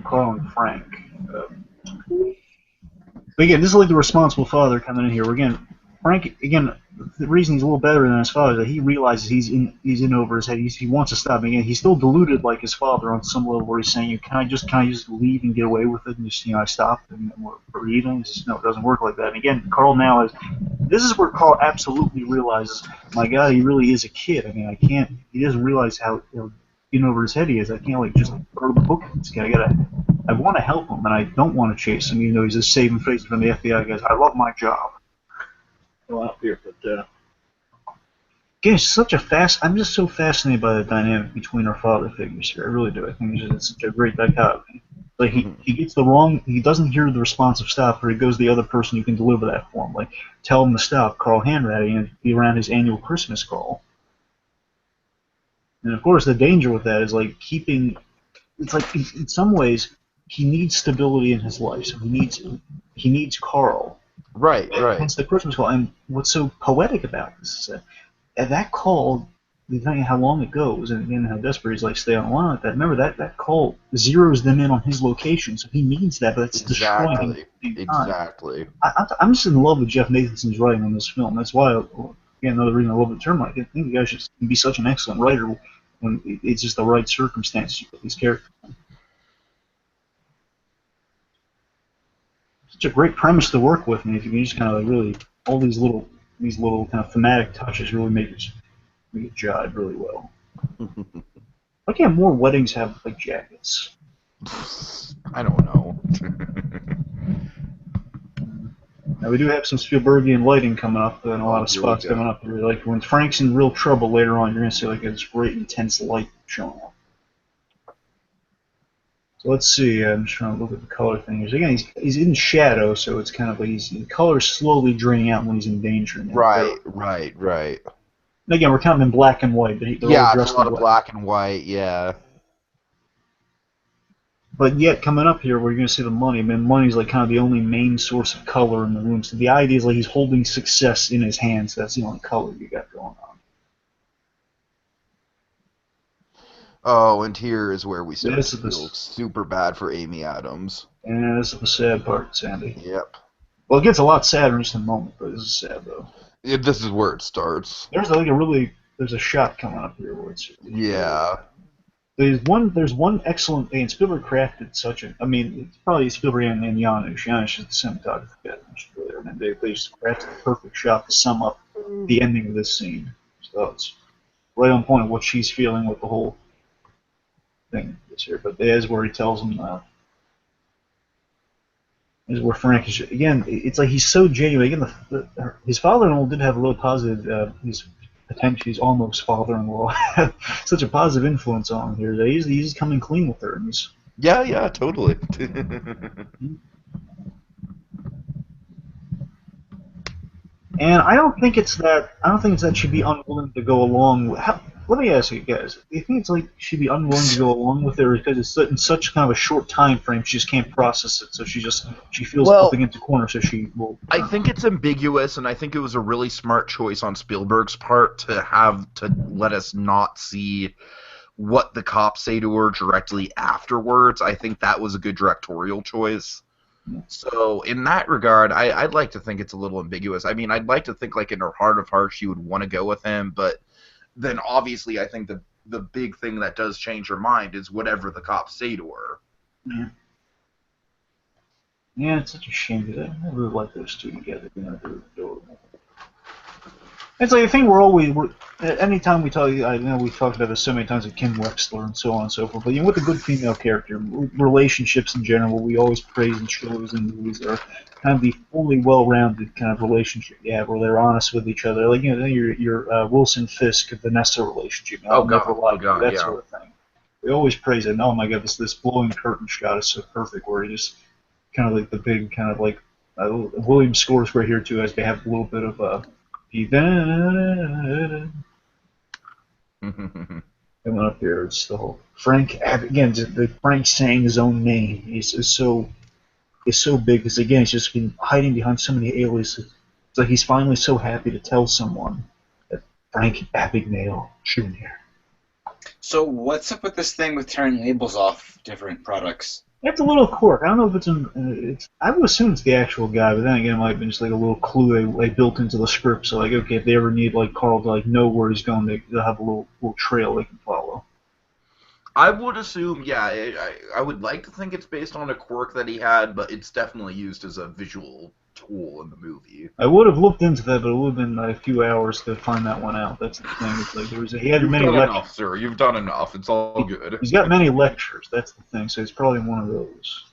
Carl and Frank. But again, this is like the responsible father coming in here. Frank, again, the reason he's a little better than his father is that he realizes he's in over his head. He wants to stop. Again, he's still deluded like his father on some level, where he's saying, "Can I just leave and get away with it and just I stop and we're even?" No, it doesn't work like that. And again, Carl now this is where Carl absolutely realizes, my God, he really is a kid. I mean, he doesn't realize how in over his head he is. I can't just throw the book at this kid. I want to help him, and I don't want to chase him, even though he's a saving face from the FBI guys. I love my job. Out here, but again, it's such I'm just so fascinated by the dynamic between our father figures here. I really do. I think it's such a great dichotomy. Like he gets he doesn't hear the responsive stop, or he goes to the other person who can deliver that for him. Like tell him to stop, Carl Hanratty, and be around his annual Christmas call. And of course, the danger with that is like it's like in some ways he needs stability in his life, so he needs Carl. Right. Hence the Christmas call. And what's so poetic about this is that call, depending on how long it goes and how desperate he's like stay on the line like that, remember that call zeroes them in on his location, so he needs that, but it's destroying him. Exactly. I'm just in love with Jeff Nathanson's writing on this film. That's why, again, another reason I love the term. I think the guy should be such an excellent writer when it's just the right circumstances you put these characters in. Such a great premise to work with, and if you can just kind of really all these little kind of thematic touches really make it jive really well. Why can't more weddings have like jackets? I don't know. Now we do have some Spielbergian lighting coming up and a lot of spots coming up. Like when Frank's in real trouble later on, you're gonna see like this great intense light showing up. So let's see. I'm just trying to look at the color things. Again, he's in shadow, so it's kind of like the color's slowly draining out when he's in danger. Right. And again, we're kind of in black and white. But Yeah, it's a lot of black and white. Yeah. But yet, coming up here, we're going to see the money. I mean, money's like kind of the only main source of color in the room. So the idea is like he's holding success in his hands. So that's the only color you got going on. Oh, and here is where we start to feel super bad for Amy Adams. And this is the sad part, Sandy. Yep. Well, it gets a lot sadder in just a moment, but this is sad, though. Yeah, this is where it starts. There's a shot coming up here where it's... Yeah. There's one excellent... And Spielberg crafted such a... I mean, it's probably Spielberg and Janusz. Janusz is the cinematographer. I mean, they just crafted the perfect shot to sum up the ending of this scene. So it's right on point of what she's feeling with the whole thing is here. But there's where he tells him... is where Frank is... Again, it's like he's so genuine. Again, his father-in-law did have a real positive... Potentially his almost father-in-law had such a positive influence on him here that he's coming clean with her, and he's Yeah, totally. And I don't think it's that. I don't think it's that she'd be unwilling to go along. Let me ask you guys: do you think it's like she'd be unwilling to go along with it, or because it's in such kind of a short time frame, she just can't process it, so she feels up against the corner, so she will. I think it's ambiguous, and I think it was a really smart choice on Spielberg's part to let us not see what the cops say to her directly afterwards. I think that was a good directorial choice. So in that regard, I'd like to think it's a little ambiguous. I mean, I'd like to think like in her heart of hearts she would want to go with him, but then obviously I think the big thing that does change her mind is whatever the cops say to her. Yeah. Yeah, it's such a shame because I really like those two together. You know, they're adorable. It's like I think anytime we talk, I know we've talked about this so many times with Kim Wexler and so on and so forth, but with a good female character, relationships in general, we always praise in shows and movies are kind of the fully well-rounded kind of relationship you have, where they're honest with each other. Like, your Wilson Fisk Vanessa relationship. That sort of thing. We always praise it. And, oh my God, this blowing curtain shot is so perfect, where he just kind of like the big kind of like Williams scores right here too, as they have a little bit of coming up here. It's the whole Frank again. Frank saying his own name is so big because again he's just been hiding behind so many aliases. It's like he's finally so happy to tell someone that Frank Abagnale Jr. So what's up with this thing with turning labels off different products? That's a little quirk. I don't know if it's I would assume it's the actual guy, but then again, it might have been just like a little clue they built into the script. So like, okay, if they ever need like Carl to like know where he's going, they'll have a little trail they can follow. I would assume, yeah. I would like to think it's based on a quirk that he had, but it's definitely used as a visual tool in the movie. I would have looked into that, but it would have been a few hours to find that one out. That's the thing. It's like he had You've many done lectures. enough, sir. You've done enough. It's all good. He's got many lectures. That's the thing. So it's probably one of those.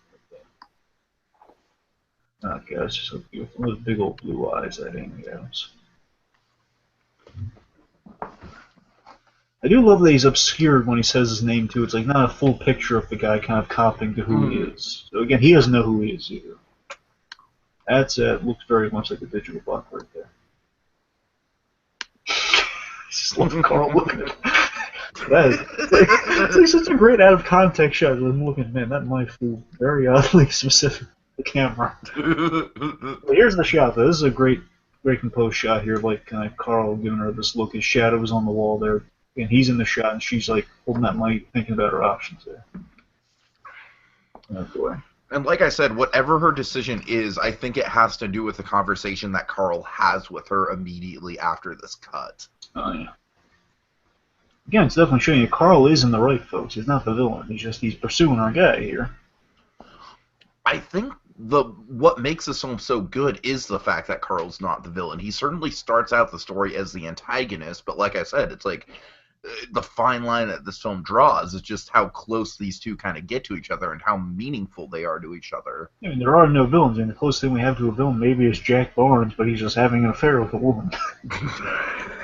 Oh gosh, so beautiful. Those big old blue eyes. That Amy Adams. I do love that he's obscured when he says his name too. It's like not a full picture of the guy kind of copying to who he is. So again, he doesn't know who he is either. That's looks very much like a digital buck right there. I just love Carl looking at it's like such a great out of context shot. I'm looking, man, that knife flew very oddly specific to the camera. But here's the shot though. This is a great composed shot here, like kind of Carl giving her this look. His shadow is on the wall there, and he's in the shot, and she's like holding that mic, thinking about her options there. Oh boy. And like I said, whatever her decision is, I think it has to do with the conversation that Carl has with her immediately after this cut. Oh, yeah. Again, it's definitely showing you Carl is in the right, folks. He's not the villain. He's pursuing our guy here. I think what makes this film so good is the fact that Carl's not the villain. He certainly starts out the story as the antagonist, but like I said, it's like the fine line that this film draws is just how close these two kind of get to each other and how meaningful they are to each other. I mean, there are no villains, and the closest thing we have to a villain maybe is Jack Barnes, but he's just having an affair with a woman.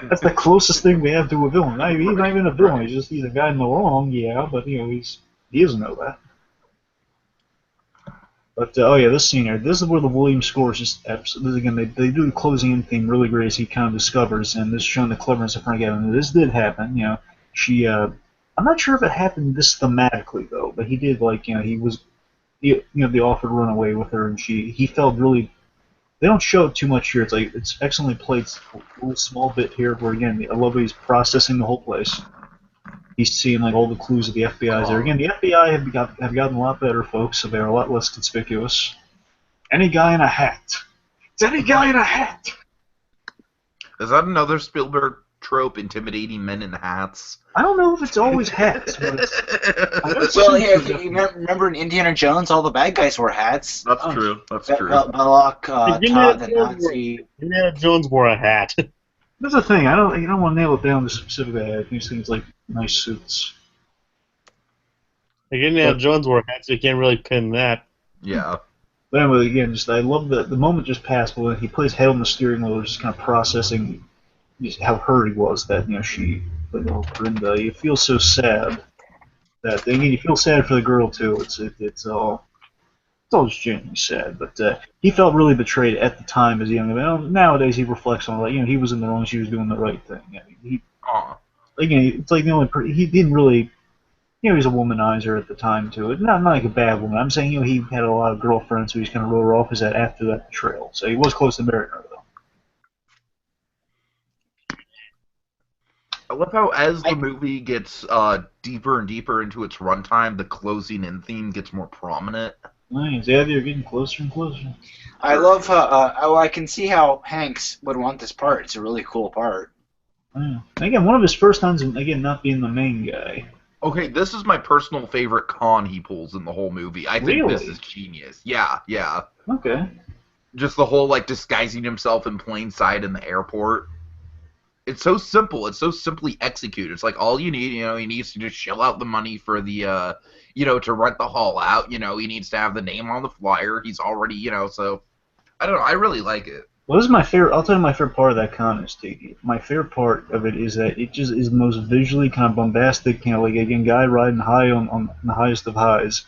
That's the closest thing we have to a villain. He's not even a villain. He's a guy in the wrong, yeah, but he doesn't know that. But oh yeah, this scene here. This is where the Williams score is just absolutely. Again, they do the closing in theme really great as he kind of discovers, and this is showing the cleverness of Frank Abagnale. This did happen, She, I'm not sure if it happened this thematically though, but he did the offer to run away with her, and he felt really. They don't show it too much here. It's like it's excellently played. A little small bit here where again I love how he's processing the whole place. He's seeing like all the clues of the FBI there. Again, the FBI have gotten a lot better, folks, so they're a lot less conspicuous. Any guy in a hat. It's any guy in a hat. Is that another Spielberg trope, intimidating men in hats? I don't know if it's always hats, but it's... Well, yeah, you remember in Indiana Jones, all the bad guys wore hats. That's true. That's true. Belloc, Todd, the Nazi. Indiana Jones wore a hat. That's the thing. You don't want to nail it down to specifically. These things like nice suits. Like Indiana Jones wore hats, so you can't really pin that. Yeah. But anyway, again, I love the moment just passed when he plays head on the steering wheel, just kind of processing just how hurt he was that she, Brenda, you feel so sad. that again, you feel sad for the girl too. It's all just genuinely sad. But he felt really betrayed at the time as a young man. Nowadays he reflects on like he was in the wrong, she was doing the right thing. I mean, again, it's like the only he didn't really. He was a womanizer at the time too. Not like a bad woman. I'm saying he had a lot of girlfriends who he's kind of wrote her off as that after that betrayal. So he was close to marrying her though. I love how as the movie gets deeper and deeper into its runtime, the closing in theme gets more prominent. Nice. Yeah, they're getting closer and closer. I love how I can see how Hanks would want this part. It's a really cool part. Yeah. Again, one of his first times, again, not being the main guy. Okay, this is my personal favorite con he pulls in the whole movie. I think this is genius. Yeah. Okay. Just the whole, like, disguising himself in plain sight in the airport. It's so simple. It's so simply executed. It's like all you need, he needs to just shell out the money for the, to rent the hall out. He needs to have the name on the flyer. He's already, so, I don't know. I really like it. Well, this is my favorite. I'll tell you my favorite part of that con is Tiki. My favorite part of it is that it just is the most visually kind of bombastic, like again, guy riding high on the highest of highs.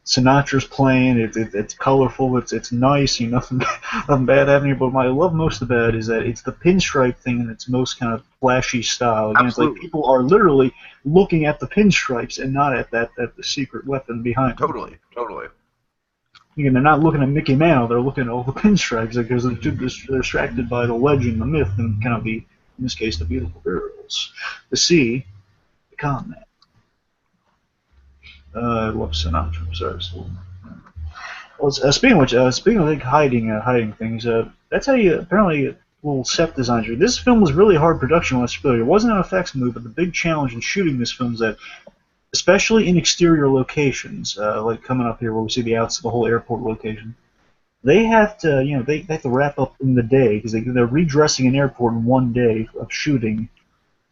Sinatra's playing. It's colorful. It's nice. Nothing bad happening. But what I love most about it is that it's the pinstripe thing in its most kind of flashy style. Again, it's like people are literally looking at the pinstripes and not at the secret weapon behind them. Totally. Again, they're not looking at Mickey Mantle, they're looking at all the pinstripes because they're distracted by the legend, the myth, and kind of in this case, the beautiful girls. The sea, the con man. I love Sinatra. Sorry. Well, speaking of like hiding things, that's how you apparently little set designs. This film was really hard production-wise. Spielberg. It wasn't an effects movie, but the big challenge in shooting this film is that, especially in exterior locations, like coming up here where we see the whole airport location, they have to, they have to wrap up in the day because they're redressing an airport in one day of shooting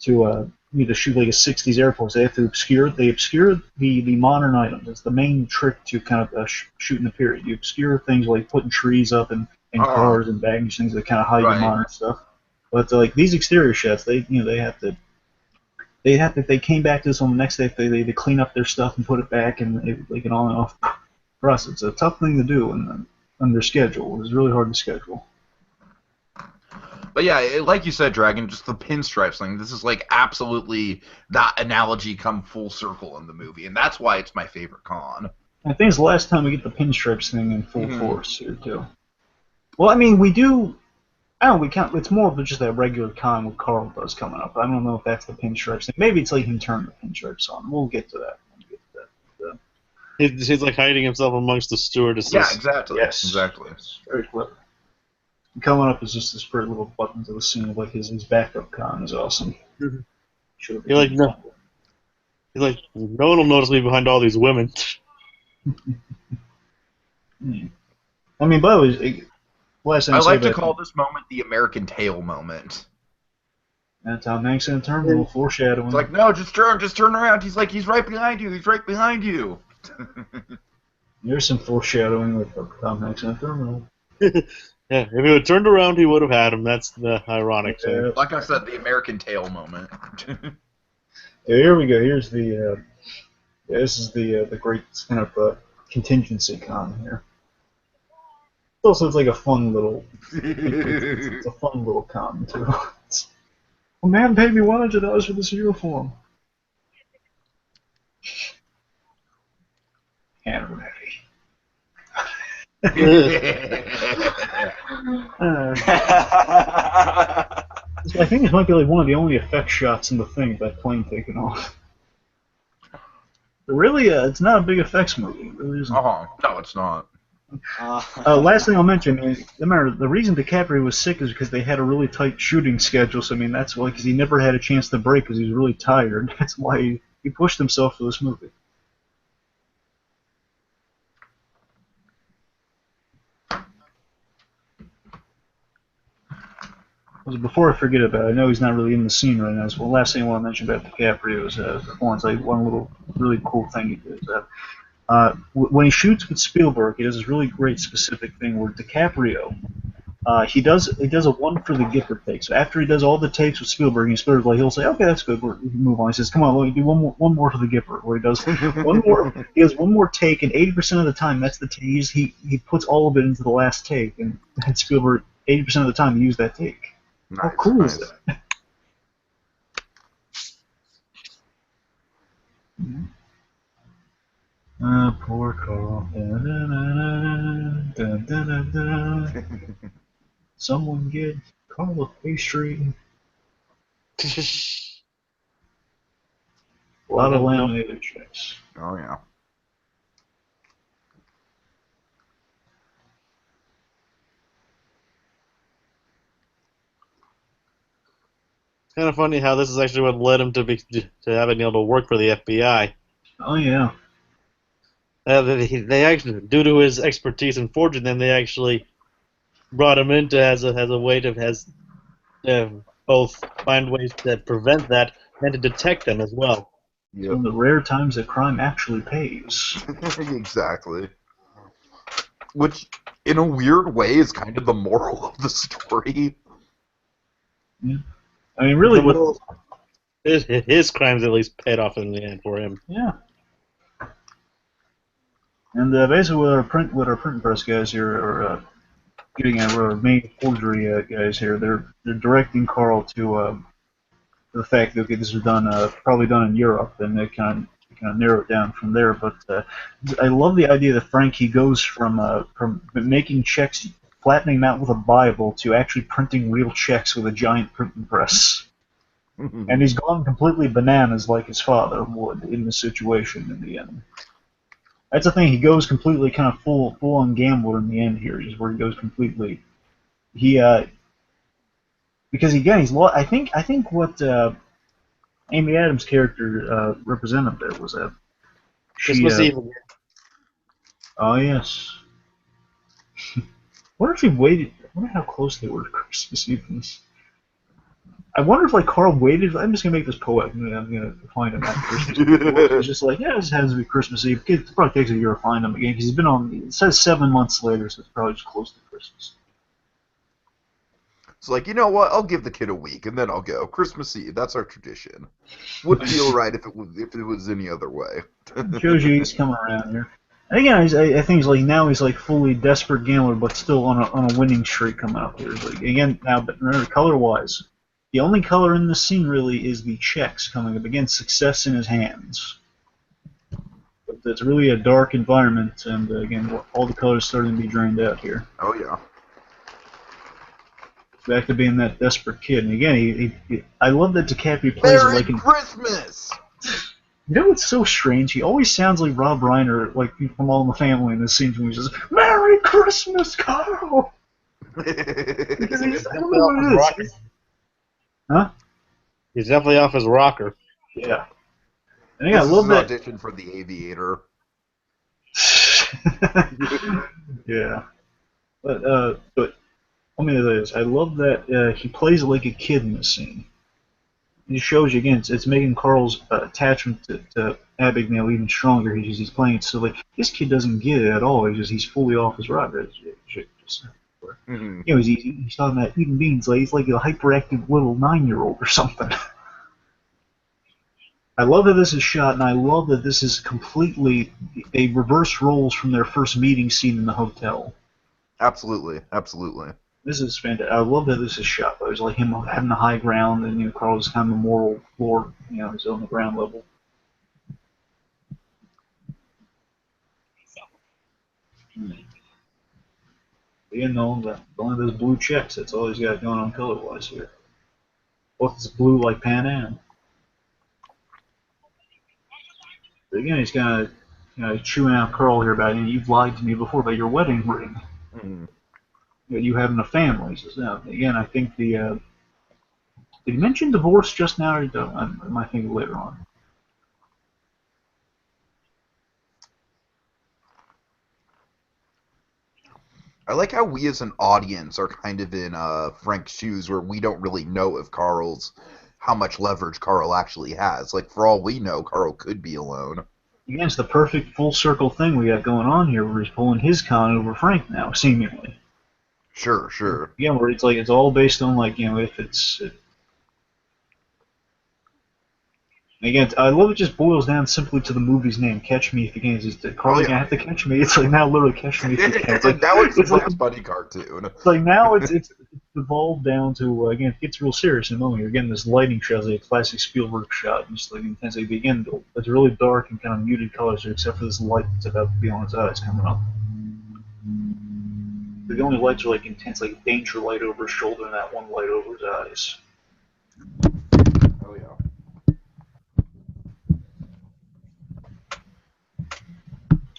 to shoot like a 60s airport. So they have to obscure the modern items. It's the main trick to kind of shooting the period. You obscure things like putting trees up and cars and baggage things that kind of hide the modern stuff. But like these exterior shots, they came back to this on the next day. They clean up their stuff and put it back, and they get on and off. For us, it's a tough thing to do under schedule. It was really hard to schedule. But yeah, like you said, Dragon, just the pinstripes thing. This is like absolutely that analogy come full circle in the movie, and that's why it's my favorite con. I think it's the last time we get the pinstripes thing in full force here too. Well, I mean, we do. I don't know, we can't. It's more of just that regular con what Carl does coming up. I don't know if that's the pinstripes thing. Maybe it's like him turning the pinstripes on. We'll get to that. He's like hiding himself amongst the stewardesses. Yeah, exactly. Yes. Exactly. It's very clever. And coming up is just this pretty little button to the scene of like his backup con is awesome. You're like, no. He's like, no one will notice me behind all these women. I mean, by the way, last thing I like to call this moment the American Tail moment. That's how Hanks in a terminal foreshadowing. It's like, no, just turn around. He's like, he's right behind you. He's right behind you. There's some foreshadowing with Tom Hanks in a terminal. Yeah, if he had turned around, he would have had him. That's the ironic thing. Like I said, the American Tail moment. Here we go. Here's the. This is the great kind of contingency con here. Also, it's like a fun little. It's a fun little con too. A man paid me $100 for this uniform. And ready. I think this might be like one of the only effect shots in the thing, that plane taking off. But really, it's not a big effects movie. It really isn't. No, it's not. Last thing I'll mention, remember, the reason DiCaprio was sick is because they had a really tight shooting schedule. So, I mean, that's why, because he never had a chance to break because he was really tired. That's why he pushed himself for this movie. Before I forget about it, I know he's not really in the scene right now. So the last thing I want to mention about DiCaprio is one little really cool thing he did. When he shoots with Spielberg, he does this really great specific thing where DiCaprio, he does a one for the Gifford take. So after he does all the takes with Spielberg, and Spielberg he'll say, okay, that's good, we can move on. He says, come on, let me do one more for the Gifford, where he does one more. He has one more take, and 80% of the time that's the take. He puts all of it into the last take, and Spielberg 80% of the time he used that take. Nice, How cool is that? Poor Carl. Someone get Carl a pastry. A lot of laminated checks. Oh, yeah. It's kind of funny how this is actually what led him to having been able to work for the FBI. Oh, yeah. They actually, due to his expertise in forging them, they actually brought him in as a way to both find ways to prevent that and to detect them as well. Yep. One of the rare times that crime actually pays. Exactly. Which, in a weird way, is kind of the moral of the story. Yeah. I mean, really, what... his crimes at least paid off in the end for him. Yeah. And basically, what our print press guys here are getting at, our main forgery guys here, they're directing Carl to the fact that, okay, this is done probably done in Europe, and they kind of narrow it down from there. But I love the idea that Frank, he goes from making checks, flattening them out with a Bible, to actually printing real checks with a giant printing press. And he's gone completely bananas like his father would in this situation in the end. That's the thing, he goes completely kind of full on gambler in the end here, is where he goes completely. Because again, I think what Amy Adams' character represented there was a. Christmas Eve. Oh yes. Wonder if he waited. I wonder how close they were to Christmas Eve. I wonder if Carl waited. I'm just gonna make this poetic. I'm gonna find him at Christmas Eve. It's just yeah, this has to be Christmas Eve. It probably takes a year to find him again because he's been on. It says 7 months later, so it's probably just close to Christmas. It's you know what? I'll give the kid a week and then I'll go. Christmas Eve, that's our tradition. Wouldn't feel right if it was any other way. Shows you he's coming around here. And again, I think he's fully desperate gambler, but still on a winning streak coming up here. Again, now, but remember, color-wise, the only color in this scene really is the checks coming up. Again, success in his hands. But it's really a dark environment, and again, all the colors starting to be drained out here. Oh yeah. Back to being that desperate kid, and again, I love that DiCaprio plays Merry Christmas. You know what's so strange? He always sounds like Rob Reiner, from All in the Family in this scene when he says, "Merry Christmas, Carl." Because I don't know what it is. Huh? He's definitely off his rocker. Yeah. And again, I love that. Audition for The Aviator. Yeah. But let me say this. I love that he plays like a kid in this scene. It shows you, again, it's making Carl's attachment to Abigail even stronger. He's playing it silly. This kid doesn't get it at all. He's fully off his rocker. Mm-hmm. You know, he's talking about eating beans he's like a hyperactive little 9-year-old or something. I love that this is shot, and I love that this is completely a reverse roles from their first meeting scene in the hotel. Absolutely, absolutely. This is fantastic. I love that this is shot. It was like him having the high ground, and Carl's kind of a moral lord. He's on the ground level. Only those blue checks. That's all he's got going on color-wise here. Both is blue like Pan Am. But again, he's kind of chewing out Carl here about, you've lied to me before about your wedding ring. Mm-hmm. You having a family. He says, no. Again, I think did he mention divorce just now, or I might think later on? I like how we as an audience are kind of in Frank's shoes, where we don't really know if how much leverage Carl actually has. For all we know, Carl could be alone. Again, it's the perfect full circle thing we got going on here, where he's pulling his con over Frank now, seemingly. Sure. Again, where it's like it's all based on like if it's. Again, I love it. Just boils down simply to the movie's name, "Catch Me If You Can." It's just Carl's gonna have to catch me. It's like now, literally, catch me if you can. It's like Now it's like Buddy cartoon. it's like now it's evolved down to again it gets real serious in a moment. You're getting this lighting shot, it's like a classic Spielberg shot, and just like intensely begin. It's really dark and kind of muted colors, except for this light that's about to be on his eyes coming up. The only lights are like intense, like danger light over his shoulder and that one light over his eyes. Oh yeah.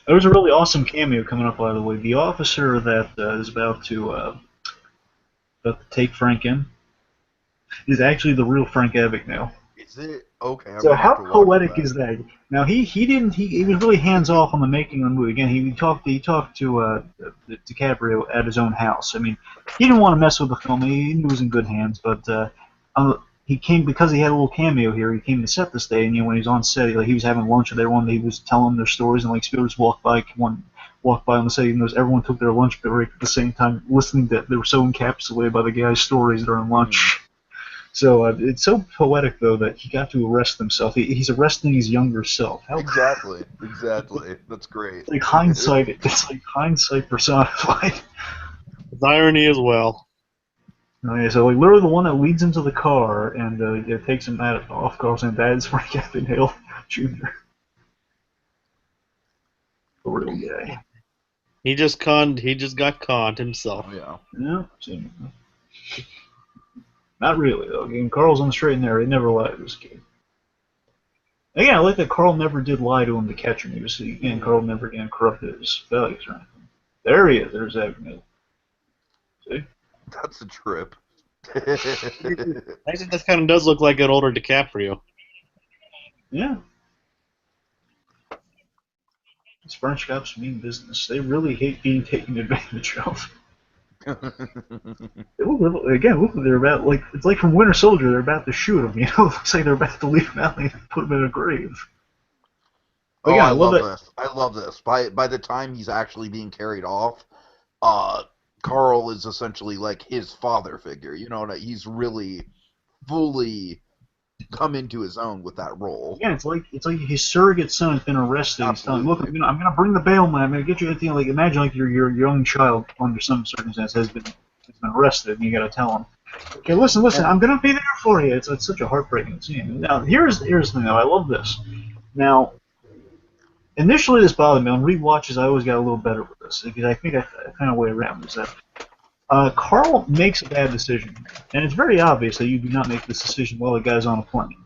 There's a really awesome cameo coming up, by the way. The officer that is about to take Frank in is actually the real Frank Abagnale. Is it? Okay. So how poetic is that? Now he was really hands off on the making of the movie. Again, he talked to DiCaprio at his own house. I mean, he didn't want to mess with the film. He knew he was in good hands, but he came because he had a little cameo here. He came to set this day, and when he was on set, he was having lunch with everyone. He was telling them their stories, and Spielberg walked by on the set, even though everyone took their lunch break at the same time, listening to they were so encapsulated by the guy's stories during lunch. So it's so poetic, though, that he got to arrest himself. He's arresting his younger self. Exactly. That's great. It's like hindsight. It's like hindsight personified. It's irony as well. Okay, so literally the one that leads him to the car and takes him off course, and that's Frank Abagnale Jr. The real guy. He just got conned himself. Oh, yeah. Yeah. So, not really though. Again, Carl's on the straight and narrow. He never lied to this kid. Again, I like that Carl never did lie to him to catch him. Carl never corrupted his values or anything. There he is. There's Abagnale. See? That's a trip. Actually, that kind of does look like an older DiCaprio. Yeah. These French cops mean business. They really hate being taken advantage of. Look like they're about it's like from Winter Soldier. They're about to shoot him. It looks like they're about to leave him out and put him in a grave. Oh, yeah, I love this. I love this. By the time he's actually being carried off, Carl is essentially like his father figure. He's really fully come into his own with that role. Yeah, it's like his surrogate son has been arrested. Absolutely. He's telling him, look, I'm gonna bring the bailman. I'm gonna get you. Imagine your young child under some circumstance has been arrested, and you gotta tell him, okay, listen, I'm gonna be there for you. It's such a heartbreaking scene. Now here's the thing though. I love this. Now, initially this bothered me. On rewatches, I always got a little better with this because I think I found a way around this. Carl makes a bad decision, and it's very obvious that you do not make this decision while the guy's on a plane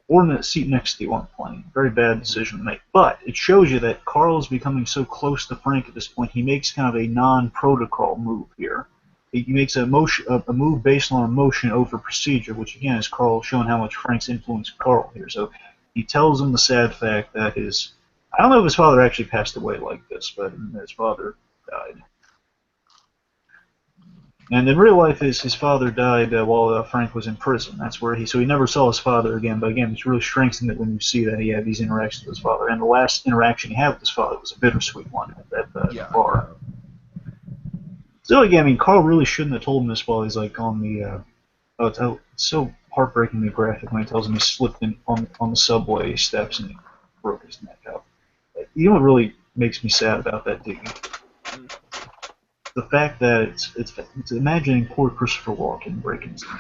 or in the seat next to you on the plane. Very bad decision to make. But it shows you that Carl is becoming so close to Frank at this point, he makes kind of a non-protocol move here. He makes a move based on emotion over procedure, which again is Carl showing how much Frank's influenced Carl here. So he tells him the sad fact that I don't know if his father actually passed away like this, but his father died. And in real life, his father died while Frank was in prison. That's where he never saw his father again. But again, it's really strengthened it when you see that he had these interactions with his father. And the last interaction he had with his father was a bittersweet one at the bar. So again, Carl really shouldn't have told him this while he's on the. It's so heartbreakingly graphic when he tells him he slipped on the subway steps and he broke his neck out. You know what really makes me sad about that, Tiki? The fact that it's imagining poor Christopher Walken breaking his neck.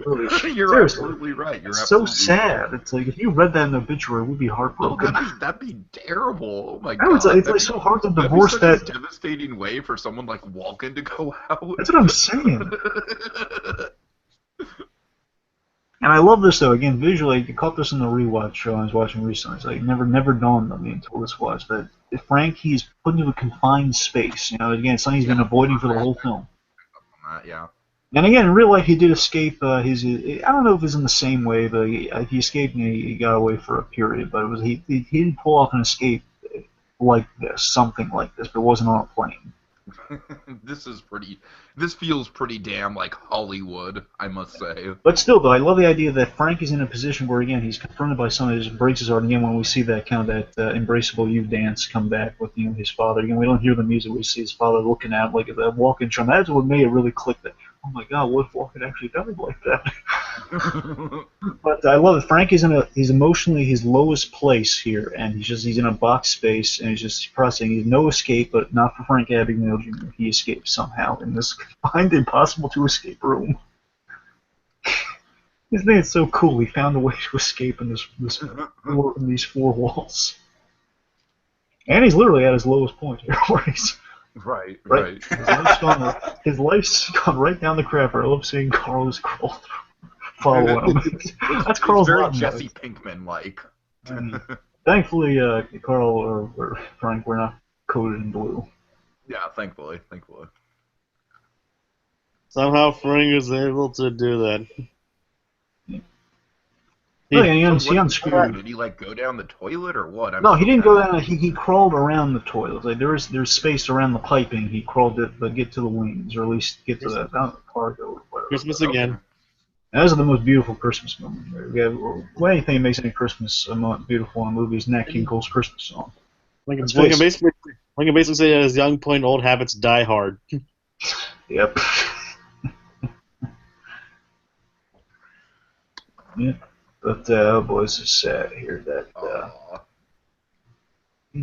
Really, You're absolutely right. It's so sad. It's like if you read that in the obituary, we'd be heartbroken. That'd be terrible. Oh my god. It's so hard to divorce that. That'd be such a devastating way for someone like Walken to go out. That's what I'm saying. And I love this though. Again, visually, you caught this in the rewatch show I was watching recently. It's like never dawned on me until this was that if Frank, he's put into a confined space. Again, it's something he's been avoiding for the whole film. Yeah. And again, in real life, he did escape. I don't know if it was in the same way, but he escaped and he got away for a period. But he didn't pull off an escape like this, something like this, but it wasn't on a plane. This feels pretty damn like Hollywood, I must say. But still, though, I love the idea that Frank is in a position where, again, he's confronted by somebody that just breaks his heart. Again, when we see that kind of that Embraceable You dance come back with his father, again, we don't hear the music. We see his father looking at him like that Walken charm. That's what made it really click. That, oh my God, what if Walken actually died like that? But I love it. Frank is he's emotionally his lowest place here, and he's in a box space, and he's just processing. He's no escape, but not for Frank Abagnale Jr. He escapes somehow in this confined, impossible to escape room. His name is so cool. He found a way to escape in these four walls, and he's literally at his lowest point here. Where he's right. His life's gone right down the crapper. I love seeing Carlos crawl following him. That's Carl's very Jesse Pinkman like. Thankfully, Carl or Frank were not coated in blue. Yeah, thankfully. Somehow Frank is able to do that. He unscrewed. Did he go down the toilet or what? No, he didn't go down. He crawled around the toilet. Like there's space around the piping. He crawled to get to the wings, or at least get to the cargo. Or whatever. Christmas again. Those are the most beautiful Christmas moments. Well, anything that makes any Christmas beautiful in a movie is Nat King Cole's Christmas song. One can basically say at his young point, old habits die hard. Yep. Yeah. But, oh boy, this is sad here that,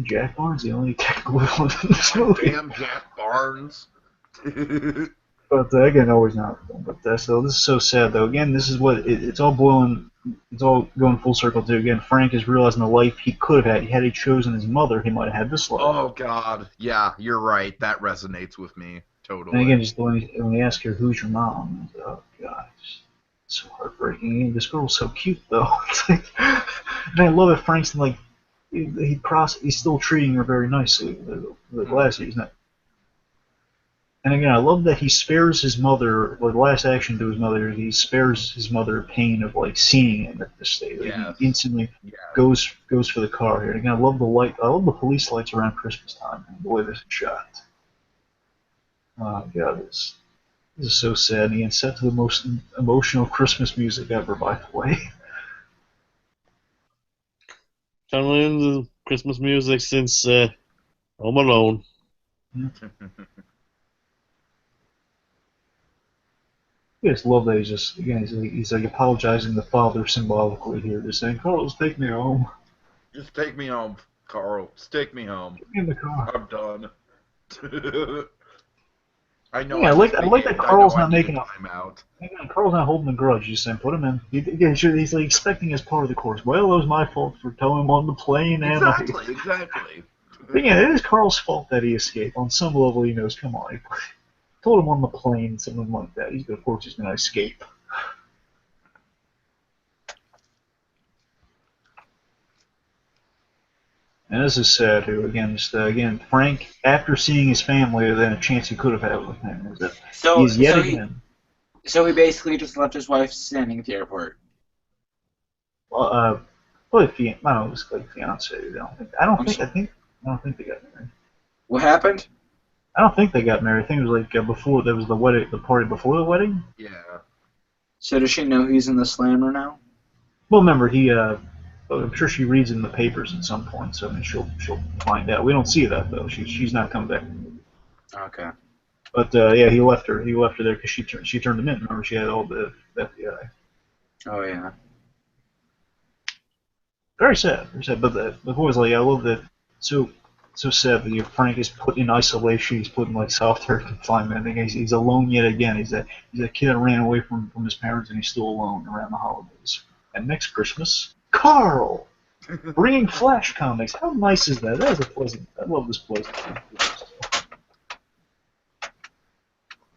Jack Barnes, the only technical villain in this movie. Damn Jack Barnes. But, again, always not. But, so this is so sad, though. Again, this is what, it's all going full circle, too. Again, Frank is realizing the life he could have had. Had he chosen his mother, he might have had this life. Oh, God. Yeah, you're right. That resonates with me. Totally. And again, just when they ask her, who's your mom? Oh, God. So heartbreaking. This girl's so cute, though. And I love it. Frank's he's still treating her very nicely. The glasses, he's not. And again, I love that he spares his mother. The last action to his mother, he spares his mother pain of seeing him at this state. He instantly goes for the car here. And again, I love the light. I love the police lights around Christmas time. And the way this is shot. Oh God, this is so sad. And set to the most emotional Christmas music ever, by the way. John Williams' Christmas music since Home Alone. I just love that he's apologizing to the father symbolically here, just saying, "Carlos, take me home." Just take me home, Carl. Just take me home. Get me in the car. I'm done. I know. Yeah, I like that Carl's not making a time out. Carl's not holding a grudge. He's saying, "Put him in." He's expecting as part of the course. Well, it was my fault for towing him on the plane, Exactly. But yeah, it is Carl's fault that he escaped. On some level, he knows. Come on, he told him on the plane, something like that. Of course, he's going to escape. And this is sad, too. Again, Frank, after seeing his family, then a chance he could have had with him is that So he basically just left his wife standing at the airport. Well, I don't know, it was like fiance. I don't think they got married. What happened? I don't think they got married. I think it was before there was the party before the wedding. Yeah. So does she know he's in the slammer now? Well, remember I'm sure she reads in the papers at some point, so I mean she'll find out. We don't see that though. She's not coming back. Okay. But yeah, he left her. He left her there because she turned him in. Remember, she had all the FBI. Oh yeah. Very sad. But the boys I love that. So sad that Frank is put in isolation. He's put in solitary confinement. I think he's alone yet again. He's a kid that ran away from his parents, and he's still alone around the holidays. And next Christmas, Carl, bringing Flash comics. How nice is that? That is a pleasant. I love this pleasant.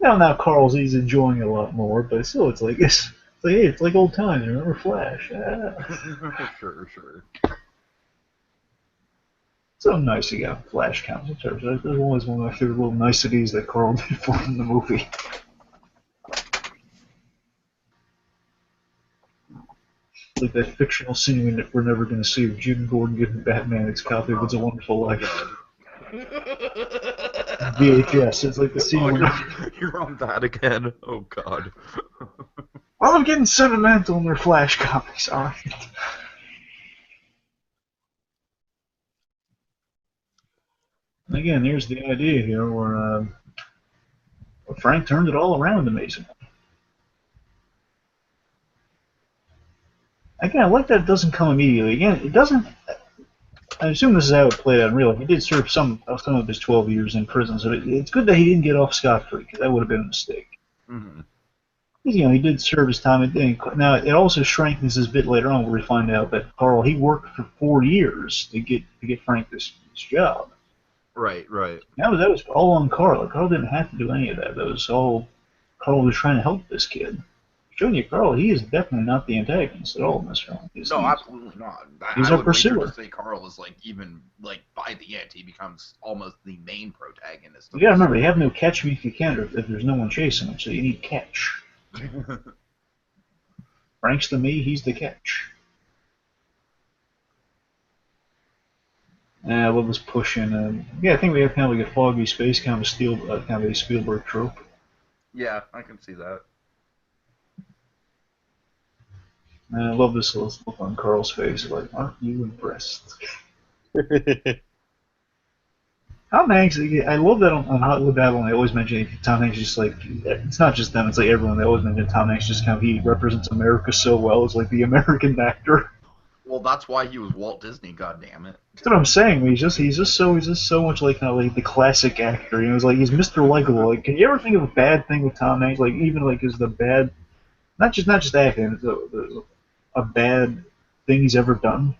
Now he's enjoying it a lot more, but still, it's like old times. Remember Flash? Yeah. Sure. So nice you got Flash comics. There's always one of my favorite little niceties that Carl did for him in the movie. Like that fictional scene that we're never going to see of Jim Gordon giving Batman his copy of It's a Wonderful Life. VHS. It's like the scene when you're on that again. Oh God. well, I'm getting sentimental in their Flash comics. All right. Again, here's the idea here where Frank turned it all around amazingly. Again, I like that it doesn't come immediately. Again, it doesn't. I assume this is how it played out in real life. He did serve some of his 12 years in prison, so it's good that he didn't get off scot-free, because that would have been a mistake. Mm-hmm. You know, he did serve his time. Now, it also strengthens his bit later on, where we find out that Carl, he worked for 4 years to get Frank this job. Right. That was all on Carl. Carl didn't have to do any of that. That was all Carl was trying to help this kid. Showing you, Carl, he is definitely not the antagonist at all in this film. No, absolutely not. He's a pursuer. I would say Carl is even by the end he becomes almost the main protagonist. You gotta remember, you have no catch me if you can, or if there's no one chasing him, so you need catch. Frank's the me, he's the catch. I love this pushing. Yeah, I think we have kind of like a foggy space, kind of a Spielberg trope. Yeah, I can see that. And I love this little look on Carl's face, like, aren't you impressed? Tom Hanks, I love that on Hollywood Babylon. They always mention Tom Hanks. Just like, it's not just them; it's like everyone. They always mention Tom Hanks. Just kind of, he represents America so well. It's like the American actor. Well, that's why he was Walt Disney. God damn it! That's what I'm saying. He's just so much like kind of like the classic actor. You know, it's like he's Mr. Likeable. Like, can you ever think of a bad thing with Tom Hanks? Like, even like is the bad, not just acting, a bad thing he's ever done.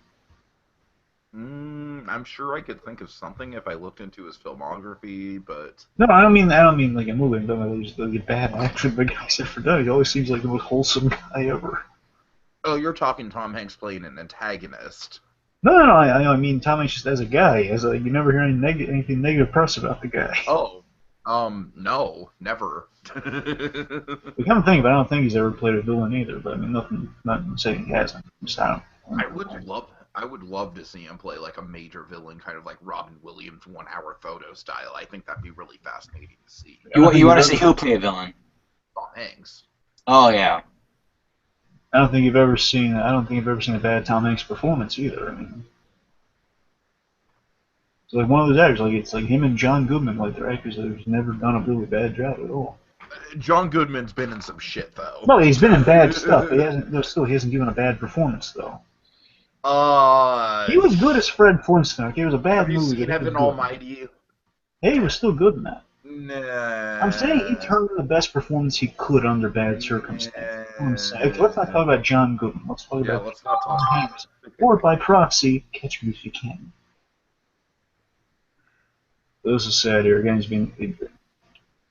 I'm sure I could think of something if I looked into his filmography, but no, I don't mean like a movie. I don't mean just like a bad actor the guy's ever done. He always seems like the most wholesome guy ever. Oh, you're talking Tom Hanks playing an antagonist. No. I mean Tom Hanks just as a guy. You never hear anything negative press about the guy. Oh, no, never. We kind of think, but I don't think he's ever played a villain either. But I mean, nothing to say he hasn't. Just, I would love to see him play like a major villain, kind of like Robin Williams 1 Hour Photo style. I think that'd be really fascinating to see. You want to see who play a villain? Tom Hanks. Oh yeah. I don't think you've ever seen a bad Tom Hanks performance either. I mean, it's like one of those actors. Like it's like him and John Goodman, like they're actors who've never done a really bad job at all. John Goodman's been in some shit though. Well, he's been in bad stuff. He hasn't given a bad performance though. He was good as Fred Flintstone. It was a bad movie. Have you seen Heaven Almighty? Hey, he was still good in that. Nah. I'm saying he turned in the best performance he could under bad circumstances. Let's not talk about John Goodman. Let's talk about Tom Hanks. Or by proxy, catch me if you can. This is sad here. Again, he's being.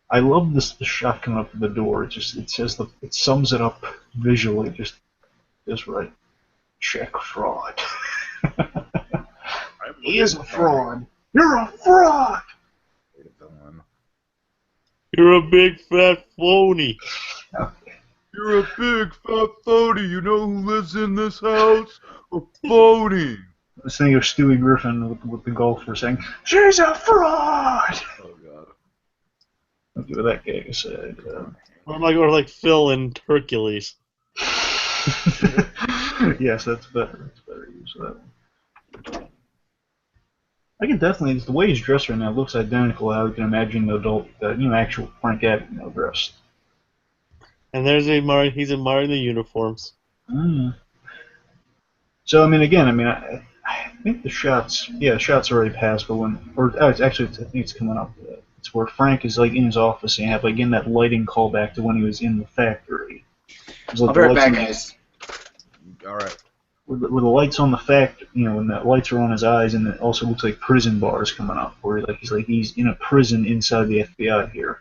I love the shot coming up to the door. It sums it up visually just right. Check fraud. He is a fraud. You're a fraud. You're a big fat phony. Okay. You're a big fat phony. You know who lives in this house? A phony. Let's think of Stewie Griffin with the golfer saying, "She's a fraud." Oh God. Look at that guy said. Or like Phil in Hercules. Yes, that's better. That's better use of that one. I can definitely. The way he's dressed right now looks identical. How you can imagine the adult, actual Frank Abagnale dressed. And he's admiring the uniforms. So I think the shots already passed, but I think it's coming up. It's where Frank is like in his office and you have like in that lighting callback to when he was in the factory. I'll be right back, guys. All right. With the lights on the when the lights are on his eyes, and it also looks like prison bars coming up, where he's in a prison inside the FBI here.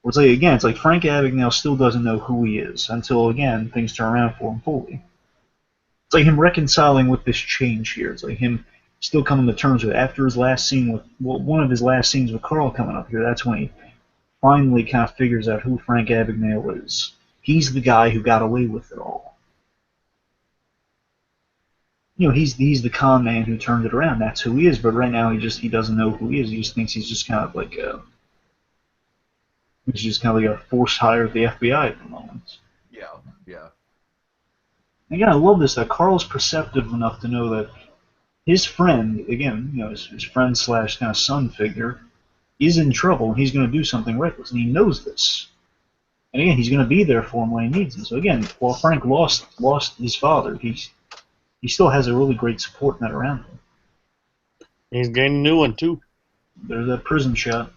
It's like Frank Abagnale still doesn't know who he is until again things turn around for him fully. It's like him reconciling with this change here. It's like him still coming to terms with it. After his last scene one of his last scenes with Carl coming up here. That's when he finally kind of figures out who Frank Abagnale is. He's the guy who got away with it all. he's the con man who turned it around. That's who he is. But right now he doesn't know who he is. He just thinks he's just kind of like he's just kind of like a forced hire at the FBI at the moment. Yeah. Again, I love this that Carl's perceptive enough to know that his friend, again, his friend / kind of son figure, is in trouble and he's going to do something reckless, and he knows this. And again, he's going to be there for him when he needs him. So again, while Frank lost his father, he still has a really great support net around him. He's getting a new one too. There's that prison shot.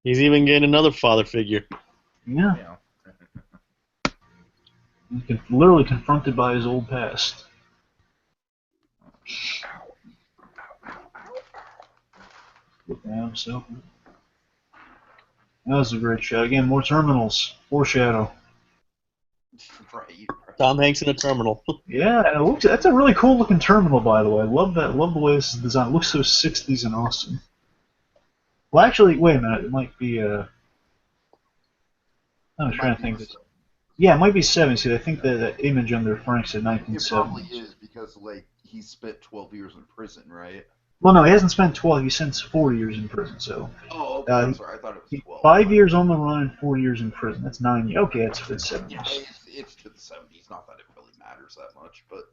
He's even getting another father figure. Yeah. He's literally confronted by his old past. Looking at himself. That was a great shot. Again, more terminals. Foreshadow. Right. Tom Hanks in a terminal. Yeah, and that's a really cool looking terminal, by the way. I love that. Love the way this is designed. It looks so 60s and awesome. Well, actually, wait a minute. It might be. I was trying to think. Yeah, it might be 70s. I think the image under Frank said 1970s. It probably is because he spent 12 years in prison, right? Well, no, he hasn't spent 12. He spent 4 years in prison. So. Oh, okay. I'm sorry. I thought it was 12. 5 years on the run and 4 years in prison. That's 9 years. Okay, it's 7 Yeah, years. it's to the 70s. Not that it really matters that much, but.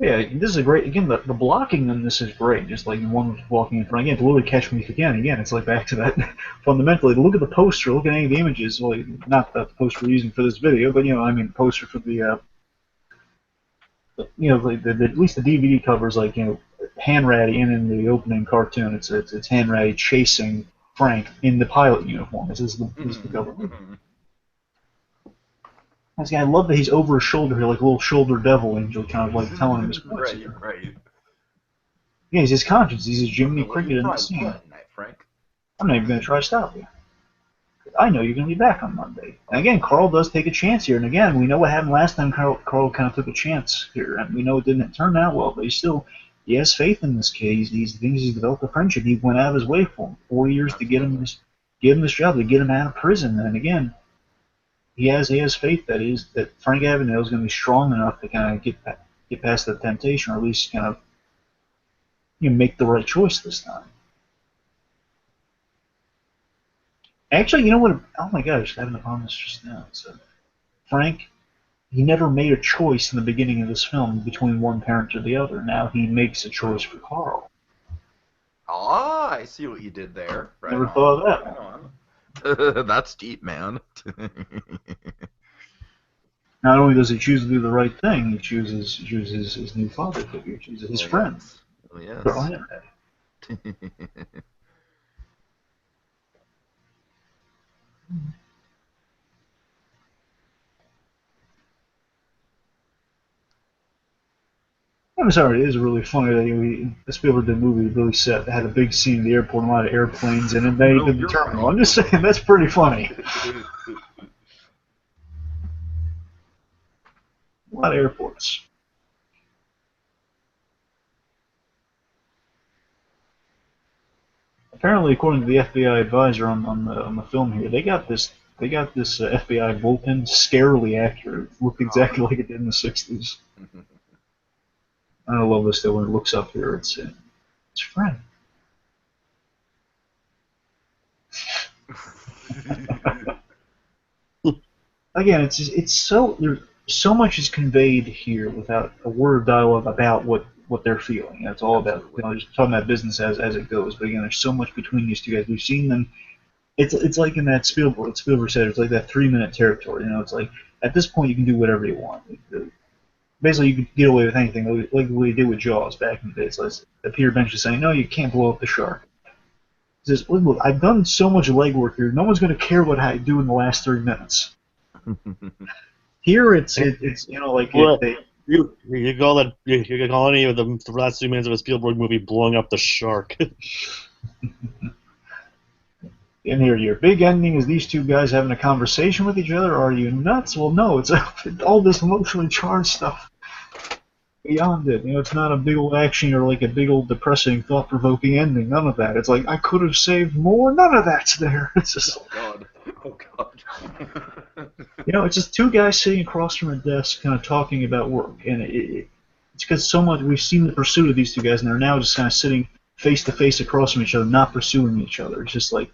Yeah, this is a great. Again, the blocking in this is great. Just like one walking in front. Again, to really catch me if you can. Again, it's like back to that. Fundamentally, look at the poster. Look at any of the images. Well, not the poster we're using for this video, but I mean, the poster for the. At least the DVD covers like Hanratty in the opening cartoon. It's Hanratty chasing Frank in the pilot uniform. This is the cover. This guy, I love that he's over his shoulder here, like a little shoulder devil angel, kind of like telling him his points. Right. Yeah, he's his conscience. He's his Jiminy Cricket in the scene. Frank. I'm not even going to try to stop you. I know you're going to be back on Monday. And again, Carl does take a chance here. And again, we know what happened last time. Carl kind of took a chance here. And we know it didn't turn out well, but he has faith in this kid. He's developed a friendship. He went out of his way for him. 4 years to get him this job, to get him out of prison. And again, he has faith that Frank Abagnale is going to be strong enough to kind of get past the temptation, or at least kind of make the right choice this time. Actually, you know what? Oh my God, I just happened upon this just now. So, Frank, he never made a choice in the beginning of this film between one parent or the other. Now he makes a choice for Carl. Ah, I see what you did there. Right Never thought of that. Right on. That's deep, man. Not only does he choose to do the right thing, he chooses his new father figure, he chooses his friend. Oh, yes. Carl Hanratty. I'm sorry, it is really funny that the Spielberg did movie really had a big scene at the airport and a lot of airplanes, and then they did the terminal. I'm just saying, that's pretty funny. A lot of airports. Apparently, according to the FBI advisor on the film here, they got this FBI bullpen scarily accurate. It looked exactly like it did in the 60s. I love this though when it looks up here. It's Frank. Again, it's so much is conveyed here without a word of dialogue about what they're feeling. It's all about just talking about business as it goes. But again, there's so much between these two guys. We've seen them. It's like in that Spielberg said. It's like that 3-minute territory. It's like at this point you can do whatever you want. Basically, you could get away with anything, like we did with Jaws back in the day. So Peter Bench is saying, no, you can't blow up the shark. He says, look, I've done so much legwork here. No one's going to care what I do in the last 3 minutes. Here, it's like well, you can call any of the last 2 minutes of a Spielberg movie blowing up the shark. In here, your big ending is these two guys having a conversation with each other. Are you nuts? Well, no, it's all this emotionally charged stuff beyond it. It's not a big old action or like a big old depressing, thought-provoking ending. None of that. It's like, I could have saved more. None of that's there. It's just... Oh, God. Oh God. It's just two guys sitting across from a desk, kind of talking about work, and it's because so much we've seen the pursuit of these two guys, and they're now just kind of sitting face to face across from each other, not pursuing each other. It's just like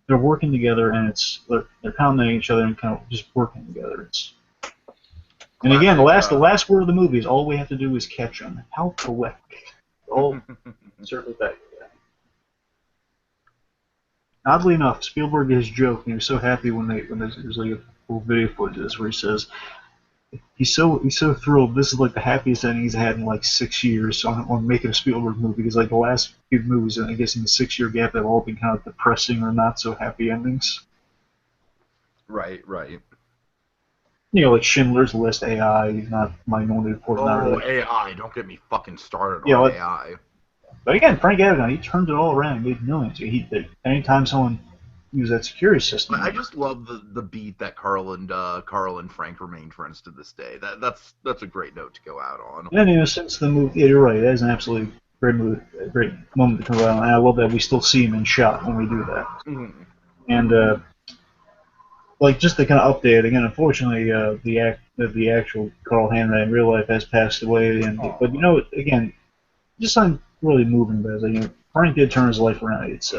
they're working together, and they're commenting each other and kind of just working together. And again, the last word of the movie is all we have to do is catch them. How poetic! Oh, circle back. Oddly enough, Spielberg is joking. He was so happy when there's like a little video footage of this where he says he's so thrilled. This is like the happiest ending he's had in like 6 years on making a Spielberg movie, because like the last few movies, I guess in the 6-year gap, have all been kind of depressing or not so happy endings. Right. Like Schindler's List, AI, not Minority Report. Oh, AI! Don't get me fucking started on AI. But again, Frank Abagnale, he turned it all around and made millions. Anytime someone used that security system. I just love the beat that Carl and Frank remain friends to this day. That's a great note to go out on. And since the movie, yeah, you're right. That is an absolutely great movie, a great moment to come out. And I love that we still see him in shot when we do that. Mm-hmm. And like just to kind of update again, unfortunately, the actual Carl Hanratty in real life has passed away. But again, just something really moving about it. Frank did turn his life around. It's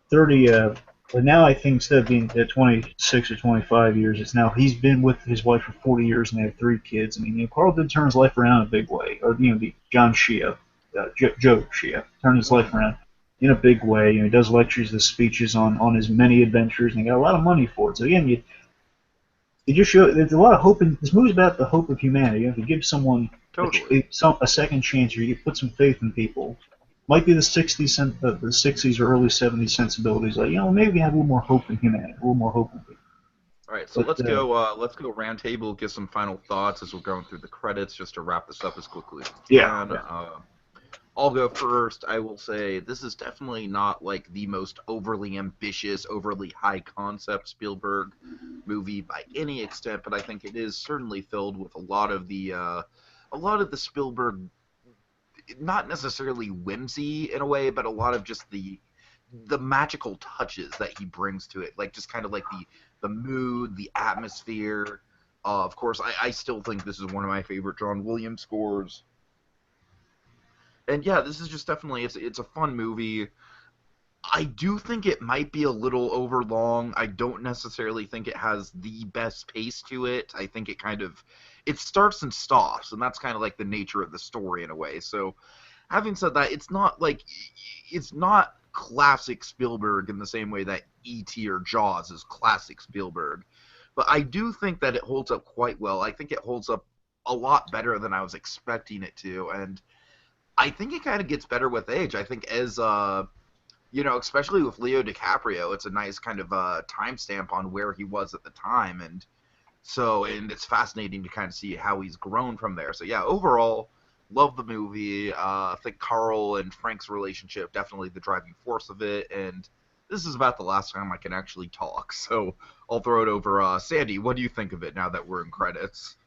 30. But now I think instead of being at 26 or 25 years, it's now he's been with his wife for 40 years and they have 3 kids. I mean, Carl did turn his life around in a big way. Or the John Shea, Joe Shea, turned his life around in a big way. He does lectures and speeches on his many adventures, and he got a lot of money for it. So again, you just show there's a lot of hope in this movie's about the hope of humanity. You have to give someone a second chance, or you put some faith in people. Might be the 60s or early 70s sensibilities. Like, maybe we have a little more hope in humanity, a little more hope in people. All right, so let's go round table, give some final thoughts as we're going through the credits, just to wrap this up as quickly as we can. I'll go first. I will say this is definitely not like the most overly ambitious, overly high concept Spielberg movie by any extent, but I think it is certainly filled with a lot of the Spielberg, not necessarily whimsy in a way, but a lot of just the magical touches that he brings to it, like just kind of like the mood, the atmosphere. Of course, I still think this is one of my favorite John Williams scores. And yeah, this is just definitely, it's a fun movie. I do think it might be a little overlong. I don't necessarily think it has the best pace to it. I think it starts and stops, and that's kind of like the nature of the story in a way. So, having said that, it's not classic Spielberg in the same way that E.T. or Jaws is classic Spielberg. But I do think that it holds up quite well. I think it holds up a lot better than I was expecting it to, and I think it kind of gets better with age. I think as especially with Leo DiCaprio, it's a nice kind of timestamp on where he was at the time, and it's fascinating to kind of see how he's grown from there. So yeah, overall, love the movie. I think Carl and Frank's relationship, definitely the driving force of it, and this is about the last time I can actually talk, so I'll throw it over. Sandy, what do you think of it now that we're in credits?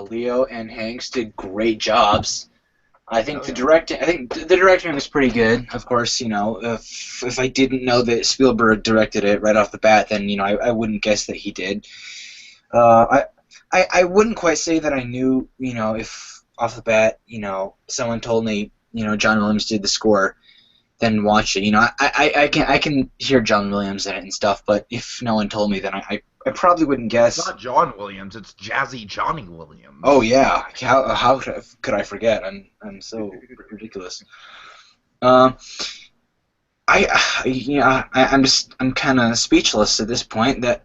Leo and Hanks did great jobs. I think the directing was pretty good. Of course, if I didn't know that Spielberg directed it right off the bat, then I wouldn't guess that he did. I wouldn't quite say that I knew, if off the bat, someone told me, John Williams did the score, then watch it. I can hear John Williams in it and stuff, but if no one told me, then I probably wouldn't guess. It's not John Williams, it's Jazzy Johnny Williams. Oh yeah, how could I forget? I'm so ridiculous. I'm kind of speechless at this point. That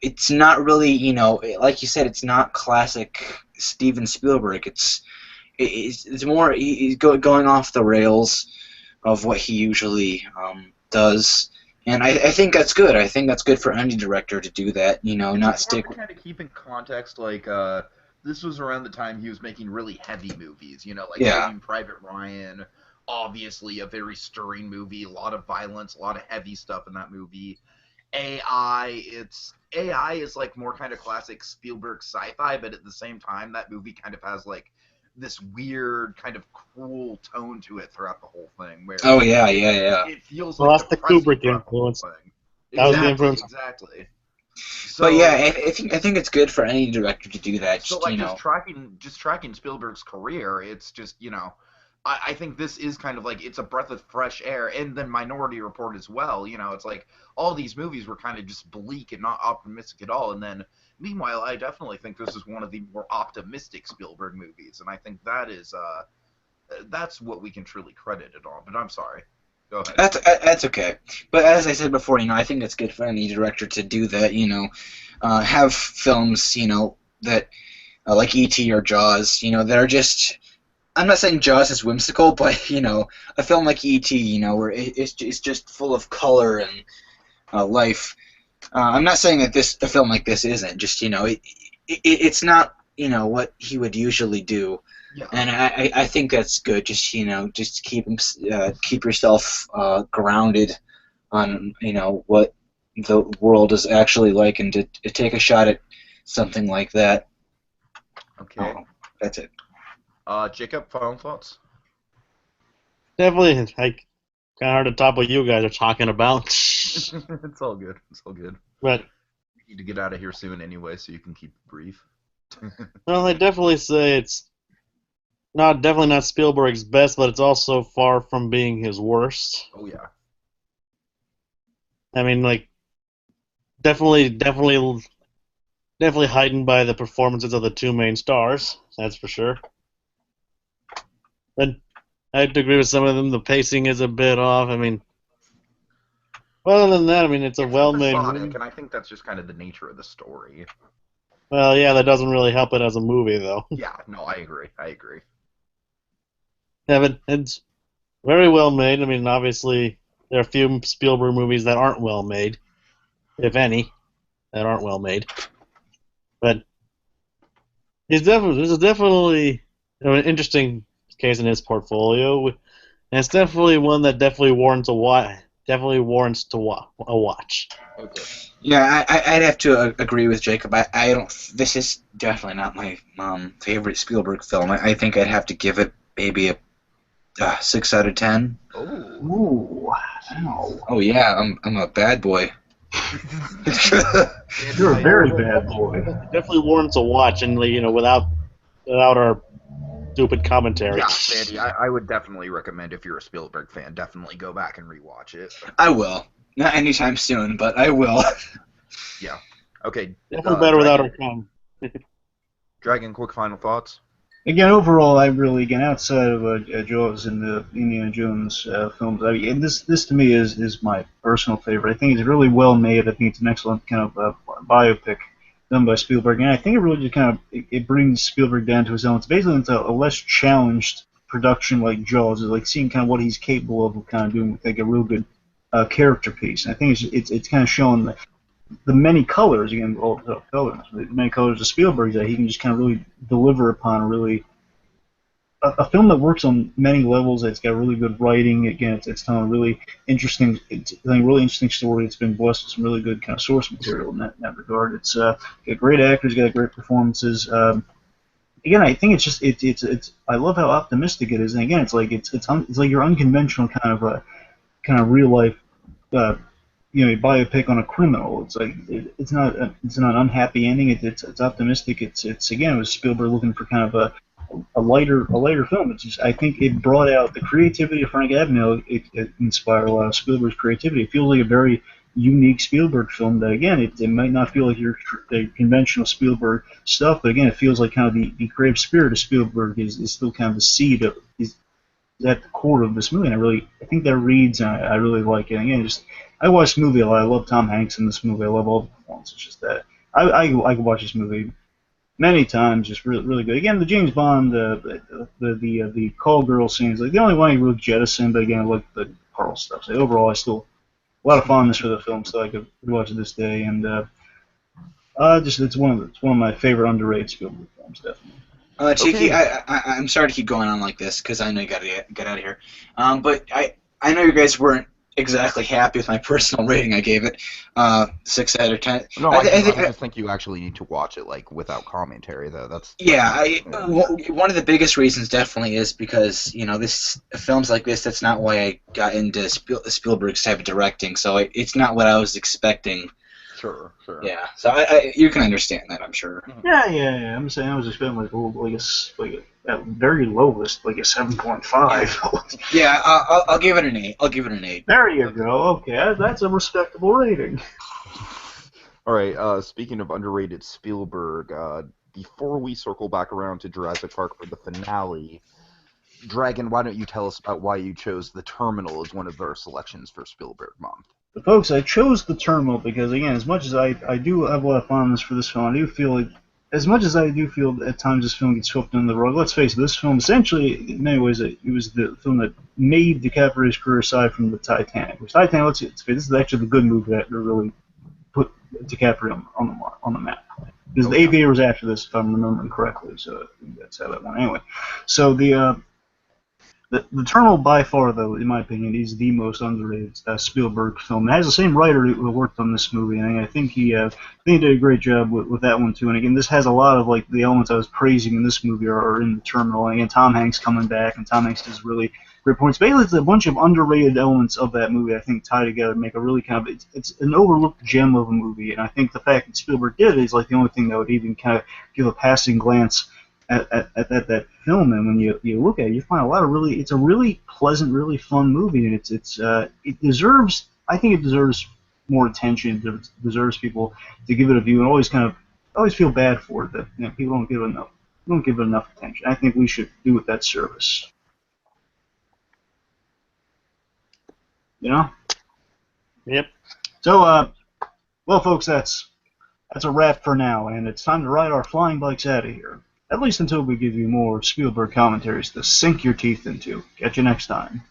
it's not really, like you said, it's not classic Steven Spielberg. It's more he's going off the rails of what he usually does. And I think that's good. I think that's good for any director to do that, not stick. Kind of keep in context, like this was around the time he was making really heavy movies, Saving Private Ryan, obviously a very stirring movie, a lot of violence, a lot of heavy stuff in that movie. AI is like more kind of classic Spielberg sci-fi, but at the same time, that movie kind of has like this weird kind of cruel tone to it throughout the whole thing. Where Oh yeah, yeah, yeah. it feels Well, like that's the depressing Kubrick throughout the whole influence. thing. That was the Exactly, influence. exactly. So, But yeah, I think it's good for any director to do that. so Just, like just tracking Spielberg's career, it's just I think this is kind of like it's a breath of fresh air, and then Minority Report as well. It's like all these movies were kind of just bleak and not optimistic at all, and then meanwhile, I definitely think this is one of the more optimistic Spielberg movies, and I think that's what we can truly credit it on. But I'm sorry. Go ahead. That's okay. But as I said before, I think it's good for any director to do that. Have films, that like E.T. or Jaws, that are just. I'm not saying Jaws is whimsical, but a film like E.T., where it's just full of color and life. I'm not saying that a film like this isn't. Just it's not what he would usually do. Yeah. And I think that's good. Just just keep yourself grounded on what the world is actually like, and to take a shot at something like that. Okay. That's it. Jacob, final thoughts? Definitely, kind of hard to top what you guys are talking about. It's all good. It's all good. But We need to get out of here soon anyway, so you can keep it brief. well, I definitely say it's definitely not Spielberg's best, but it's also far from being his worst. Oh yeah. I mean, like, definitely heightened by the performances of the two main stars. That's for sure. But I'd agree with some of them. The pacing is a bit off. I mean, other than that, it's a well-made movie. And I think that's just kind of the nature of the story. Well, yeah, that doesn't really help it as a movie, though. Yeah, no, I agree. Yeah, but it's very well made. Obviously, there are a few Spielberg movies that aren't well made, if any, that aren't well made. But this is definitely an interesting case in his portfolio, and it's definitely one that definitely warrants a watch. A watch. Okay. Yeah, I'd have to agree with Jacob. I don't. This is definitely not my favorite Spielberg film. I think I'd have to give it maybe a 6 out of 10. Ooh. Wow. Oh yeah, I'm a bad boy. You're a very bad boy. It definitely warrants a watch, and without our stupid commentary. Yeah, Sandy, I would definitely recommend, if you're a Spielberg fan, definitely go back and rewatch it. I will. Not anytime soon, but I will. Yeah. Okay. Definitely better without our Dragon, quick final thoughts? Again, overall, outside of Jaws and the Indiana Jones films, and this to me is my personal favorite. I think it's really well made. I think it's an excellent kind of biopic done by Spielberg, and I think it really just kind of it brings Spielberg down to his own. It's basically into a less challenged production like Jaws, is like seeing kind of what he's capable of kind of doing with like a real good character piece. And I think it's kind of showing the many colors, again, all the colors, the many colors of Spielberg that he can just kind of really deliver upon a film that works on many levels. It's got really good writing. Again, it's telling a really interesting story. It's been blessed with some really good kind of source material in that regard. It's got great actors, got great performances. Again, I think it's I love how optimistic it is. And again, it's like your unconventional kind of real life. Biopic on a criminal. It's like it's not an unhappy ending. It's optimistic. It's again, it was Spielberg looking for kind of a lighter film. It's just, I think it brought out the creativity of Frank Abagnale. It inspired a lot of Spielberg's creativity. It feels like a very unique Spielberg film. That again, it might not feel like your conventional Spielberg stuff, but again, it feels like kind of the creative spirit of Spielberg is still kind of the seed of is at the core of this movie. And I think that reads. And I really like it. And again, I watched this movie a lot. I love Tom Hanks in this movie. I love all the performances. Just that I could watch this movie many times. Just really, really good. Again, the James Bond, the call girl scenes, like the only one I really jettisoned. But again, I like the Carl stuff. So overall, I still a lot of fondness for the film. So I could watch it this day, and it's one of my favorite underrated Spielberg films, definitely. Tiki, okay. I'm sorry to keep going on like this because I know you got to get out of here. But I know you guys weren't exactly happy with my personal rating. I gave it 6 out of 10. No, I just think you actually need to watch it like without commentary, though. That's one of the biggest reasons definitely is because this films like this. That's not why I got into Spielberg's type of directing. So it's not what I was expecting. Sure. Yeah, so you can understand that, I'm sure. Yeah. I'm saying I was expecting at very lowest, like a 7.5. Yeah, I'll give it an 8. There you go. Okay, that's a respectable rating. All right. Speaking of underrated Spielberg, before we circle back around to Jurassic Park for the finale, Dragon, why don't you tell us about why you chose The Terminal as one of our selections for Spielberg Month? But folks, I chose The Terminal because, again, as much as I do have a lot of fondness for this film, I do feel like, as much as I do feel at times this film gets swept under the rug, let's face it, this film essentially, in many ways, it was the film that made DiCaprio's career aside from the Titanic. Which Titanic, let's face it, this is actually the good movie that really put DiCaprio on the map. Because The Aviator was after this, if I'm remembering correctly, so that's how that went. Anyway, so the Terminal, by far, though, in my opinion, is the most underrated Spielberg film. It has the same writer who worked on this movie, and I think he did a great job with that one too. And again, this has a lot of like the elements I was praising in this movie are in The Terminal. And again, Tom Hanks coming back, and Tom Hanks does really great points. Basically, it's a bunch of underrated elements of that movie I think tie together to make a really kind of it's an overlooked gem of a movie. And I think the fact that Spielberg did it is like the only thing that would even kind of give a passing glance at that film, and when you look at it, you find a lot of it's a really pleasant, really fun movie, and it deserves, I think it deserves more attention. It deserves people to give it a view, and always feel bad for it that people don't give it enough attention. I think we should do it that service. Yep. So, well, folks, that's a wrap for now, and it's time to ride our flying bikes out of here. At least until we give you more Spielberg commentaries to sink your teeth into. Catch you next time.